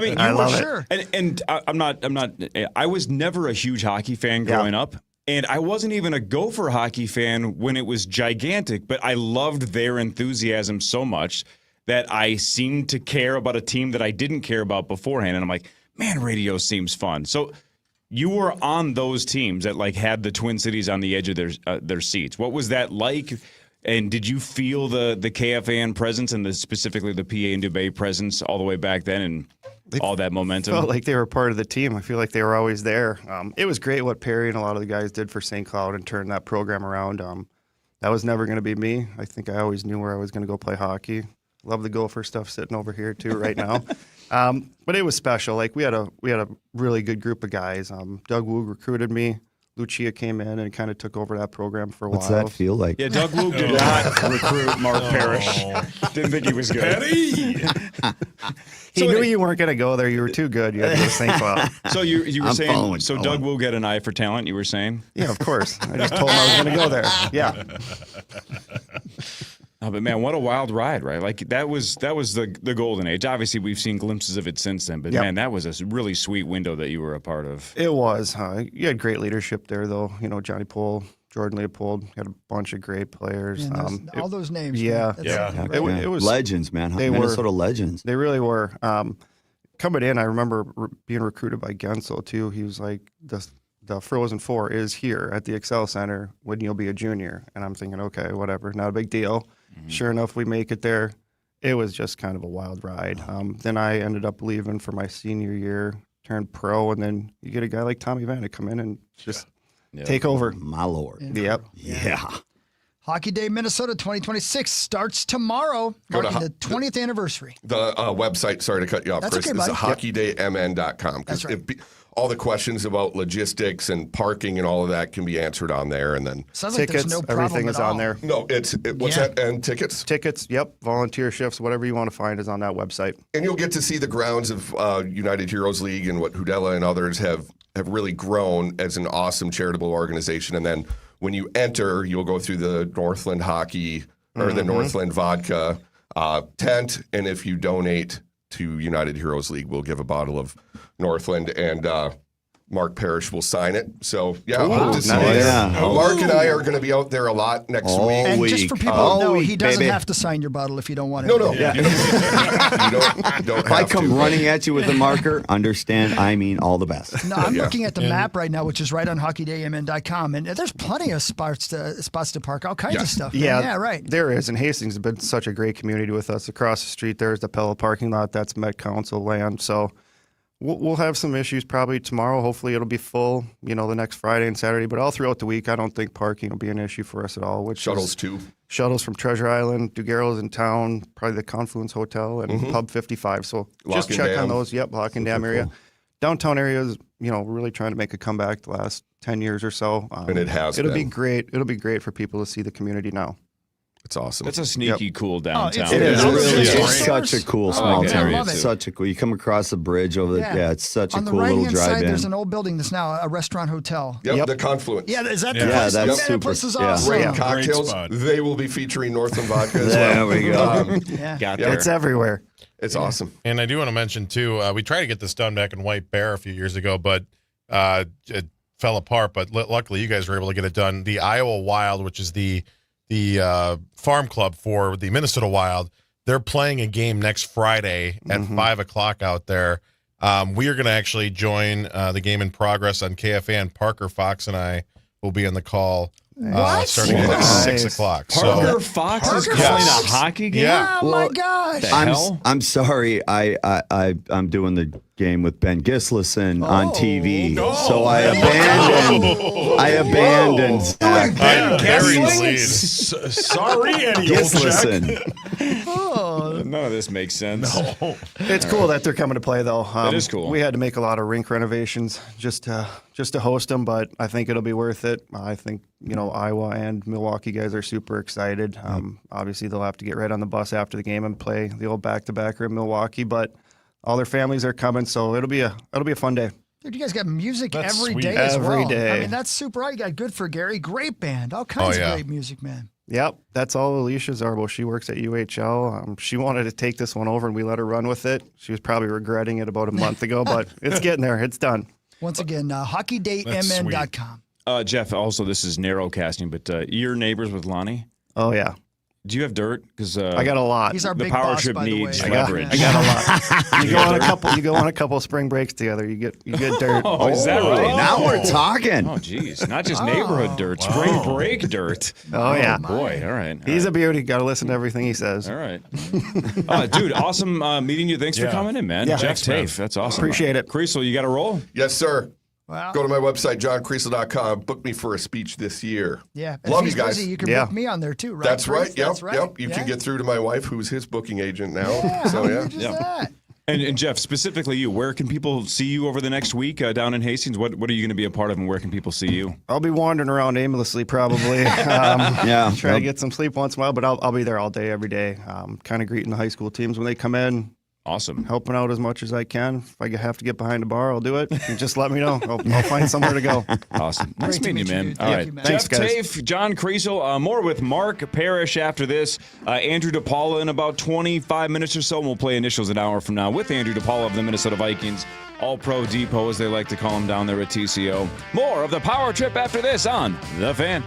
mean, I you love were it. Sure. And I'm not. I was never a huge hockey fan growing up, and I wasn't even a Gopher hockey fan when it was gigantic. But I loved their enthusiasm so much that I seemed to care about a team that I didn't care about beforehand. And I'm like, man, radio seems fun. So you were on those teams that like had the Twin Cities on the edge of their seats. What was that like? And did you feel the KFAN presence and specifically the PA and Dubé presence all the way back then and all that momentum? Felt like they were part of the team. I feel like they were always there. It was great what Perry and a lot of the guys did for St. Cloud and turned that program around. That was never going to be me. I think I always knew where I was going to go play hockey. Love the Gopher stuff sitting over here too right now. But it was special. Like we had a really good group of guys. Doug Wu recruited me. Lucia came in and kind of took over that program for a What's while. that feel like? Yeah, Doug Luke did not recruit Mark Parrish. Didn't think he was good. He knew you weren't going to go there. You were too good. You had to go to St. Cloud. So you were I'm saying, following. so Doug will get an eye for talent, you were saying? Yeah, of course. I just told him I was going to go there. Yeah. Oh, but man, what a wild ride, right? Like that was the golden age. Obviously, we've seen glimpses of it since then, but Yep. man, that was a really sweet window that you were a part of. It was. You had great leadership there, though. You know, Johnny Pohl, Jordan Leopold, had a bunch of great players. Man, all those names. Yeah. Man. That's It was legends, man. They Minnesota were legends. They really were. Coming in, I remember being recruited by Gensel too. He was like, the Frozen Four is here at the Excel Center when you'll be a junior. And I'm thinking, okay, whatever, not a big deal. Mm-hmm. Sure enough, we make it there. It was just kind of a wild ride. Then I ended up leaving for my senior year, turned pro, and then you get a guy like Tommy Vanna come in and just take over. My Lord. Yep. Yeah. Hockey Day Minnesota 2026 starts tomorrow, marking the 20th anniversary. The website, sorry to cut you off, That's Chris, okay, is buddy. hockeydaymn.com. That's right. All the questions about logistics and parking and all of that can be answered on there. And then Sounds like there's no problem everything is at all. on there. No, what's that? And tickets? Tickets, yep. Volunteer shifts, whatever you want to find is on that website. And you'll get to see the grounds of United Heroes League and what Hudella and others have really grown as an awesome charitable organization. And then when you enter, you'll go through the Northland Hockey or the Northland Vodka tent. And if you donate to United Heroes League, we'll give a bottle of Northland. And Mark Parrish will sign it. So, yeah, Ooh, hope to see nice. you there. Yeah. Mark and I are going to be out there a lot next All week. And just for people to know, he doesn't baby. have to sign your bottle if you don't want it. No. Yeah. You don't If I have come to. running at you with a marker, understand I mean all the best. No, I'm looking at the map right now, which is right on hockeydaymn.com, and there's plenty of spots to park, all kinds of stuff. man. Yeah, right. There is, and Hastings has been such a great community with us. Across the street, there's the Pella parking lot. That's Met Council land. So we'll have some issues probably tomorrow. Hopefully it'll be full, the next Friday and Saturday. But all throughout the week, I don't think parking will be an issue for us at all. Shuttles, too. Shuttles from Treasure Island, Dugaro's in town, probably the Confluence Hotel, and Pub 55. So just check on those. Yep, Lock and Dam area. Cool. Downtown area is, really trying to make a comeback the last 10 years or so. And it has It'll been. be great. It'll be great for people to see the community now. It's awesome. That's a sneaky cool downtown. It is. It's such a cool small I town. love it. Such a cool. You come across the bridge over there. Yeah, it's such a on the cool little right-hand side, drive-in. there's an old building that's now a restaurant hotel. Yep, the Confluence. Yeah, is that the Yeah, place? that's That super. place is Yeah. awesome. Great cocktails. spot. They will be featuring Northland Vodka as There well. we go. Got there. It's everywhere. It's awesome. And I do want to mention, too, we tried to get this done back in White Bear a few years ago, but it fell apart. But luckily, you guys were able to get it done. The Iowa Wild, which is the farm club for the Minnesota Wild, they're playing a game next Friday at 5 o'clock out there. We are going to actually join the game in progress on KFAN. Parker Fox and I will be on the call starting at 6 o'clock. Parker Fox is calling a hockey game? Yeah. Oh, my gosh. I'm sorry. I'm doing the game with Ben Gislason on TV, so I abandoned Zach. Sorry, Eddie Gislason. None of this makes sense. No. It's cool that they're coming to play, though. That is cool. We had to make a lot of rink renovations just to host them, but I think it'll be worth it. I think Iowa and Milwaukee guys are super excited. Obviously, they'll have to get right on the bus after the game and play the old back-to-backer in Milwaukee, but all their families are coming, so it'll be a fun day. Dude, you guys got music That's every sweet. day as well. Every day. I mean, that's super. All you got Good for Gary, great band, all kinds of great music, man. Yep, that's all Alicia's are. Well, she works at UHL. She wanted to take this one over, and we let her run with it. She was probably regretting it about a month ago, but it's getting there. It's done. Once again, hockeydaymn.com. Jeff, also, this is narrow casting, but you're neighbors with Lonnie? Oh, yeah. Do you have dirt? Because I got a lot. He's our the big power boss, trip by the way. needs I leverage. I got a lot. You go on a couple spring breaks together. You get dirt. Oh, is that right? Now we're talking. Oh, geez. Not just neighborhood dirt, spring break dirt. Oh, yeah. Boy, all right. He's a beauty. Got to listen to everything he says. All right. Dude, awesome meeting you. Thanks for coming in, man. Yeah. Jeff Thanks, Tafe. That's awesome. Appreciate it. Creasel, you got to roll? Yes, sir. Wow. Go to my website, johncreasel.com. Book me for a speech this year. Yeah. Love if he's you guys. busy, you can book me on there too, right? That's right. Chris? Yep. That's right. Yep. You can get through to my wife, who's his booking agent now. Yeah, So, how yeah. huge is that? And Jeff, specifically you, where can people see you over the next week down in Hastings? What are you going to be a part of, and where can people see you? I'll be wandering around aimlessly, probably. Try to get some sleep once in a while, but I'll be there all day, every day. Kind of greeting the high school teams when they come in. Awesome. Helping out as much as I can. If I have to get behind a bar, I'll do it. You just let me know. I'll find somewhere to go. Awesome. Nice meeting you, man. All right. Thanks, Jeff guys. Tafe, John Creasel. More with Mark Parrish after this. Andrew DePaula in about 25 minutes or so. And we'll play initials an hour from now with Andrew DePaula of the Minnesota Vikings. All-Pro Depot, as they like to call him down there at TCO. More of the Power Trip after this on The Fan.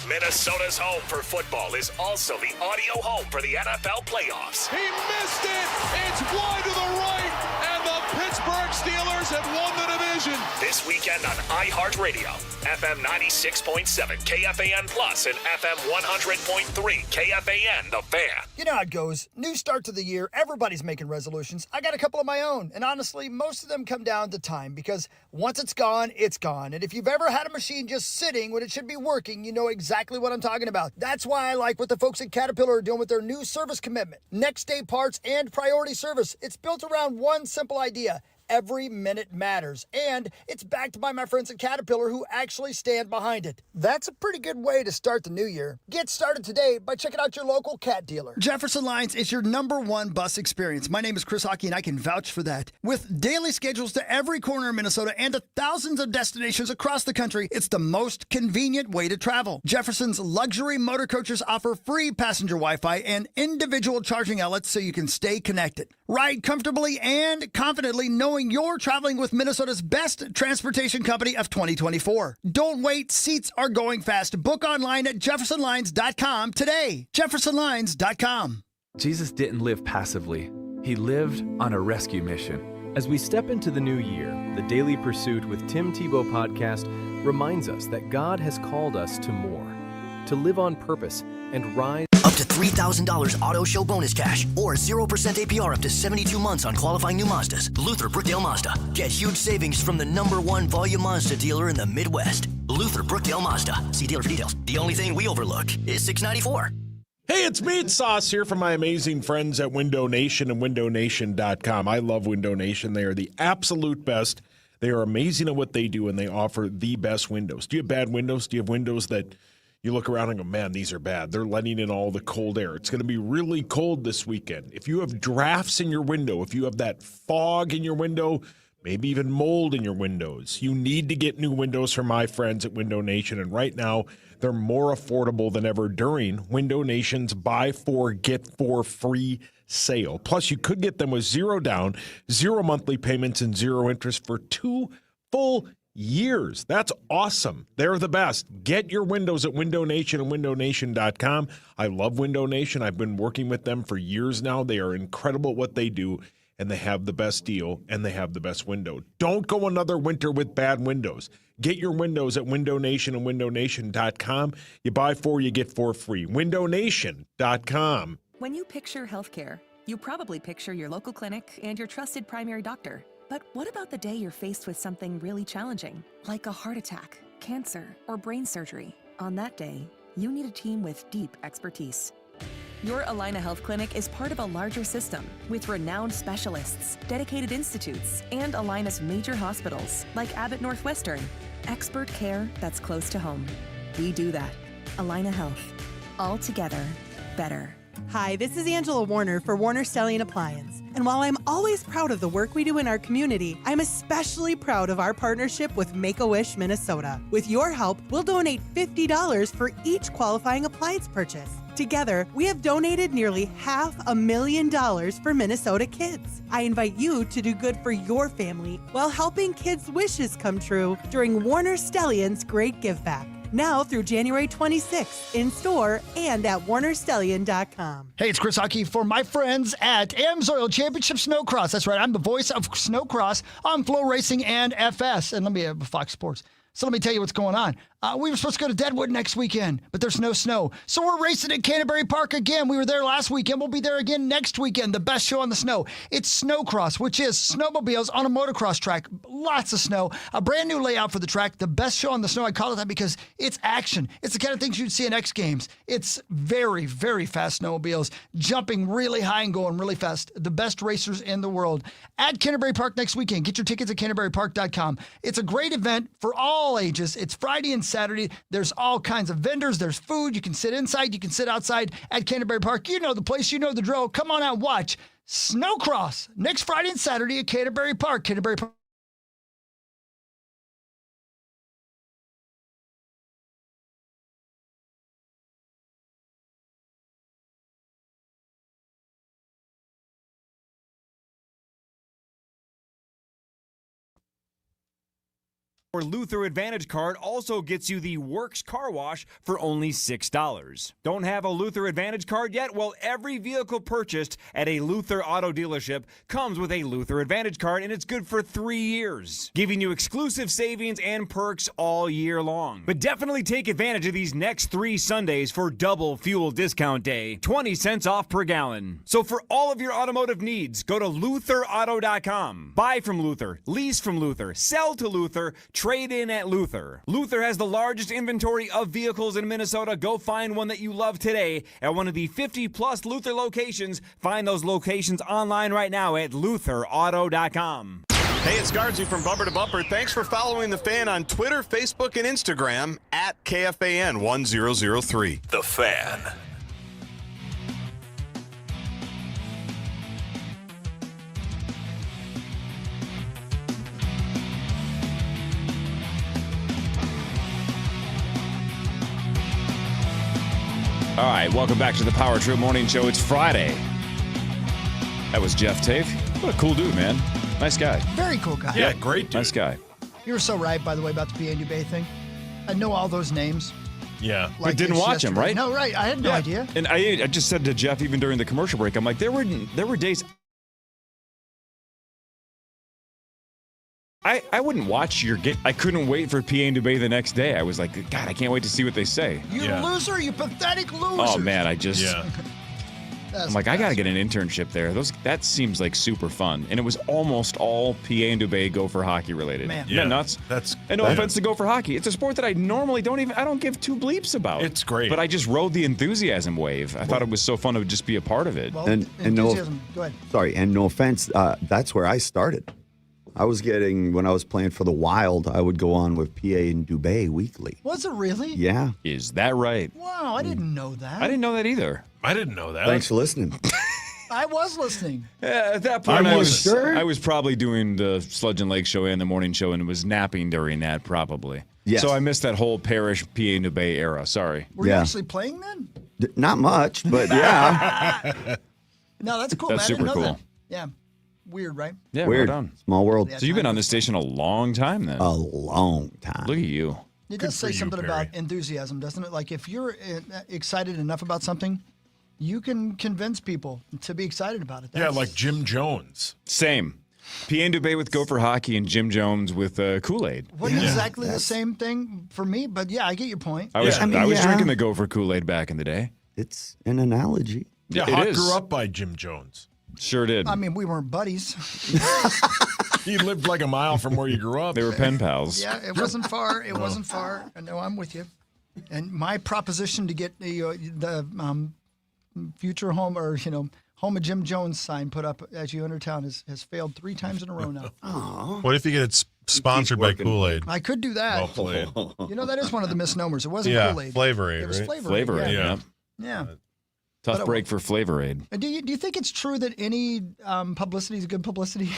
Minnesota's home for football is also the audio home for the NFL playoffs. He missed it. It's wide to the right, and the Pittsburgh Steelers have won the division. This weekend on iHeartRadio, FM 96.7 KFAN Plus and FM 100.3 KFAN The Fan. You know how it goes. New start to the year. Everybody's making resolutions. I got a couple of my own. And honestly, most of them come down to time because once it's gone, it's gone. And if you've ever had a machine just sitting when it should be working, you know exactly what I'm talking about. That's why I like what the folks at Caterpillar are doing with their new service commitment. Next day parts and priority service. It's built around one simple idea. every minute matters. And it's backed by my friends at Caterpillar who actually stand behind it. That's a pretty good way to start the new year. Get started today by checking out your local Cat dealer. Jefferson Lines is your #1 bus experience. My name is Chris Hockey, and I can vouch for that. With daily schedules to every corner of Minnesota and to thousands of destinations across the country, it's the most convenient way to travel. Jefferson's luxury motor coaches offer free passenger Wi-Fi and individual charging outlets so you can stay connected. Ride comfortably and confidently knowing you're traveling with Minnesota's best transportation company of 2024. Don't wait. Seats are going fast. Book online at jeffersonlines.com today. jeffersonlines.com. Jesus didn't live passively. He lived on a rescue mission. As we step into the new year, the Daily Pursuit with Tim Tebow podcast reminds us that God has called us to more, to live on purpose and rise. Up to $3,000 auto show bonus cash or 0% APR up to 72 months on qualifying new Mazdas. Luther Brookdale Mazda. Get huge savings from the #1 volume Mazda dealer in the Midwest. Luther Brookdale Mazda. See dealer for details. The only thing we overlook is $694. Hey, it's Meat Sauce here from my amazing friends at Window Nation and WindowNation.com. I love Window Nation. They are the absolute best. They are amazing at what they do, and they offer the best windows. Do you have bad windows? Do you have windows that you look around and go, man, these are bad? They're letting in all the cold air. It's going to be really cold this weekend. If you have drafts in your window, if you have that fog in your window, maybe even mold in your windows, you need to get new windows from my friends at Window Nation. And right now, they're more affordable than ever during Window Nation's Buy 4, Get 4 free sale. Plus, you could get them with 0 down, 0 monthly payments, and 0 interest for 2 full years. That's awesome. They're the best. Get your windows at Window Nation and WindowNation.com. I love Window Nation. I've been working with them for years now. They are incredible at what they do, and they have the best deal, and they have the best window. Don't go another winter with bad windows. Get your windows at Window Nation and WindowNation.com. You buy 4, you get 4 free. WindowNation.com. When you picture healthcare, you probably picture your local clinic and your trusted primary doctor. But what about the day you're faced with something really challenging, like a heart attack, cancer, or brain surgery? On that day, you need a team with deep expertise. Your Allina Health Clinic is part of a larger system with renowned specialists, dedicated institutes, and Allina's major hospitals like Abbott Northwestern. Expert care that's close to home. We do that. Allina Health. All together, better. Hi, this is Angela Warner for Warner Stellian Appliance. And while I'm always proud of the work we do in our community, I'm especially proud of our partnership with Make-A-Wish Minnesota. With your help, we'll donate $50 for each qualifying appliance purchase. Together, we have donated nearly $500,000 for Minnesota kids. I invite you to do good for your family while helping kids' wishes come true during Warner Stellian's Great Give Back. Now through January 26th, in store and at WarnerStellion.com. Hey, it's Chris Hockey for my friends at Amsoil Championship Snowcross. That's right, I'm the voice of Snowcross on Flow Racing and FS. And let me have Fox Sports. So let me tell you what's going on. We were supposed to go to Deadwood next weekend, but there's no snow. So we're racing at Canterbury Park again. We were there last weekend. We'll be there again next weekend. The best show on the snow. It's Snowcross, which is snowmobiles on a motocross track. Lots of snow. A brand new layout for the track. The best show on the snow. I call it that because it's action. It's the kind of things you'd see in X Games. It's very, very fast snowmobiles, jumping really high and going really fast. The best racers in the world. At Canterbury Park next weekend. Get your tickets at CanterburyPark.com. It's a great event for all ages. It's Friday and Saturday. There's all kinds of vendors. There's food. You can sit inside. You can sit outside at Canterbury Park. You know the place. You know the drill. Come on out and watch Snowcross next Friday and Saturday at Canterbury Park. Canterbury Park. Our Luther Advantage card also gets you the Works Car Wash for only $6. Don't have a Luther Advantage card yet? Well, every vehicle purchased at a Luther auto dealership comes with a Luther Advantage card, and it's good for 3 years, giving you exclusive savings and perks all year long. But definitely take advantage of these next 3 Sundays for double fuel discount day, 20 cents off per gallon. So for all of your automotive needs, go to LutherAuto.com. Buy from Luther, lease from Luther, sell to Luther, trade in at Luther. Luther has the largest inventory of vehicles in Minnesota. Go find one that you love today at one of the 50-plus Luther locations. Find those locations online right now at LutherAuto.com. Hey, it's Guardsy from Bumper to Bumper. Thanks for following The Fan on Twitter, Facebook, and Instagram at KFAN 1003. The Fan. All right, welcome back to the Power Trip Morning Show. It's Friday. That was Jeff Tate. What a cool dude, man. Nice guy. Very cool guy. Yeah, great dude. Nice guy. You were so right, by the way, about the PA Dubé thing. I know all those names. Yeah. But didn't it's watch him, yesterday. right? No, right. I had no idea. And I just said to Jeff, even during the commercial break, I'm like, there were days I wouldn't watch your game. I couldn't wait for PA and Dubé the next day. I was like, God, I can't wait to see what they say. You loser, you pathetic loser. Oh, man, I just... Yeah. I'm like, I got to get an internship there. That seems like super fun. And it was almost all PA and Dubé Gopher hockey related. Man. Isn't that nuts? And no offense to Gopher hockey. It's a sport that I normally I don't give two bleeps about. It's great. But I just rode the enthusiasm wave. I thought it was so fun to just be a part of it. Well, And enthusiasm. Go ahead. Sorry, and no offense, that's where I started. I was when I was playing for the Wild, I would go on with PA and Dubé weekly. Was it really? Yeah. Is that right? Wow, I didn't know that. I didn't know that either. I didn't know that. Thanks for listening. I was listening. At that point, I was probably doing the Sludge and Lake show and the morning show and was napping during that, probably. Yes. So I missed that whole parish PA and Dubé era. Sorry. Were you actually playing then? Not much, but yeah. No, that's cool. That's man. I didn't super know cool. that. Yeah. Weird, right? Yeah, Weird. well done. Small world. Yeah, So you've been on this station a long time then. A long time. Look at you. It does say something about enthusiasm, doesn't it? Like if you're excited enough about something, you can convince people to be excited about it. Yeah, like Jim Jones. Same. PA and Dubé with Gopher Hockey and Jim Jones with Kool-Aid. Wasn't exactly the same thing for me, but yeah, I get your point. I was drinking the Gopher Kool-Aid back in the day. It's an analogy. Yeah, it Hawk is. grew up by Jim Jones. Sure did. I mean, we weren't buddies. He lived like a mile from where you grew up. They were pen pals. Yeah, it wasn't far. It wasn't far. I know I'm with you. And my proposition to get the future home or home of Jim Jones sign put up as you enter town has failed 3 times in a row now. What if you get it sponsored by Kool-Aid? I could do that. Well played. That is one of the misnomers. It wasn't Kool-Aid. Flavor Aid, It was right? Flavor Aid. Yeah. Yeah. Tough break for Flavor Aid. And do you think it's true that any publicity is good publicity?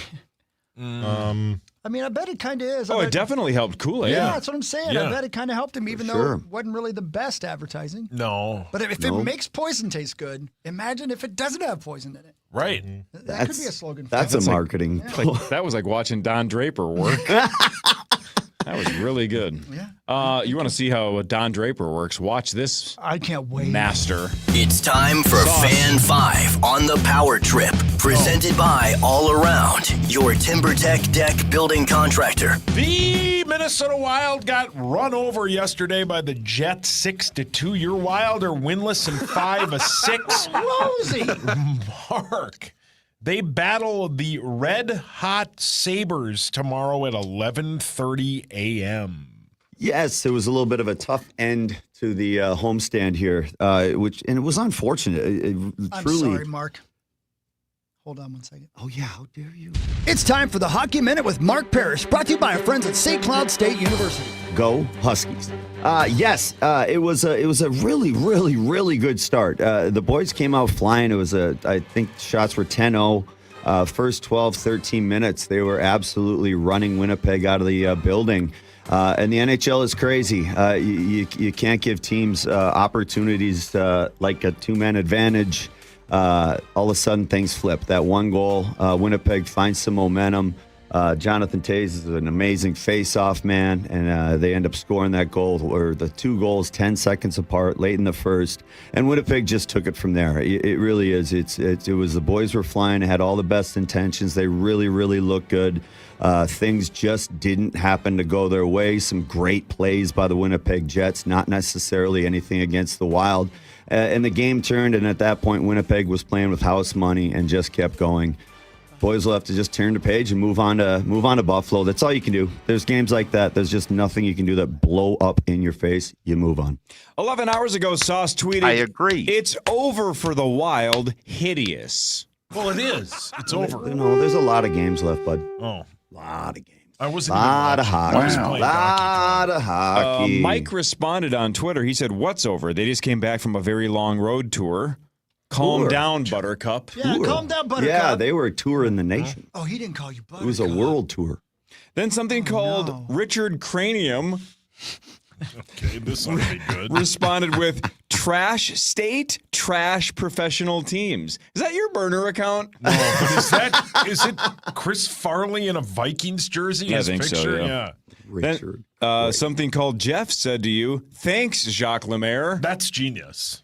I mean, I bet it kind of is. Oh, it definitely helped Kool-Aid. Yeah, that's what I'm saying. Yeah. I bet it kind of helped him, even though it wasn't really the best advertising. No. But if it makes poison taste good, imagine if it doesn't have poison in it. Right. That could be a slogan. That's a marketing. That was like watching Don Draper work. That was really good. Yeah. You want to see how Don Draper works? Watch this. I can't wait. Master. It's time for Fan 5 on the Power Trip, presented by All Around, your TimberTech deck building contractor. The Minnesota Wild got run over yesterday by the Jets 6-2. Your Wild are winless and 5-6. Rosie! Mark. They battle the Red Hot Sabres tomorrow at 11:30 a.m. Yes, it was a little bit of a tough end to the homestand here, and it was unfortunate. I'm Truly. sorry, Mark. Hold on one second. Oh, yeah, how dare you? It's time for the Hockey Minute with Mark Parrish, brought to you by our friends at St. Cloud State University. Go Huskies. Yes, it was a really, really, really good start. The boys came out flying. It was I think shots were 10-0. First 12, 13 minutes, they were absolutely running Winnipeg out of the building. And the NHL is crazy. You can't give teams opportunities like a 2-man advantage. All of a sudden, things flip. That one goal, Winnipeg finds some momentum. Jonathan Toews is an amazing face-off man, and they end up scoring that goal, or the 2 goals 10 seconds apart late in the first, and Winnipeg just took it from there. It really is. It was the boys were flying, had all the best intentions. They really, really looked good. Things just didn't happen to go their way. Some great plays by the Winnipeg Jets, not necessarily anything against the Wild. And the game turned, and at that point, Winnipeg was playing with house money and just kept going. Boys will have to just turn the page and move on to Buffalo. That's all you can do. There's games like that. There's just nothing you can do that blow up in your face. You move on. 11 hours ago, Sauce tweeted, I agree. It's over for the Wild. Hideous. Well, it is. It's over. No, there's a lot of games left, bud. Oh. A A lot of games. I wasn't lot of even hockey. watching. I was playing Lot of hockey. Mike responded on Twitter. He said, "What's over? They just came back from a very long road tour. Calm down, Buttercup." Yeah, calm down, Buttercup. Yeah, they were touring the nation. Oh, he didn't call you Buttercup. It was a world tour. Then something called Richard Cranium Okay, this ought to be good. responded with trash state, trash professional teams. Is that your burner account? No, but is it Chris Farley in a Vikings jersey? I His think so, picture? yeah. Richard. Then, something called Jeff said to you, "Thanks, Jacques Lemaire." That's genius.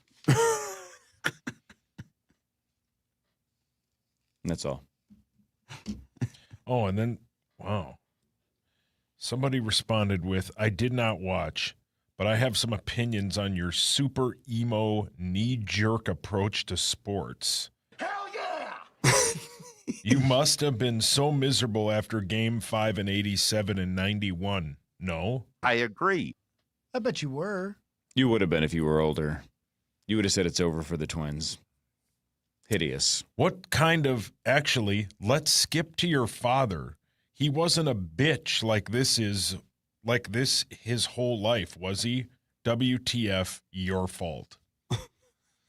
That's all. Oh, and then, wow. Somebody responded with, "I did not watch, but I have some opinions on your super emo knee-jerk approach to sports." Hell yeah! You must have been so miserable after Game 5 in 87 and 91. No? I agree. I bet you were. You would have been if you were older. You would have said it's over for the Twins. Hideous. What kind of, actually, let's skip to your father. He wasn't a bitch like this his whole life, was he? WTF, your fault.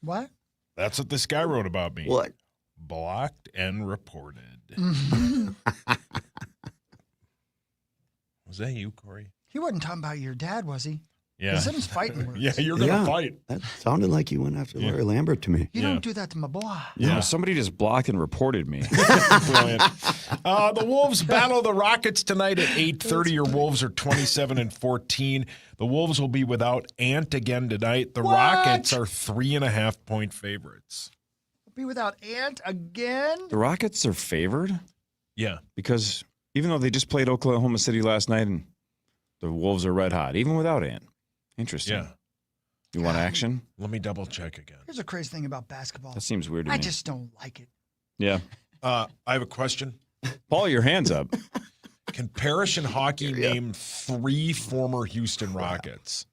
What? That's what this guy wrote about me. What? Blocked and reported. Was that you, Corey? He wasn't talking about your dad, was he? Yeah. Them's fighting words. Yeah, you're going to fight. That sounded like you went after Larry Lambert to me. You don't do that to my boy. Yeah. No, somebody just blocked and reported me. Brilliant. The Wolves battle the Rockets tonight at 8:30. Your Wolves are 27-14. The Wolves will be without Ant again tonight. The Rockets are 3.5-point favorites. Be without Ant again? The Rockets are favored? Yeah. Because even though they just played Oklahoma City last night and the Wolves are red hot, even without Ant. Interesting. Yeah. You want action? Let me double check again. Here's a crazy thing about basketball. That seems weird to me. I just don't like it. Yeah. I have a question. Paul, your hand's up. Can Parrish and Hockey name 3 former Houston Rockets?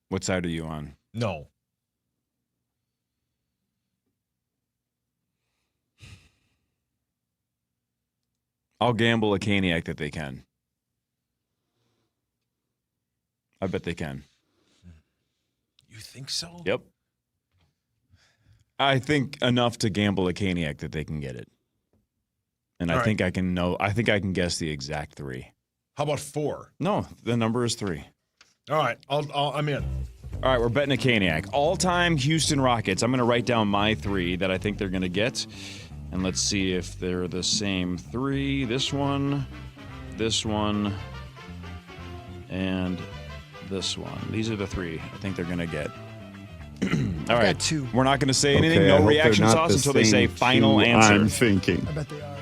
What side are you on? No. I'll gamble a Caniac that they can. I bet they can. You think so? Yep. I think enough to gamble a Caniac that they can get it. And I think I can guess the exact 3. How about 4? No, the number is 3. All right, I'm in. All right, we're betting a Caniac. All-time Houston Rockets. I'm going to write down my 3 that I think they're going to get. And let's see if they're the same 3. This one, and this one. These are the 3 I think they're going to get. All right. 2. We're not going to say anything. Okay, I No hope reaction they're not sauce the until they say same final 2 answer. I'm thinking. I bet they are.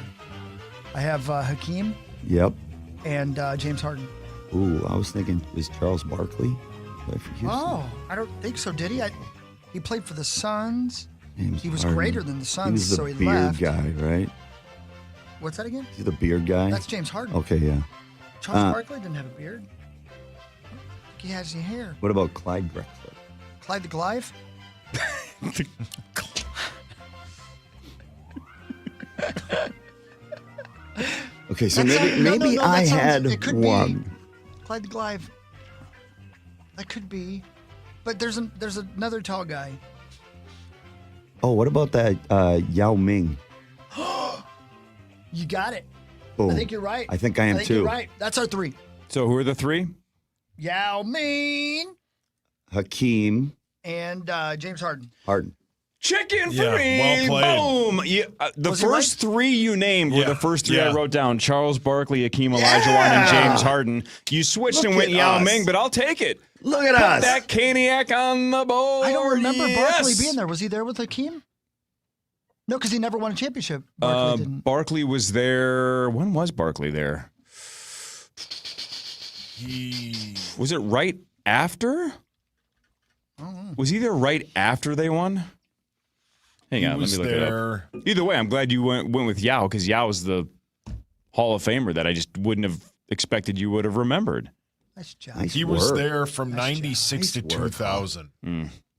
I have Hakeem Yep. and James Harden. Ooh, I was thinking, is Charles Barkley play for Houston? Oh, I don't think so, did he? He played for the Suns. James He was Harden. greater than the Suns, He was the so he beard left. guy, right? What's that again? He's the beard guy. That's James Harden. Okay, yeah. Charles Barkley didn't have a beard. He has any hair. What about Clyde Drexler? Clyde the Goliath? Okay, so maybe no, I had it could one. Be Clyde the Goliath. That could be. But there's another tall guy. Oh, what about that Yao Ming? You got it. Boom. I think you're right. I think I am too. You're right. That's our 3. So who are the 3? Yao Ming Hakeem and James Harden. Chicken free. Yeah, well Boom. Yeah, the Was he first 3 you named were Yeah, the first 3 yeah. I wrote down. Charles Barkley, Hakeem Olajuwon, and James Harden. You switched Look and went at Yao us. Ming, but I'll take it. Look at Put us. that Caniac on the board. I don't remember Barkley Yes. being there. Was he there with Hakeem? No, because he never won a championship. Barkley didn't. Barkley was there. When was Barkley there? Was it right after? Was he there right after they won? Hang on, let me look it up. Either way, I'm glad you went with Yao because Yao is the Hall of Famer that I just wouldn't have expected you would have remembered. Nice job. Nice He work. was there from 96 to Nice work. 2000.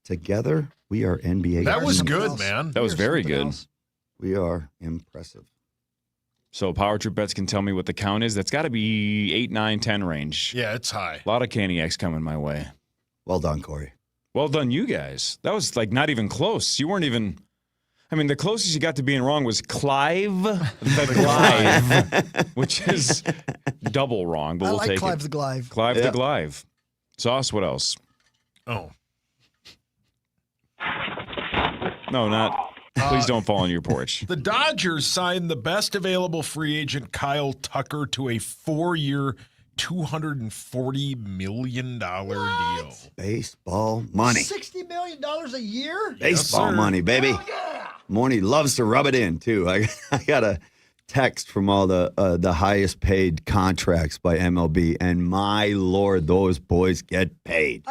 Together, we are NBA. That was champions. good, man. That was very good. Else. We are impressive. So Power Trip Bets can tell me what the count is. That's got to be 8, 9, 10 range. Yeah, it's high. A lot of Caniacs coming my way. Well done, Corey. Well done, you guys. That was like not even close. You weren't even. I mean, the closest you got to being wrong was Clive the Glive, which is double wrong, but I we'll like take Clive it. the Glive. Clive the Glive. Sauce, what else? Oh. No, not. Please don't fall on your porch. The Dodgers signed the best available free agent Kyle Tucker to a 4-year, $240 million deal. Baseball money. $60 million a year? Baseball money, baby. Morny loves to rub it in, too. I got a text from all the highest paid contracts by MLB, and my Lord, those boys get paid.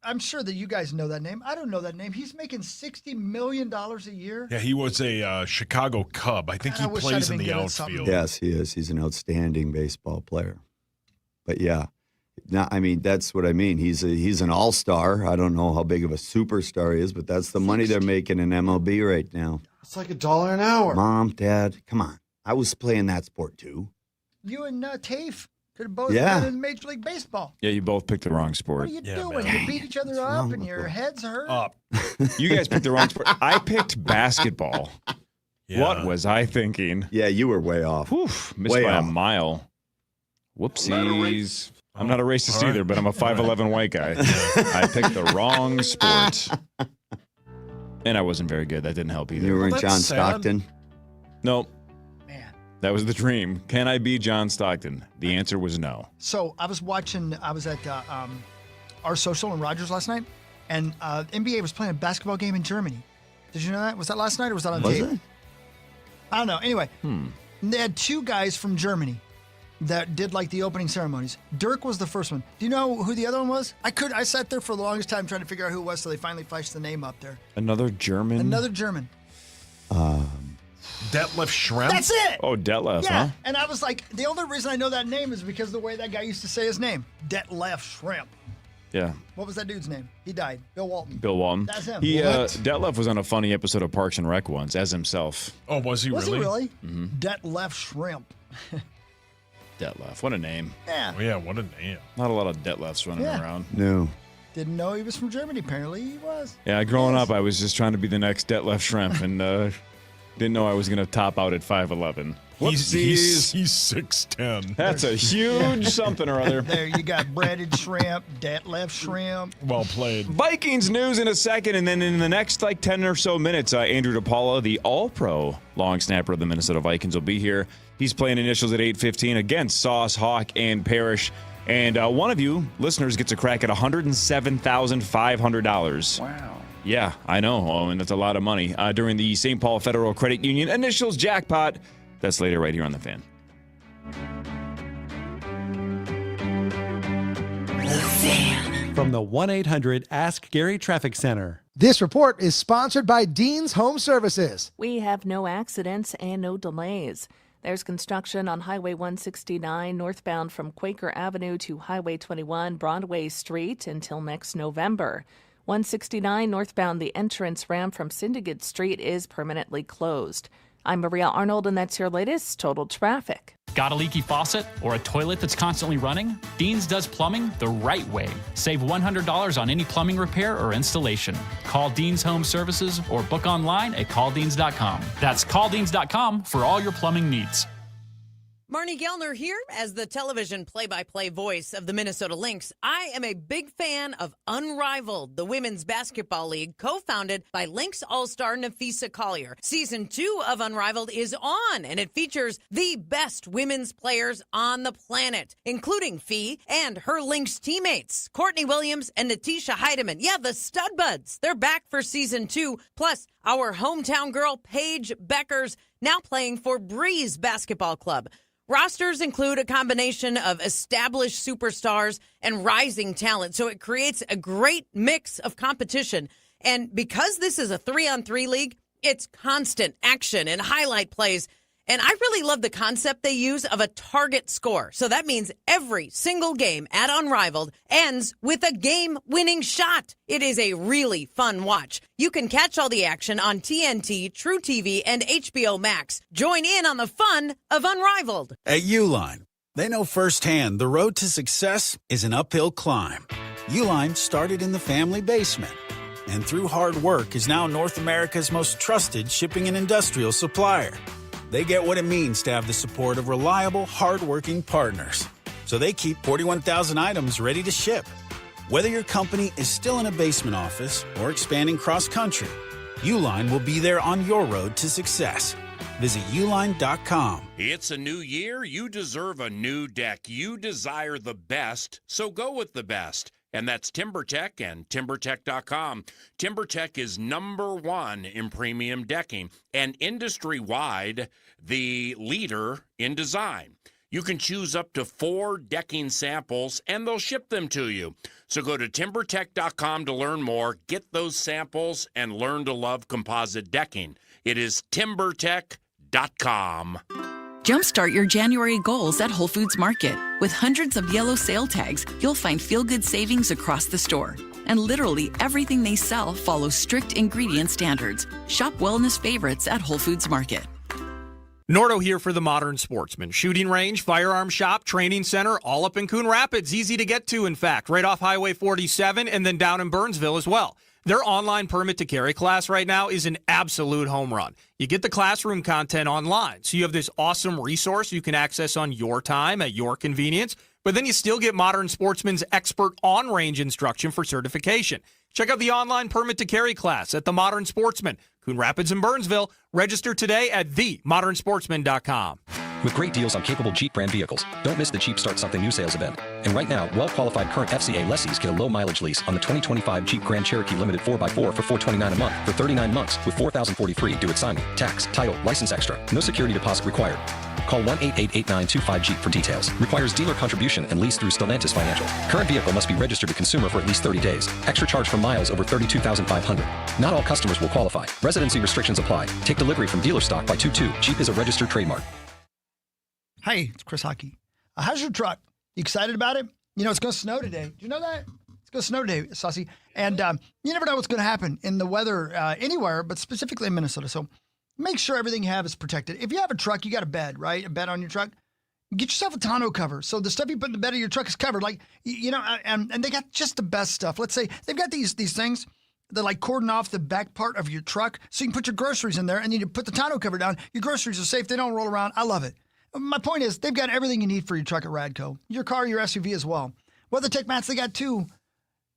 I'm sure that you guys know that name. I don't know that name. He's making $60 million a year. Yeah, he was a Chicago Cub. I think he plays in the outfield. Yes, he is. He's an outstanding baseball player. But yeah, I mean, that's what I mean. He's an all-star. I don't know how big of a superstar he is, but that's the money they're making in MLB right now. It's like $1 an hour. Mom, Dad, come on. I was playing that sport too. You and Tafe could have both Yeah. been in Major League Baseball. Yeah, you both picked the wrong What sport. are you doing? You beat each other up and your heads hurt? You guys picked the wrong sport. I picked basketball. Yeah. What was I thinking? Yeah, you were way off. Missed Way by off. a mile. Whoopsies. I'm not a racist either, but I'm a 5'11" white guy. I picked the wrong sport. And I wasn't very good. That didn't help either. You were in John Stockton? Nope. That was the dream. Can I be John Stockton? The answer was no. So I was at our social in Rogers last night, and NBA was playing a basketball game in Germany. Did you know that? Was that last night or was that on tape? it? I don't know. Anyway, they had two guys from Germany that did like the opening ceremonies. Dirk was the first one. Do you know who the other one was? I sat there for the longest time trying to figure out who it was, so they finally flashed the name up there. Another German? Another German. Detlef Schrempf? That's it! Oh, Detlef, Yeah, huh? and I was like, the only reason I know that name is because of the way that guy used to say his name. Detlef Schrempf. Yeah. What was that dude's name? He died. Bill Walton. Bill Walton. That's him. Detlef was on a funny episode of Parks and Rec once as himself. Oh, was he Was he really? Mm-hmm. Detlef Schrempf. Detlef. What a name. Yeah. Oh, yeah, what a name. Not a lot of Detlefs running Yeah. around. No. Didn't know he was from Germany. Apparently he was. Yeah, growing up, I was just trying to be the next Detlef Schrempf and didn't know I was going to top out at 5'11". He's 6'10". That's a huge something or other. There you got breaded shrimp, Detlef Schrempf. Well played. Vikings news in a second, and then in the next 10 or so minutes, Andrew DePaula, the all-pro long snapper of the Minnesota Vikings, will be here. He's playing initials at 8:15 against Sauce, Hawk, and Parrish. And one of you listeners gets a crack at $107,500. Wow. Yeah, I know. And that's a lot of money. During the St. Paul Federal Credit Union initials jackpot. That's later right here on The Fan. From the 1-800-ASK-GARY Traffic Center. This report is sponsored by Dean's Home Services. We have no accidents and no delays. There's construction on Highway 169 northbound from Quaker Avenue to Highway 21 Broadway Street until next November. 169 northbound, the entrance ramp from Syndicate Street is permanently closed. I'm Maria Arnold, and that's your latest Total Traffic. Got a leaky faucet or a toilet that's constantly running? Dean's does plumbing the right way. Save $100 on any plumbing repair or installation. Call Dean's Home Services or book online at calldeans.com. That's calldeans.com for all your plumbing needs. Marnie Gellner here as the television play-by-play voice of the Minnesota Lynx. I am a big fan of Unrivaled, the women's basketball league co-founded by Lynx All-Star Nafisa Collier. Season 2 of Unrivaled is on, and it features the best women's players on the planet, including Fee and her Lynx teammates, Courtney Williams and Natisha Heidemann. Yeah, the Stud Buds. They're back for Season 2, plus our hometown girl, Paige Beckers, now playing for Breeze Basketball Club. Rosters include a combination of established superstars and rising talent, so it creates a great mix of competition. And because this is a 3-on-3 league, it's constant action and highlight plays. And I really love the concept they use of a target score. So that means every single game at Unrivaled ends with a game-winning shot. It is a really fun watch. You can catch all the action on TNT, True TV, and HBO Max. Join in on the fun of Unrivaled. At Uline, they know firsthand the road to success is an uphill climb. Uline started in the family basement, and through hard work is now North America's most trusted shipping and industrial supplier. They get what it means to have the support of reliable, hard-working partners. So they keep 41,000 items ready to ship. Whether your company is still in a basement office or expanding cross-country, Uline will be there on your road to success. Visit uline.com. It's a new year. You deserve a new deck. You desire the best, so go with the best. And that's TimberTech and TimberTech.com. TimberTech is #1 in premium decking and industry-wide the leader in design. You can choose up to 4 decking samples, and they'll ship them to you. So go to TimberTech.com to learn more, get those samples, and learn to love composite decking. It is TimberTech.com. Jumpstart your January goals at Whole Foods Market. With hundreds of yellow sale tags, you'll find feel-good savings across the store. And literally everything they sell follows strict ingredient standards. Shop wellness favorites at Whole Foods Market. Nordo here for the Modern Sportsman. Shooting range, firearm shop, training center, all up in Coon Rapids. Easy to get to, in fact, right off Highway 47 and then down in Burnsville as well. Their online permit to carry class right now is an absolute home run. You get the classroom content online, so you have this awesome resource you can access on your time at your convenience, but then you still get Modern Sportsman's expert on-range instruction for certification. Check out the online permit to carry class at the Modern Sportsman, Coon Rapids and Burnsville. Register today at themodernsportsman.com. With great deals on capable Jeep brand vehicles, don't miss the Jeep Start Something New sales event. And right now, well-qualified current FCA lessees get a low-mileage lease on the 2025 Jeep Grand Cherokee Limited 4x4 for $429 a month for 39 months with $4,043 due at signing. Tax, title, license extra. No security deposit required. Call 1-888-8925-JEEP for details. Requires dealer contribution and lease through Stellantis Financial. Current vehicle must be registered to consumer for at least 30 days. Extra charge for miles over 32,500. Not all customers will qualify. Residency restrictions apply. Take delivery from dealer stock by 2/2. Jeep is a registered trademark. Hey, it's Chris Hockey. How's your truck? You excited about it? You know, it's going to snow today. Do you know that? It's going to snow today, Saucy. And you never know what's going to happen in the weather anywhere, but specifically in Minnesota. So make sure everything you have is protected. If you have a truck, you got a bed, right? A bed on your truck. Get yourself a tonneau cover. So the stuff you put in the bed of your truck is covered. Like, you know, and they got just the best stuff. Let's say they've got these things that like cordon off the back part of your truck so you can put your groceries in there and then you put the tonneau cover down. Your groceries are safe. They don't roll around. I love it. My point is, they've got everything you need for your truck at Radco. Your car, your SUV as well. WeatherTech mats, they got 2.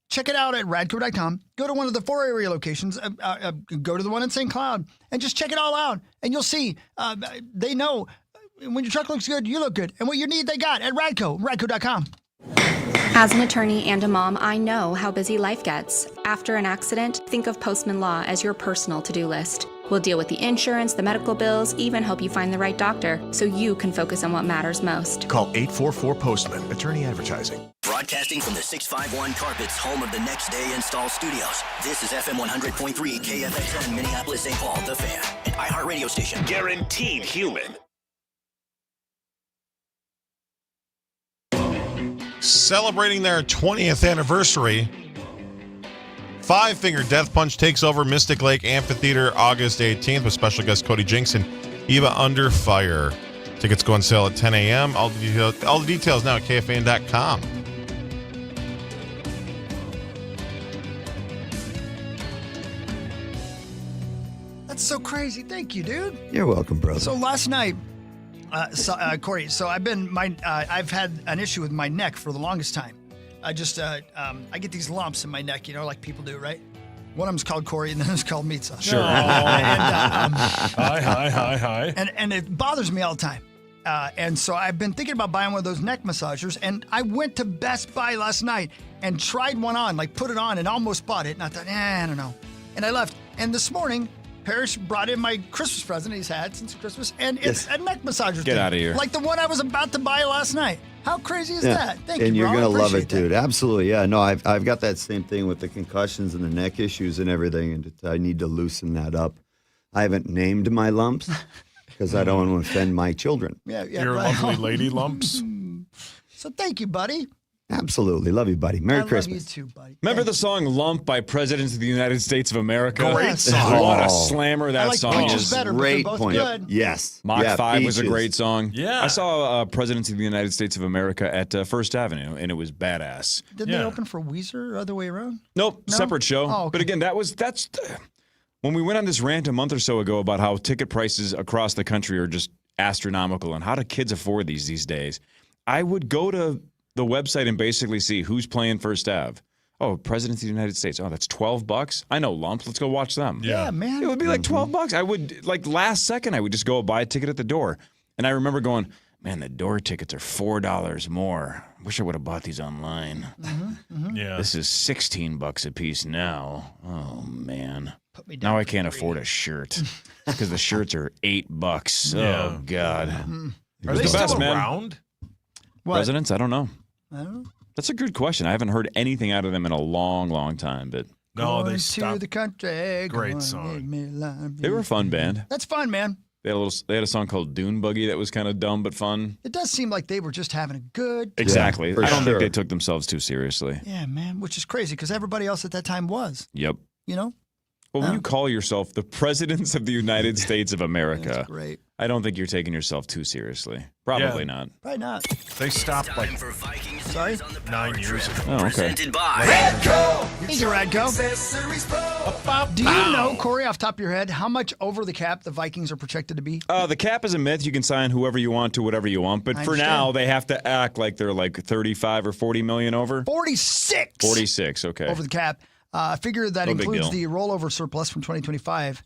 Check it out at radco.com. Go to one of the 4 area locations. Go to the one in St. Cloud and just check it all out. And you'll see, they know when your truck looks good, you look good. And what you need, they got at Radco, radco.com. As an attorney and a mom, I know how busy life gets. After an accident, think of Postman Law as your personal to-do list. We'll deal with the insurance, the medical bills, even help you find the right doctor so you can focus on what matters most. Call 844-POSTMAN, attorney advertising. Broadcasting from the 651 Carpets, home of the Next Day Install Studios. This is FM 100.3 KFAN, Minneapolis, St. Paul, The Fan, an iHeartRadio station. Guaranteed human. Celebrating their 20th anniversary, Five Finger Death Punch takes over Mystic Lake Amphitheater August 18th with special guest Cody Jinks and Eva Under Fire. Tickets go on sale at 10 a.m. All the details now at KFAN.com. That's so crazy. Thank you, dude. You're welcome, brother. So last night, Corey, so I've had an issue with my neck for the longest time. I get these lumps in my neck, you know, like people do, right? One of them's called Corey, and then it's called Mitza. Sure. Hi. And it bothers me all the time. And so I've been thinking about buying one of those neck massagers, and I went to Best Buy last night and tried one on, like put it on, and almost bought it. And I thought, I don't know. And I left. And this morning, Parrish brought in my Christmas present he's had since Christmas, and it's a neck massager. Get out of here. Like the one I was about to buy last night. How crazy is that? Thank you, and you're bro. going to love it, Appreciate dude. Absolutely. Yeah, no, I've got that same thing with the concussions and the neck issues and everything, and I need to loosen that up. I haven't named my lumps, because I don't want to offend my children. Yeah, Your right. lovely lady lumps. So thank you, buddy. Absolutely. Love you, buddy. Merry I Christmas. love you too, buddy. Remember the song Lump by Presidents of the United States of America? Great song. What a Oh. slammer that I like song Peaches is. better, but Great they're both point. good. Yes. Mach 5 was a Peaches. great song. Yeah. I saw Presidents of the United States of America at First Avenue, and it was badass. Didn't they open for Weezer or other way around? Nope, No? separate show. Oh, okay. But again, that's when we went on this rant a month or so ago about how ticket prices across the country are just astronomical and how do kids afford these days. I would go to the website and basically see who's playing First Ave. Oh, Presidents of the United States. Oh, that's $12. I know Lump. Let's go watch them. Yeah, man. It would be like $12. I would, like, last second, I would just go buy a ticket at the door. And I remember going, man, the door tickets are $4 more. Wish I would have bought these online. Yeah. This is $16 a piece now. Oh, man. Now I can't afford a shirt because the shirts are $8. Yeah. Oh, God. Are It was they the still best, man. around? What? Presidents? I don't know. I don't know. That's a good question. I haven't heard anything out of them in a long, long time, but No, Going they to stopped. the country. Great going song. to make me love they were a you. fun band. That's fun, man. They had a song called Dune Buggy that was kind of dumb but fun. It does seem like they were just having a good time. Exactly. for I don't sure. think they took themselves too seriously. Yeah, man, which is crazy because everybody else at that time was, Yep. you know? Well, when you call yourself the Presidents of the United States of America, That's great. I don't think you're taking yourself too seriously. Probably Yeah. not. Probably not. They stopped like Sorry? 9 years ago. Oh, okay. Presented by Thank you, Radko. Do you know, Corey, off the top of your head, how much over the cap the Vikings are projected to be? The cap is a myth. You can sign whoever you want to whatever you want. But I for understand. now, they have to act like they're like 35 or 40 million over. 46. 46, okay. Over the cap. A figure that No big includes deal. the rollover surplus from 2025.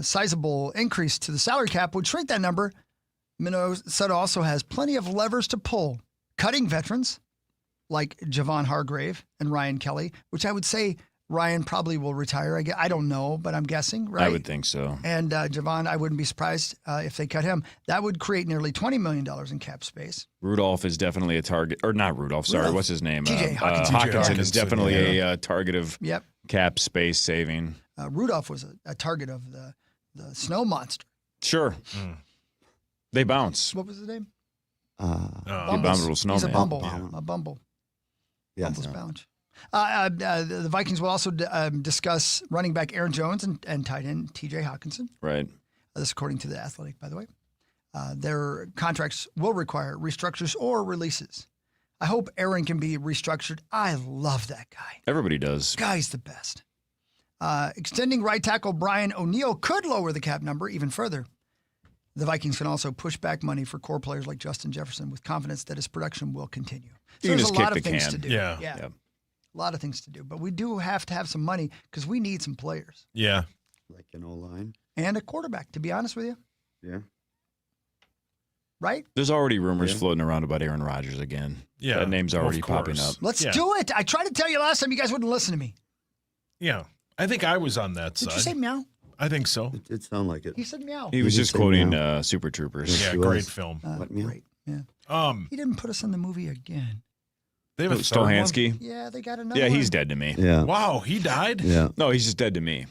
Sizable increase to the salary cap would shrink that number. Minnesota also has plenty of levers to pull. Cutting veterans like Javon Hargrave and Ryan Kelly, which I would say Ryan probably will retire. I don't know, but I'm guessing, right? I would think so. And Javon, I wouldn't be surprised if they cut him. That would create nearly $20 million in cap space. Rudolph is definitely a target, or not Rudolph, sorry, Rudolph. what's his name? TJ Hawkinson. Hawkinson is definitely yeah. a target of Yep. cap space saving. Rudolph was a target of the snow monster. Sure. They bounce. What was his name? Abominable He's snowman. a bumble. Yeah. A bumble. Yes. Bumble's bounce. The Vikings will also discuss running back Aaron Jones and tight end TJ Hawkinson. Right. This according to The Athletic, by the way. Their contracts will require restructures or releases. I hope Aaron can be restructured. I love that guy. Everybody does. Guy's the best. Extending right tackle Brian O'Neill could lower the cap number even further. The Vikings can also push back money for core players like Justin Jefferson with confidence that his production will continue. So You can there's just a lot kick of the things can. to do. Yeah. Yep. A lot of things to do. But we do have to have some money because we need some players Yeah. Like an O-line. and a quarterback, to be honest with you. Yeah. Right? There's already rumors Yeah. floating around about Aaron Rodgers again. Yeah, That name's of already popping course. up. Let's Yeah. do it. I tried to tell you last time. You guys wouldn't listen to me. Yeah. I think I was on that Did side. you say meow? I think so. It did sound like it. He said meow. He was He just said quoting no. Super Troopers. Yeah, he great was. film. What meow? Great. Yeah. He He didn't put us in the movie again. they have a third one? Stohansky. Yeah, they got another Yeah, one. he's dead to me. Yeah. Wow, he died? Yeah. No, he's just dead to me.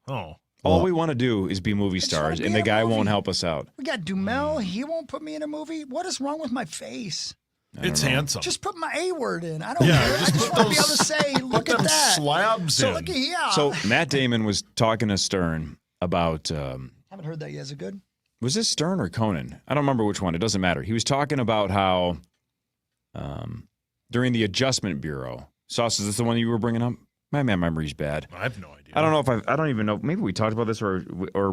Oh. All we want to do is be movie just wanna stars, be and in the a guy movie. won't help us out. We got Dumel. He won't put me in a movie. What is wrong with my face? It's handsome. Just put my A word in. I don't Yeah, care. I just just put want to be able those- to say, put look at them that. slabs So in. look at here. So Matt Damon was talking to Stern about, haven't heard that yet. Is it good? was this Stern or Conan? I don't remember which one. It doesn't matter. He was talking about how during the Adjustment Bureau, Sauce, is this the one you were bringing up? My memory's bad. I have no idea. I don't know if I don't even know. Maybe we talked about this, or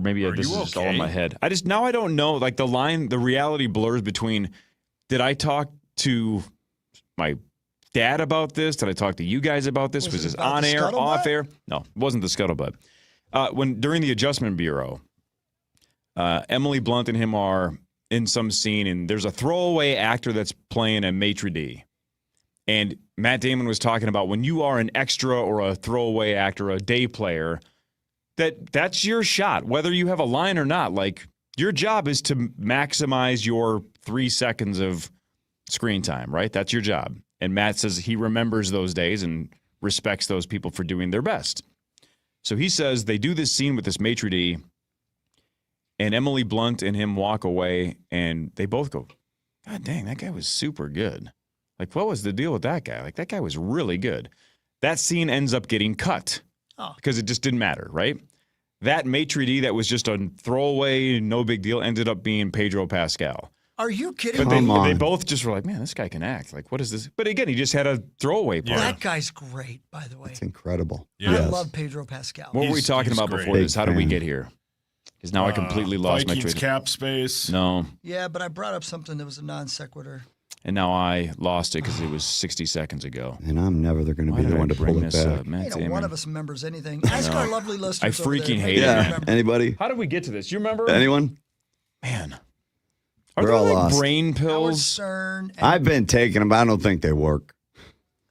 maybe Are this is you just all in okay? my head. I don't know. Like the reality blurs between. Did I talk to my dad about this? Did I talk to you guys about this? Was it this about on the air, scuttlebutt? off air? No, it wasn't the scuttlebutt. When during the Adjustment Bureau, Emily Blunt and him are in some scene, and there's a throwaway actor that's playing a maitre d'. And Matt Damon was talking about when you are an extra or a throwaway actor, a day player, that's your shot, whether you have a line or not. Like, your job is to maximize your 3 seconds of screen time, right? That's your job. And Matt says he remembers those days and respects those people for doing their best. So he says they do this scene with this maitre d', and Emily Blunt and him walk away, and they both go, God dang, that guy was super good. Like, what was the deal with that guy? Like, that guy was really good. That scene ends up getting cut because it just didn't matter, right? That maitre d' that was just a throwaway, no big deal, ended up being Pedro Pascal. Are you kidding But me? they both just were like, man, this guy can act. Like, what is this? But again, he just had a throwaway part. That guy's great, by the way. It's incredible. I love Pedro Pascal. What were we talking about before this? How did we get here? Because now I completely lost my Vikings train. cap space. No. Yeah, but I brought up something that was a non sequitur. And now I lost it because it was 60 seconds ago. And I'm never going to be the one to pull it back. Ain't one of us remembers anything. Ask our lovely listeners. I freaking hate it. Anybody? How did we get to this? You remember? Anyone? Man. We're Are there all like lost. brain pills? I've been taking them, but I don't think they work.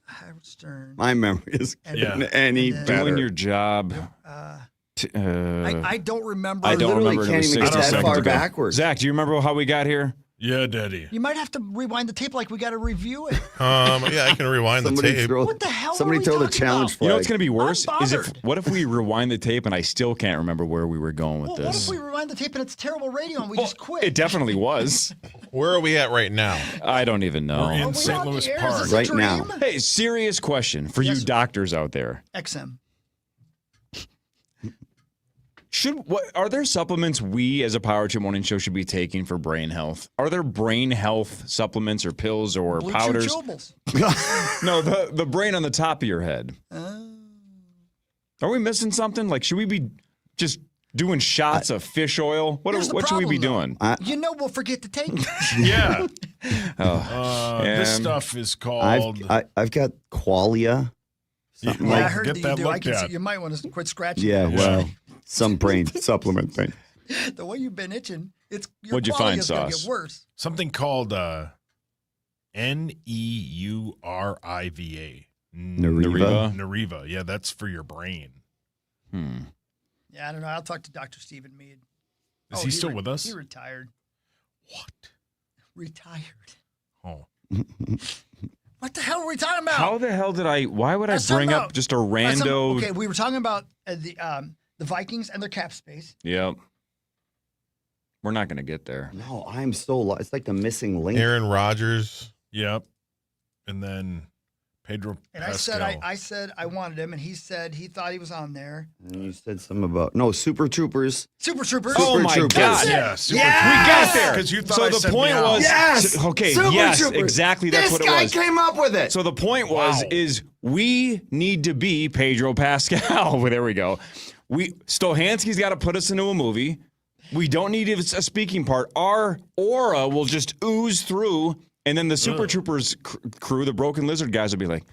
Howard Stern. My memory is getting any better. Doing your job. I don't remember. I don't remember. Can't It was even 60 get that seconds far ago. backwards. Zach, do you remember how we got here? Yeah, Daddy. You might have to rewind the tape like we got to review it. Yeah, I can rewind the tape. What the hell Somebody are we throw the talking challenge about? flag. You know what's going to be worse? I'm Is if bothered. what if we rewind the tape and I still can't remember where we were going with Well, what this? if we rewind the tape and it's terrible radio and we just quit? It definitely was. Where are we at right now? I don't even know. We're in St. Louis air? Is Park. this a Right dream? now. Hey, serious question for you doctors out there. XM. Are there supplements we as a Power Trip Morning Show should be taking for brain health? Are there brain health supplements or pills or Blue powders? Chew Chewables. No, the brain on the top of your head. Are we missing something? Like, should we be just doing shots of fish oil? Here's the What should we be problem, doing? You know we'll forget to take it. Yeah. and This stuff is called. I've got Qualia. Something Yeah, I like heard Get that you that do. I looked can see at. you might want to quit scratching. Yeah, it. well, some brain supplement thing. The way you've been itching, your What'd you find, quality is gonna Sauce? get worse. Something called Neuriva. Nariva. Nariva. Yeah, that's for your brain. Yeah, I don't know. I'll talk to Dr. Stephen Mead. Is he still with us? He retired. What? Retired. Oh. What the hell are we talking about? How the hell did why would I Let's talk bring about- up just a rando? Okay, we were talking about the Vikings and their cap space. Yep. We're not going to get there. No, I'm so lost. It's like the missing link. Aaron Rodgers. Yep. And then Pedro And Pascal. I said I wanted him, and he said he thought he was on there. And you said something about Super Troopers. Super Troopers. Oh my Troopers. God! Yeah, Super We got there. Because you thought So I the said point meow. was, Yes! okay, Super yes, Troopers. exactly. That's This what it guy was. came up with it. So the point was, is we need to be Pedro Pascal. Well, there we go. Stohansky's got to put us into a movie. We don't need a speaking part. Our aura will just ooze through, and then the Super Troopers crew, the Broken Lizard guys, will be like,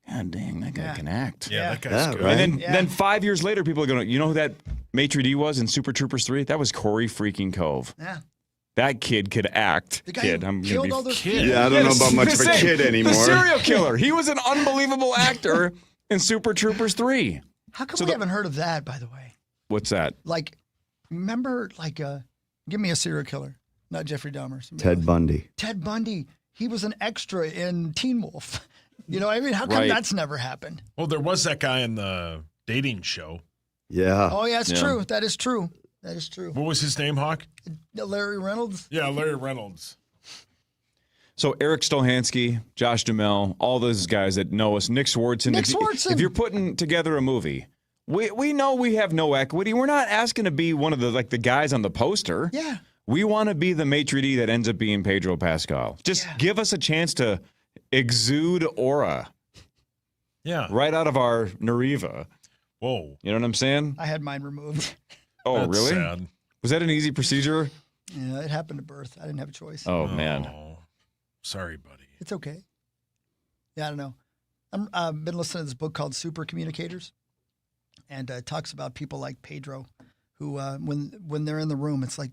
God dang, that guy can act. Yeah, that guy's good. right? And then 5 years later, people are going to, you know who that maitre d' was in Super Troopers 3? That was Corey freaking Cove. Yeah. That kid could act. The guy Kid, who I'm gonna killed be all those kid. people. Yeah, I don't know about much of a kid anymore. The serial killer. He was an unbelievable actor in Super Troopers 3. How come So we the- haven't heard of that, by the way? What's that? Like, remember, give me a serial killer, not Jeffrey Dahmer. somebody Ted else. Bundy. Ted Bundy. He was an extra in Teen Wolf. You know, I mean, how come Right. that's never happened? Well, there was that guy in the dating show. Yeah. Oh, yeah, it's Yeah. true. That is true. That is true. What was his name, Hawk? Larry Reynolds. Yeah, Larry Reynolds. So Eric Stohansky, Josh Duhamel, all those guys that know us, Nick Swardson. Nick Swardson. If you're putting together a movie, we know we have no equity. We're not asking to be one of the guys on the poster. Yeah. We want to be the maitre d' that ends up being Pedro Pascal. Just give us a chance to exude aura Yeah. right out of our Nariva. Whoa. You know what I'm saying? I had mine removed. Oh, That's really? sad. Was that an easy procedure? Yeah, it happened at birth. I didn't have a choice. Oh, man. Oh, sorry, buddy. It's okay. Yeah, I don't know. I've been listening to this book called Super Communicators, and it talks about people like Pedro, who when they're in the room, it's like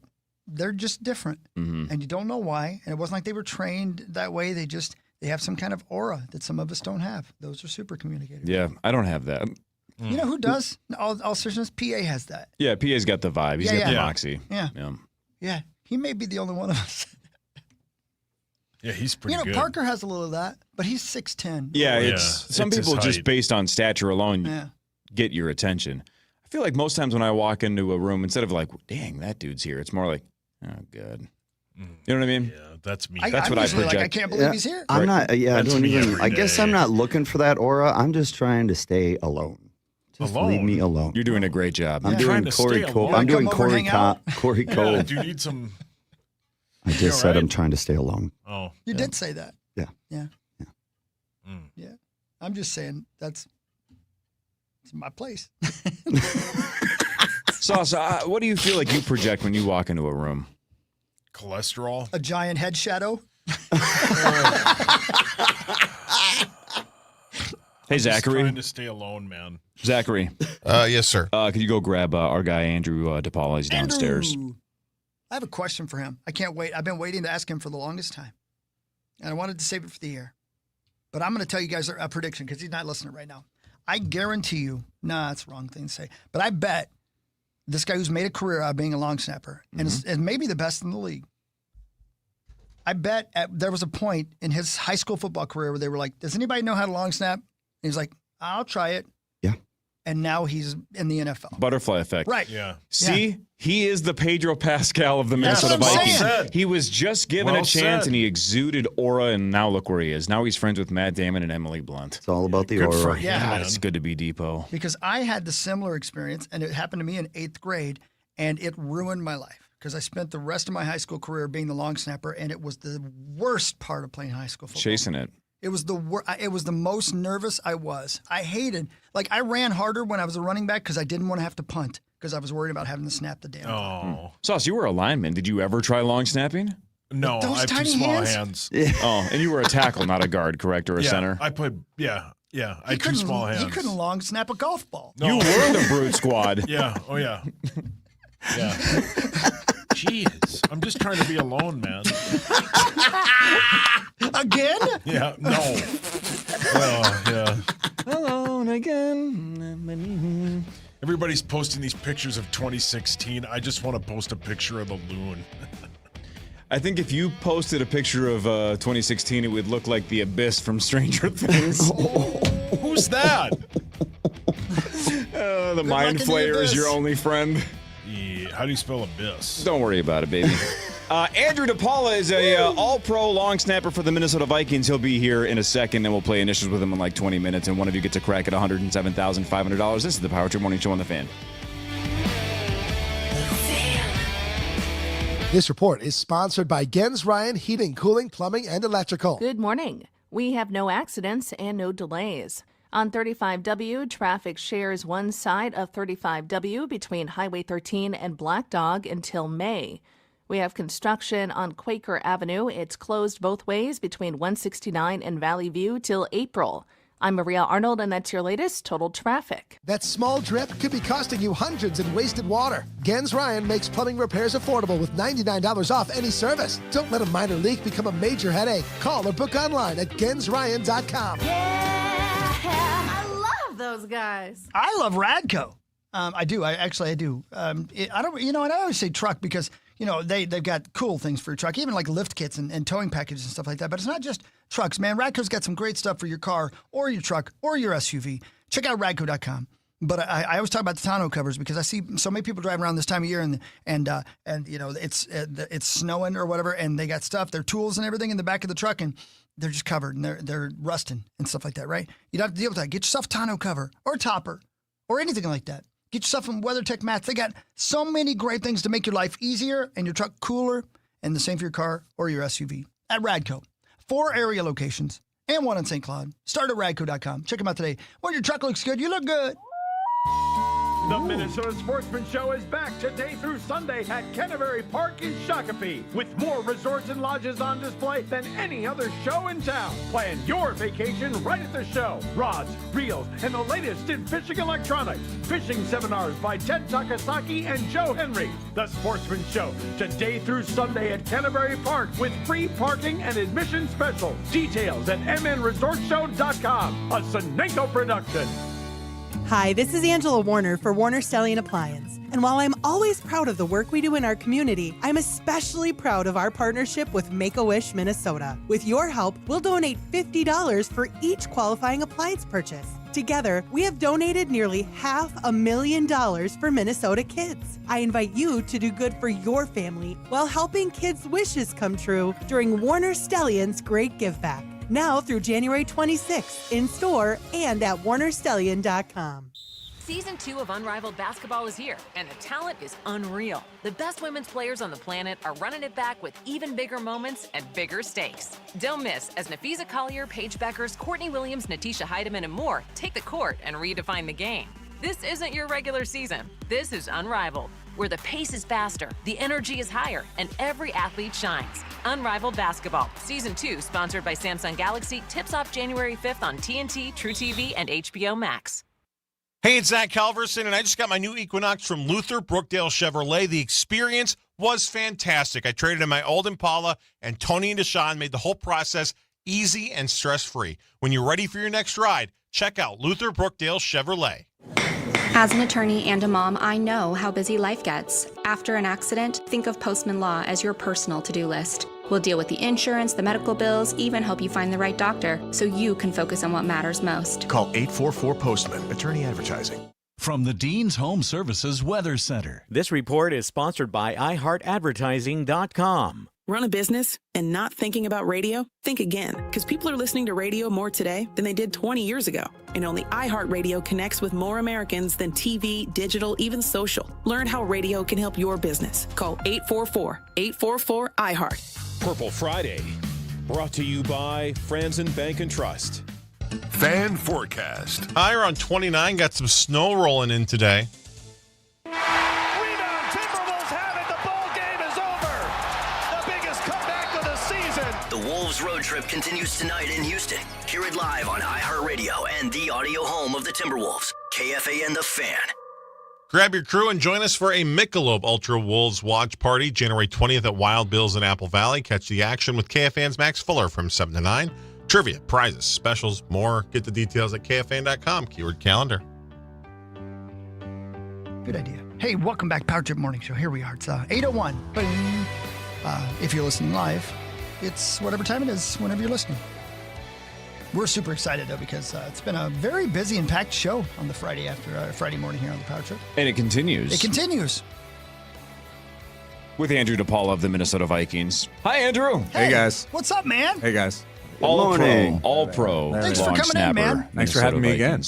they're just different, and you don't know why. And it wasn't like they were trained that way. They have some kind of aura that some of us don't have. Those are super communicators. Yeah, I don't have that. You know who does? All seriousness, PA has that. Yeah, PA's got the vibe. He's got the moxie. Yeah. Yeah, he may be the only one of us. Yeah, he's pretty good. Parker has a little of that, but he's 6'10". Yeah, some it's his people just height. based on stature alone Yeah. get your attention. I feel like most times when I walk into a room, instead of like, dang, that dude's here, it's more like, oh, good. You know what I mean? Yeah, that's me. That's what I project. Like, I can't believe he's here. I'm not. Yeah, I That's don't me even. every I guess day. I'm not looking for that aura. I'm just trying to stay alone. Just leave me alone. You're doing a great job. I'm trying doing to Corey stay Cole. alone. I'm doing Come over and Corey hang out? Corey Cole. Yeah, do you need some? I just said I'm trying to stay alone. Oh, You did say that. Yeah. Yeah. Mm. Yeah. I'm just saying it's my place. Sauce, what do you feel like you project when you walk into a room? cholesterol. A giant head shadow. Hey, Zachary. Trying to stay alone, man. Zachary. Yes, sir. Could you go grab our guy, Andrew DePaula? He's downstairs. Andrew. I have a question for him. I can't wait. I've been waiting to ask him for the longest time. And I wanted to save it for the air. But I'm going to tell you guys a prediction because he's not listening right now. I guarantee you, that's the wrong thing to say. But I bet this guy who's made a career out of being a long snapper and is maybe the best in the league. I bet there was a point in his high school football career where they were like, does anybody know how to long snap? And he's like, I'll try it. Yeah. And now he's in the NFL. Butterfly effect. Right. Yeah. See, he is the Pedro Pascal of the Minnesota That's what I'm Vikings. saying. He was just given Well a chance said. and he exuded aura, and now look where he is. Now he's friends with Matt Damon and Emily Blunt. It's all about the Good for aura. him, Yeah. God, man. it's good to be Depot. Because I had the similar experience, and it happened to me in 8th grade, and it ruined my life because I spent the rest of my high school career being the long snapper, and it was the worst part of playing high school football. Chasing it. It was the most nervous I was. I hated, I ran harder when I was a running back because I didn't want to have to punt because I was worried about having to snap the damn thing. Oh. Sauce, you were a lineman. Did you ever try long snapping? No, With those I have tiny too small hands? hands. Oh, and you were a tackle, not a guard, correct, or a Yeah, center? I played. Yeah. I He had too small hands. He couldn't long snap a golf ball. No. You were the brute squad. Yeah. Oh yeah. Yeah. Jeez, I'm just trying to be alone, man. Again? Yeah. No. Well, yeah. Alone again. Everybody's posting these pictures of 2016. I just want to post a picture of the loon. I think if you posted a picture of 2016, it would look like the Abyss from Stranger Things. Who's that? The Mind Flayer is your only friend. Yeah. How do you spell abyss? Don't worry about it, baby. Andrew DePaula is a all-pro long snapper for the Minnesota Vikings. He'll be here in a second, and we'll play initials with him in like 20 minutes, and one of you gets a crack at $107,500. This is the Power Trip Morning Show on the Fan. This report is sponsored by Gens Ryan Heating, Cooling, Plumbing, and Electrical. Good morning. We have no accidents and no delays. On 35W, traffic shares one side of 35W between Highway 13 and Black Dog until May. We have construction on Quaker Avenue. It's closed both ways between 169 and Valley View till April. I'm Maria Arnold, and that's your latest total traffic. That small drip could be costing you hundreds in wasted water. Gens Ryan makes plumbing repairs affordable with $99 off any service. Don't let a minor leak become a major headache. Call or book online at gensryan.com. I love those guys. I love Radco. I do. I do. I don't. And I always say truck because they've got cool things for your truck, even like lift kits and towing packages and stuff like that. But it's not just trucks, man. Radco's got some great stuff for your car or your truck or your SUV. Check out radco.com. But I always talk about the tonneau covers because I see so many people driving around this time of year and it's snowing or whatever, and they got stuff, their tools and everything in the back of the truck, and they're just covered and they're rusting and stuff like that, right? You don't have to deal with that. Get yourself a tonneau cover or a topper or anything like that. Get yourself some WeatherTech mats. They got so many great things to make your life easier and your truck cooler, and the same for your car or your SUV. At Radco, 4 area locations and 1 in St. Cloud. Start at radco.com. Check them out today. When your truck looks good, you look good. The Minnesota Sportsman Show is back today through Sunday at Canterbury Park in Shakopee with more resorts and lodges on display than any other show in town. Plan your vacation right at the show. Rods, reels, and the latest in fishing electronics. Fishing seminars by Ted Takasaki and Joe Henry. The Sportsman Show today through Sunday at Canterbury Park with free parking and admission specials. Details at mnresortshow.com. A Sonenko production. Hi, this is Angela Warner for Warner Stellian Appliance. And while I'm always proud of the work we do in our community, I'm especially proud of our partnership with Make-A-Wish Minnesota. With your help, we'll donate $50 for each qualifying appliance purchase. Together, we have donated nearly $500,000 for Minnesota kids. I invite you to do good for your family while helping kids' wishes come true during Warner Stellian's Great Give Back. Now through January 26th, in store and at warnerstellian.com. Season 2 of Unrivaled Basketball is here, and the talent is unreal. The best women's players on the planet are running it back with even bigger moments and bigger stakes. Don't miss as Nafisa Collier, Paige Beckers, Courtney Williams, Natisha Heidemann, and more take the court and redefine the game. This isn't your regular season. This is Unrivaled, where the pace is faster, the energy is higher, and every athlete shines. Unrivaled Basketball, Season 2, sponsored by Samsung Galaxy, tips off January 5th on TNT, True TV, and HBO Max. Hey, it's Zach Calverson, and I just got my new Equinox from Luther Brookdale Chevrolet. The experience was fantastic. I traded in my old Impala, and Tony and Deshaun made the whole process easy and stress-free. When you're ready for your next ride, check out Luther Brookdale Chevrolet. As an attorney and a mom, I know how busy life gets. After an accident, think of Postman Law as your personal to-do list. We'll deal with the insurance, the medical bills, even help you find the right doctor so you can focus on what matters most. Call 844-POSTMAN. Attorney Advertising. From the Dean's Home Services Weather Center. This report is sponsored by iHeartRadioing.com. Run a business and not thinking about radio? Think again, because people are listening to radio more today than they did 20 years ago. And only iHeartRadio connects with more Americans than TV, digital, even social. Learn how radio can help your business. Call 844-844-iHeart. Purple Friday, brought to you by Franzen Bank and Trust. Fan forecast. High around 29. Got some snow rolling in today. The Wolves road trip continues tonight in Houston. Hear it live on iHeartRadio and the audio home of the Timberwolves. KFAN The Fan. Grab your crew and join us for a Michelob Ultra Wolves watch party January 20th at Wild Bill's in Apple Valley. Catch the action with KFAN's Max Fuller from 7 to 9. Trivia, prizes, specials, more. Get the details at KFAN.com. Keyword calendar. Good idea. Hey, welcome back, Power Trip Morning Show. Here we are. It's 8:01. Boom. If you're listening live, it's whatever time it is, whenever you're listening. We're super excited, though, because it's been a very busy and packed show on the Friday after Friday morning here on the Power Trip. And it continues. It continues. With Andrew DePaula of the Minnesota Vikings. Hi, Andrew. Hey, guys. What's up, man? Hey, guys. All pro. Thanks for coming in, man. Thanks for having me again.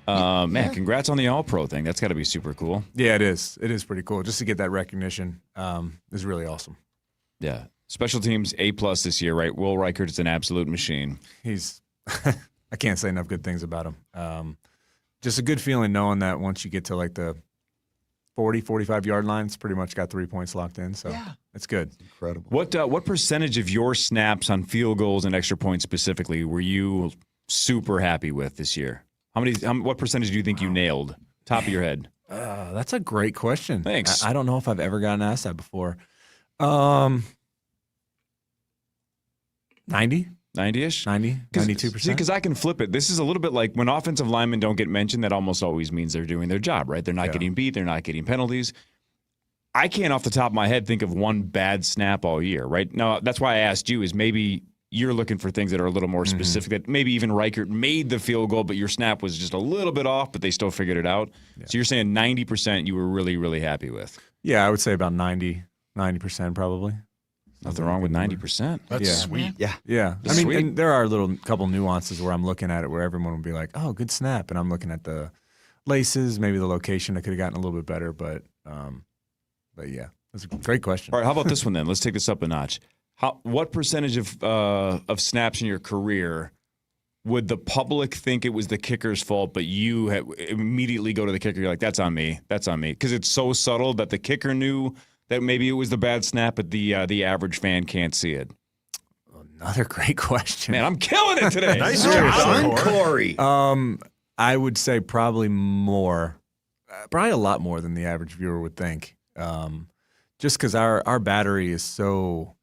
Man, congrats on the All-Pro thing. That's got to be super cool. Yeah, it is. It is pretty cool. Just to get that recognition is really awesome. Yeah. Special teams, A+ this year, right? Will Reichert is an absolute machine. He's I can't say enough good things about him. Just a good feeling knowing that once you get to like the 40, 45-yard line, it's pretty much got 3 points locked in. So it's good. Incredible. What percentage of your snaps on field goals and extra points specifically were you super happy with this year? What percentage do you think you nailed? Top of your head. That's a great question. Thanks. I don't know if I've ever gotten asked that before. 90-ish? 92%. Because I can flip it. This is a little bit like when offensive linemen don't get mentioned, that almost always means they're doing their job, right? They're not getting beat. They're not getting penalties. I can't off the top of my head think of one bad snap all year, right? Now, that's why I asked you is maybe you're looking for things that are a little more specific, that maybe even Reichert made the field goal, but your snap was just a little bit off, but they still figured it out. Yeah. So you're saying 90% you were really, really happy with. Yeah, I would say about 90% probably. Nothing wrong with 90%. That's sweet. Yeah. Yeah. I mean, and there are couple nuances where I'm looking at it where everyone will be like, oh, good snap. And I'm looking at the laces, maybe the location. I could have gotten a little bit better, but yeah, that's a great question. All right, how about this one then? Let's take this up a notch. What percentage of snaps in your career would the public think it was the kicker's fault, but you immediately go to the kicker? You're like, that's on me. That's on me. Because it's so subtle that the kicker knew that maybe it was the bad snap, but the average fan can't see it. Another great question. Man, I'm killing it today. Nice job, Corey. I would say probably more, probably a lot more than the average viewer would think. Just because our battery is so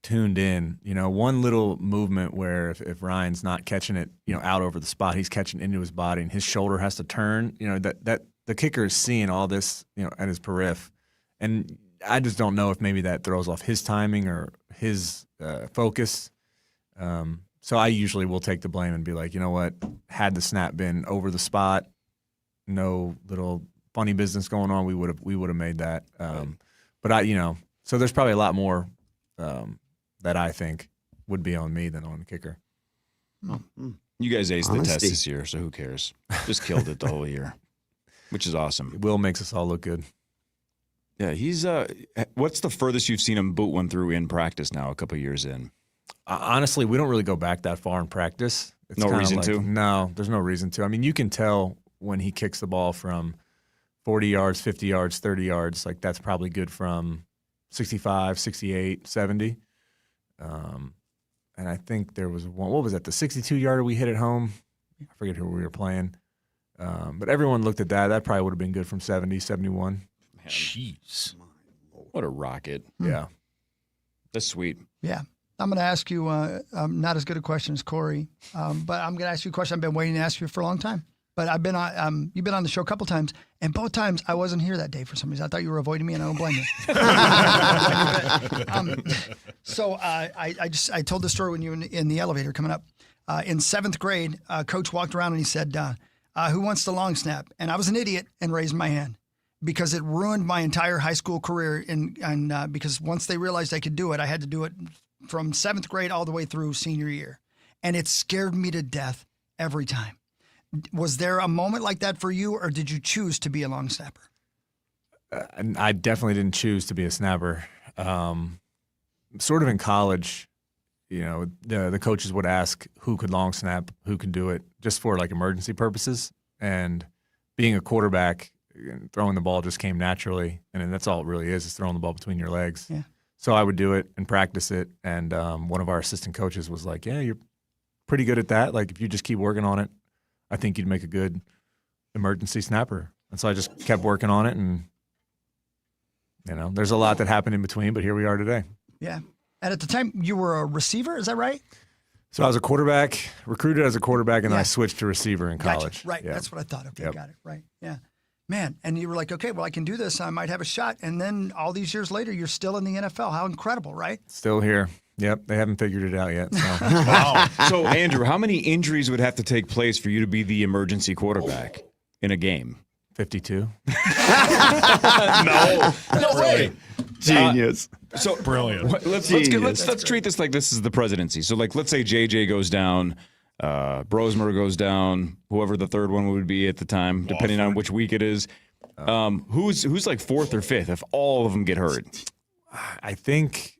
tuned in. You know, one little movement where if Ryan's not catching it, out over the spot, he's catching into his body, and his shoulder has to turn. That the kicker is seeing all this, at his periph, and I just don't know if maybe that throws off his timing or his focus. So I usually will take the blame and be like, you know what, had the snap been over the spot, no little funny business going on, we would have made that. But so there's probably a lot more that I think would be on me than on the kicker. You guys aced the test this year, so who cares? Just killed it the whole year, which is awesome. Will makes us all look good. Yeah, he's what's the furthest you've seen him boot one through in practice now, a couple of years in? Honestly, we don't really go back that far in practice. It's no reason to? No, there's no reason to. I mean, you can tell when he kicks the ball from 40 yards, 50 yards, 30 yards. Like, that's probably good from 65, 68, 70. And I think there was one, what was that, the 62-yarder we hit at home? I forget who we were playing. But everyone looked at that. That probably would have been good from 70, 71. Man, jeez. What a rocket. Yeah. That's sweet. Yeah. I'm going to ask you not as good a question as Corey, but I'm going to ask you a question I've been waiting to ask you for a long time. But I've been on, you've been on the show a couple times, and both times I wasn't here that day for some reason. I thought you were avoiding me, and I don't blame you. So I told the story when you were in the elevator coming up. In 7th grade, Coach walked around and he said, "Who wants the long snap?" And I was an idiot and raised my hand because it ruined my entire high school career. And because once they realized I could do it, I had to do it from 7th grade all the way through senior year, and it scared me to death every time. Was there a moment like that for you, or did you choose to be a long snapper? I definitely didn't choose to be a snapper. Sort of in college, the coaches would ask who could long snap, who could do it, just for like emergency purposes. And being a quarterback, throwing the ball just came naturally, and that's all it really is throwing the ball between your legs. Yeah. So I would do it and practice it. And one of our assistant coaches was like, "Yeah, you're pretty good at that. Like, if you just keep working on it, I think you'd make a good emergency snapper." And so I just kept working on it, and there's a lot that happened in between, but here we are today. Yeah. And at the time, you were a receiver, is that right? So I was a quarterback, recruited as a quarterback, and then I switched to receiver in college. Gotcha. Right, Yep. That's what I thought. Okay, Yep. Got it. Right, yeah. Man, and you were like, okay, well, I can do this. I might have a shot. And then all these years later, you're still in the NFL. How incredible, right? Still here. Yep, they haven't figured it out yet. So. Wow. So, Andrew, how many injuries would have to take place for you to be the emergency quarterback in a game? 52. No way. Genius. So brilliant. Let's treat this like this is the presidency. So, like, let's say JJ goes down, Brosmer goes down, whoever the third one would be at the time, depending on which week it is. Who's like fourth or fifth if all of them get hurt? I think,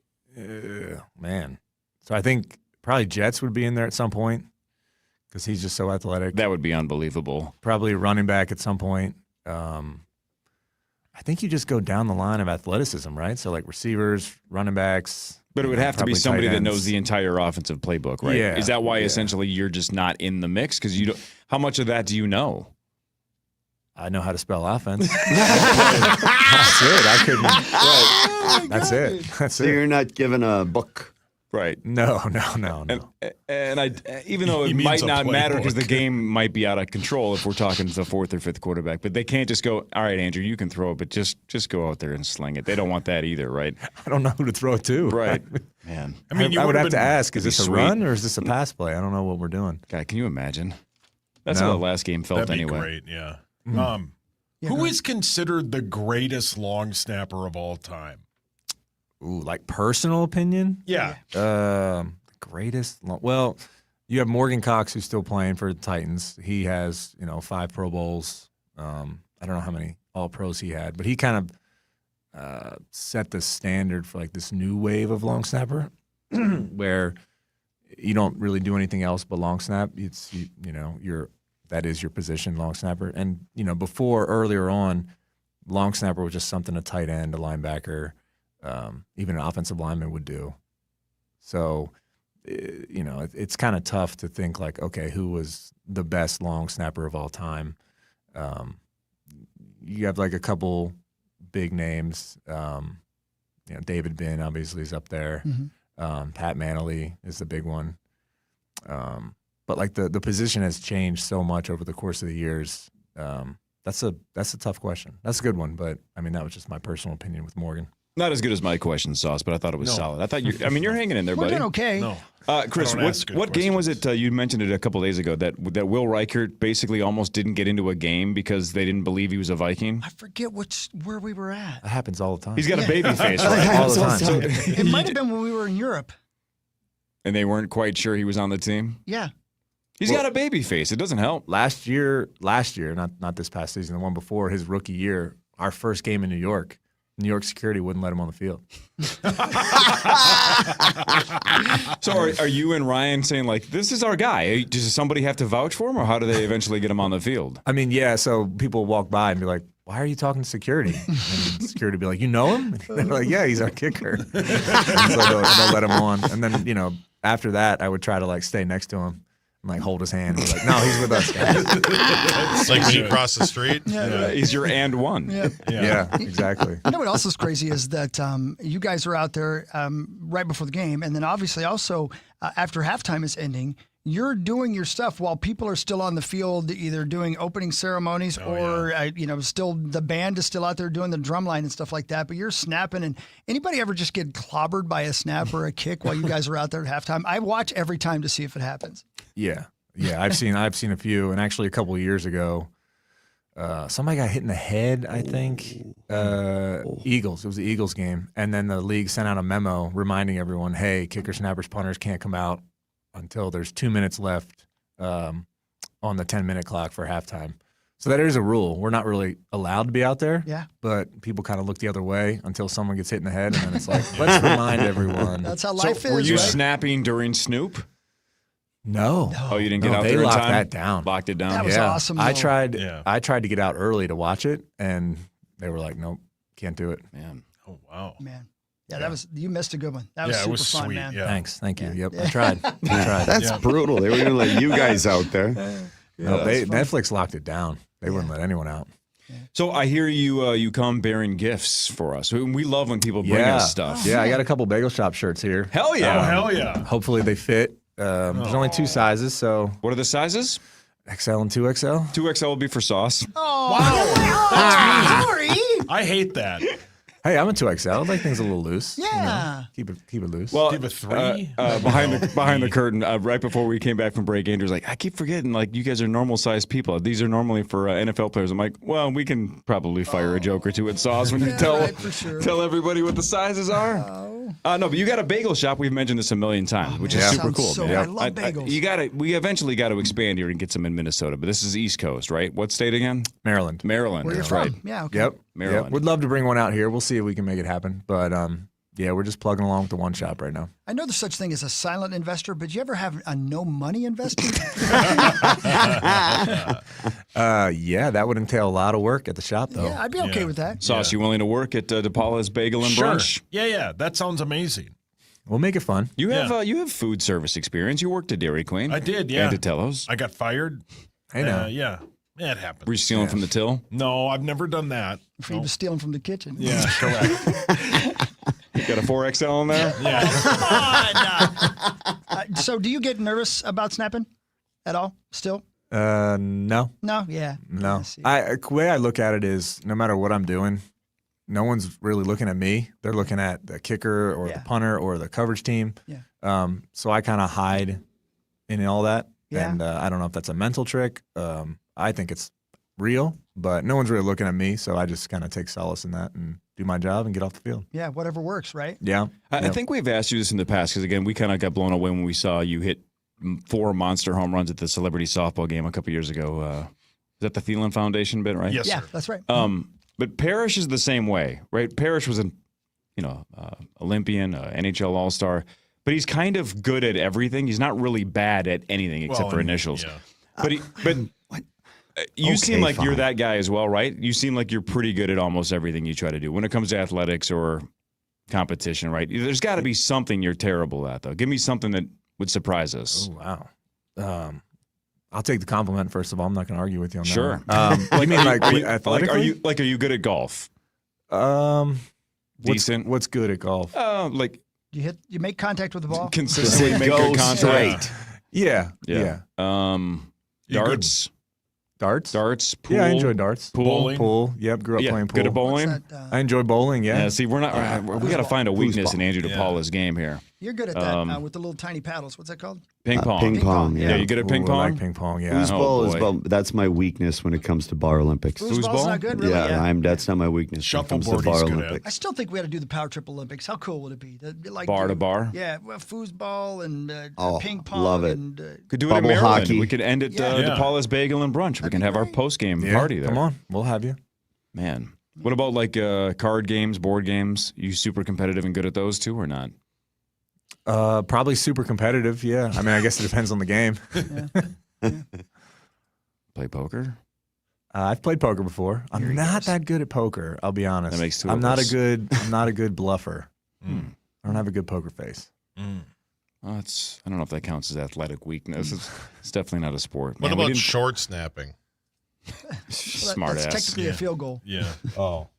man. So I think probably Jets would be in there at some point because he's just so athletic. That would be unbelievable. Probably running back at some point. I think you just go down the line of athleticism, right? So like receivers, running backs. But it would have to be somebody that knows the entire offensive playbook, right? Yeah. Is that why essentially you're just not in the mix? Because you don't. How much of that do you know? I know how to spell offense. That's it. I couldn't. Right. That's it. That's So it. you're not given a book. Right. No. And I, even though He it means might a not matter because the playbook. game might be out of control if we're talking to the fourth or fifth quarterback, but they can't just go, all right, Andrew, you can throw it, but just go out there and sling it. They don't want that either, right? I don't know who to throw it to. Right. Man. I mean, I would have to ask, is That'd this be a sweet. run or is this a pass play? I don't know what we're doing. God, can you imagine? That's No. how the last game felt That'd be anyway. great, yeah. Yeah, Who go is considered the greatest long snapper of all time? Ooh, like personal opinion? Yeah. The greatest. Well, you have Morgan Cox who's still playing for the Titans. He has 5 Pro Bowls. I don't know how many All Pros he had, but he kind of set the standard for like this new wave of long snapper, where you don't really do anything else but long snap. It's that is your position, long snapper. And before earlier on, long snapper was just something a tight end, a linebacker, even an offensive lineman would do. So, it's kind of tough to think like, okay, who was the best long snapper of all time? You have like a couple big names. David Binn obviously is up there. Mm-hmm. Pat Manley is the big one. But like the position has changed so much over the course of the years. That's a tough question. That's a good one, but I mean that was just my personal opinion with Morgan. Not as good as my question, Sauce, but I thought it was solid. I thought you're hanging in there, We're buddy. doing okay. No. Chris, what game was it? You mentioned it a couple days ago that Will Reichert basically almost didn't get into a game because they didn't believe he was a Viking. I forget where we were at. That happens all the time. He's got a baby face, right? All the time. So, It might have been when we were in Europe. and they weren't quite sure he was on the team. Yeah. He's got a baby face. It doesn't help. Last year, not this past season, the one before his rookie year, our first game in New York security wouldn't let him on the field. So are you and Ryan saying, like, this is our guy? Does somebody have to vouch for him, or how do they eventually get him on the field? I mean, yeah, so people walk by and be like, why are you talking to security? And security be like, you know him? And they're like, yeah, he's our kicker. And so they'll let him on. And then, after that, I would try to, like, stay next to him. Like hold his hand and be like, no, he's with us, guys. It's like when you cross the street. Yeah. He's your and one. Yeah, exactly. You know what else is crazy is that you guys are out there right before the game, and then obviously also after halftime is ending, you're doing your stuff while people are still on the field, either doing opening ceremonies or still the band is still out there doing the drum line and stuff like that. But you're snapping, and anybody ever just get clobbered by a snap or a kick while you guys are out there at halftime? I watch every time to see if it happens. Yeah. I've seen a few, and actually a couple of years ago, somebody got hit in the head. I think Eagles. It was the Eagles game, and then the league sent out a memo reminding everyone, "Hey, kickers, snappers, punters can't come out until there's 2 minutes left on the 10-minute clock for halftime." So that is a rule. We're not really allowed to be out there. Yeah. But people kind of look the other way until someone gets hit in the head, and then it's like, let's remind everyone. That's how life is. Were you right? snapping during Snoop? No. Oh, you didn't get out they there in locked time? that down. Locked it down? That was awesome. I though. tried to get out early to watch it, and they were like, nope, can't do it. Man. Oh, wow. Man. Yeah, you missed a good one. That was Yeah, it super was fun, sweet, man. yeah. Thanks. Thank you. Yep, I tried. That's brutal. They were going to let you guys out there. No, Netflix locked it down. They wouldn't let anyone out. So I hear you come bearing gifts for us. We love when people bring us stuff. Yeah, I got a couple Bagel Shop shirts here. Hell yeah. Oh, hell yeah. Hopefully they fit. There's only 2 sizes, so What are the sizes? XL and 2XL. 2XL will be for Sauce. Oh, Wow. sorry. I hate that. Hey, I'm a 2XL. I like things a little loose. Yeah. Keep it loose. Well, Give a 3. behind the curtain, right before we came back from break, Andrew's like, I keep forgetting, like, you guys are normal sized people. These are normally for NFL players. I'm like, well, we can probably fire a joke or two at Sauce when you tell everybody what the sizes are. No, but you got a bagel shop. We've mentioned this a million times, which is super cool. So man. I love bagels. We eventually got to expand here and get some in Minnesota. But this is East Coast, right? What state again? Maryland. Maryland. Where you're That's from? right. Yeah. Okay. Yep. Maryland. Yep. Would love to bring one out here. We'll see if we can make it happen. But yeah, we're just plugging along with the one shop right now. I know there's such thing as a silent investor, but you ever have a no money investor? Yeah, that would entail a lot of work at the shop, though. Yeah, I'd be okay with that. Sauce, you willing to work at DePaula's Bagel and Sure. Brunch? Yeah, that sounds amazing. We'll make it fun. You have food service experience. You worked at Dairy Queen. I did, yeah. And at Tello's. I got fired. Hey, now. Yeah, it happened. Were you stealing from the till? No, I've never done that. He was stealing from the kitchen. Yeah, correct. You got a 4XL in there? Yeah. Come on. So do you get nervous about snapping at all still? No. No? Yeah. No. I see. The way I look at it is no matter what I'm doing, no one's really looking at me. They're looking at the kicker or the punter or the coverage team. Yeah. So I kind of hide in all that. Yeah. And I don't know if that's a mental trick. I think it's real, but no one's really looking at me. So I just kind of take solace in that and do my job and get off the field. Yeah, whatever works, right? Yeah. I think we've asked you this in the past because, again, we kind of got blown away when we saw you hit 4 monster home runs at the celebrity softball game a couple years ago. Is that the Thielen Foundation bit, right? Yes, Yeah, sir. that's right. But Parrish is the same way, right? Parrish was an Olympian, NHL All-Star, but he's kind of good at everything. He's not really bad at anything except for initials. Yeah. But you seem like you're that guy as well, right? You seem like you're pretty good at almost everything you try to do when it comes to athletics or competition, right? There's got to be something you're terrible at, though. Give me something that would surprise us. Oh, wow. I'll take the compliment first of all. I'm not going to argue with you on that. Sure. You mean like athletically? Are you good at golf? Decent. What's good at golf? Like You make contact with the ball. consistently make good contact. Yeah. You Darts. Darts. Pool. Yeah, I enjoy darts. Bowling. Pool. Yep, grew up playing pool. Good at bowling. I enjoy bowling. Yeah. See, we got to find a weakness in Andrew DePaula's game here. You're good at that with the little tiny paddles. What's that called? Ping pong. Ping pong. Yeah, you good at ping pong? I like ping pong. Yeah. Foosball that's my weakness when it comes to Bar Olympics. Foosball's not good, really? Yeah, that's not my weakness when it comes to Bar Olympics. I still think we ought to do the Power Trip Olympics. How cool would it be? Like bar to bar? Yeah, foosball and ping pong. Love it. And, could do it in Maryland. Hockey. We could end at DePaula's Bagel and Brunch. We can have our post-game party there. Come on. We'll have you. Man. What about like card games, board games? You super competitive and good at those too or not? Probably super competitive, yeah. I mean, I guess it depends on the game. Play poker? I've played poker before. I'm not that good at poker, I'll be honest. That makes two I'm of not us. I'm not a good bluffer. I don't have a good poker face. Well, I don't know if that counts as athletic weakness. It's definitely not a sport. What about short snapping? Smart that's ass. technically a field goal. Yeah. Oh.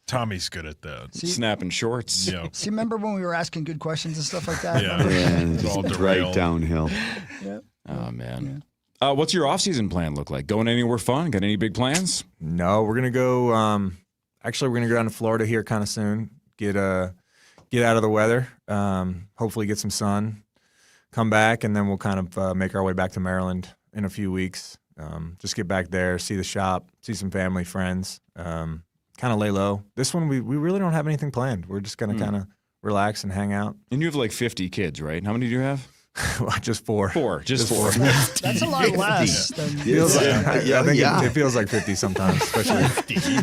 Tommy's good at that. Snapping shorts. Yeah. See, remember when we were asking good questions and stuff like that? Just right downhill. Yeah. Oh, man. What's your off-season plan look like? Going anywhere fun? Got any big plans? No, we're gonna go. Actually, we're gonna go down to Florida here kind of soon. Get out of the weather. Hopefully, get some sun. Come back, and then we'll kind of make our way back to Maryland in a few weeks. Just get back there, see the shop, see some family, friends. Kind of lay low. This one, we really don't have anything planned. We're just gonna kind of relax and hang out. And you have like 50 kids, right? How many do you have? Just four. Just four. That's a lot less than. It feels like 50 sometimes, especially 50.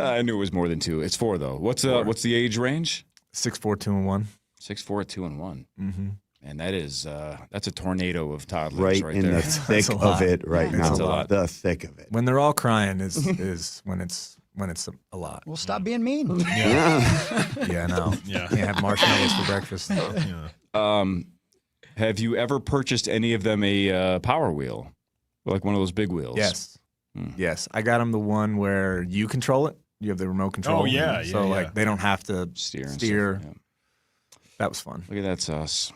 I knew it was more than two. It's four though. What's the age range? 6'4", 2 and 1. 6'4", 2 and 1. Mm-hmm. And that is that's a tornado of toddlers right in there. the thick of it right now. The thick of it. When they're all crying is when it's a lot. Well, stop being mean. Yeah, no. Yeah. Can't have marshmallows for breakfast. Have you ever purchased any of them a Power Wheel? Like one of those big wheels? Yes. Yes. I got them the one where you control it. You have the remote control. Oh, yeah. So, like, they don't have to steer. Yeah. That was fun. Look at that sauce.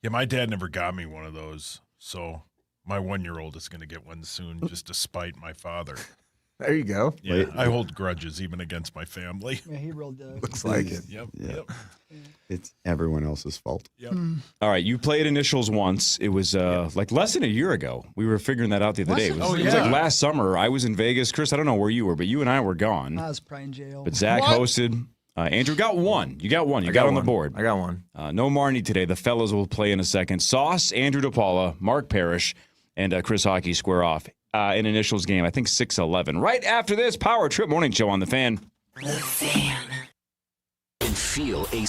Yeah, my dad never got me one of those, so my 1-year-old is going to get one soon, just to spite my father. There you go. Yeah, I hold grudges even against my family. Yeah, he really does. Looks like it. Yep. It's everyone else's fault. Yep. All right, you played initials once. It was like less than a year ago. We were figuring that out the other day. It was like last summer. I was in Vegas. Chris, I don't know where you were, but you and I were gone. I was probably in jail. But Zach hosted. Andrew got one. You got one. You got on the board. I got one. No Marnie today. The fellas will play in a second. Sauce, Andrew DePaula, Mark Parrish, and Chris Hockey square off in initials game. I think 6-11. Right after this Power Trip Morning Show on The Fan. The Fan. And feel AC.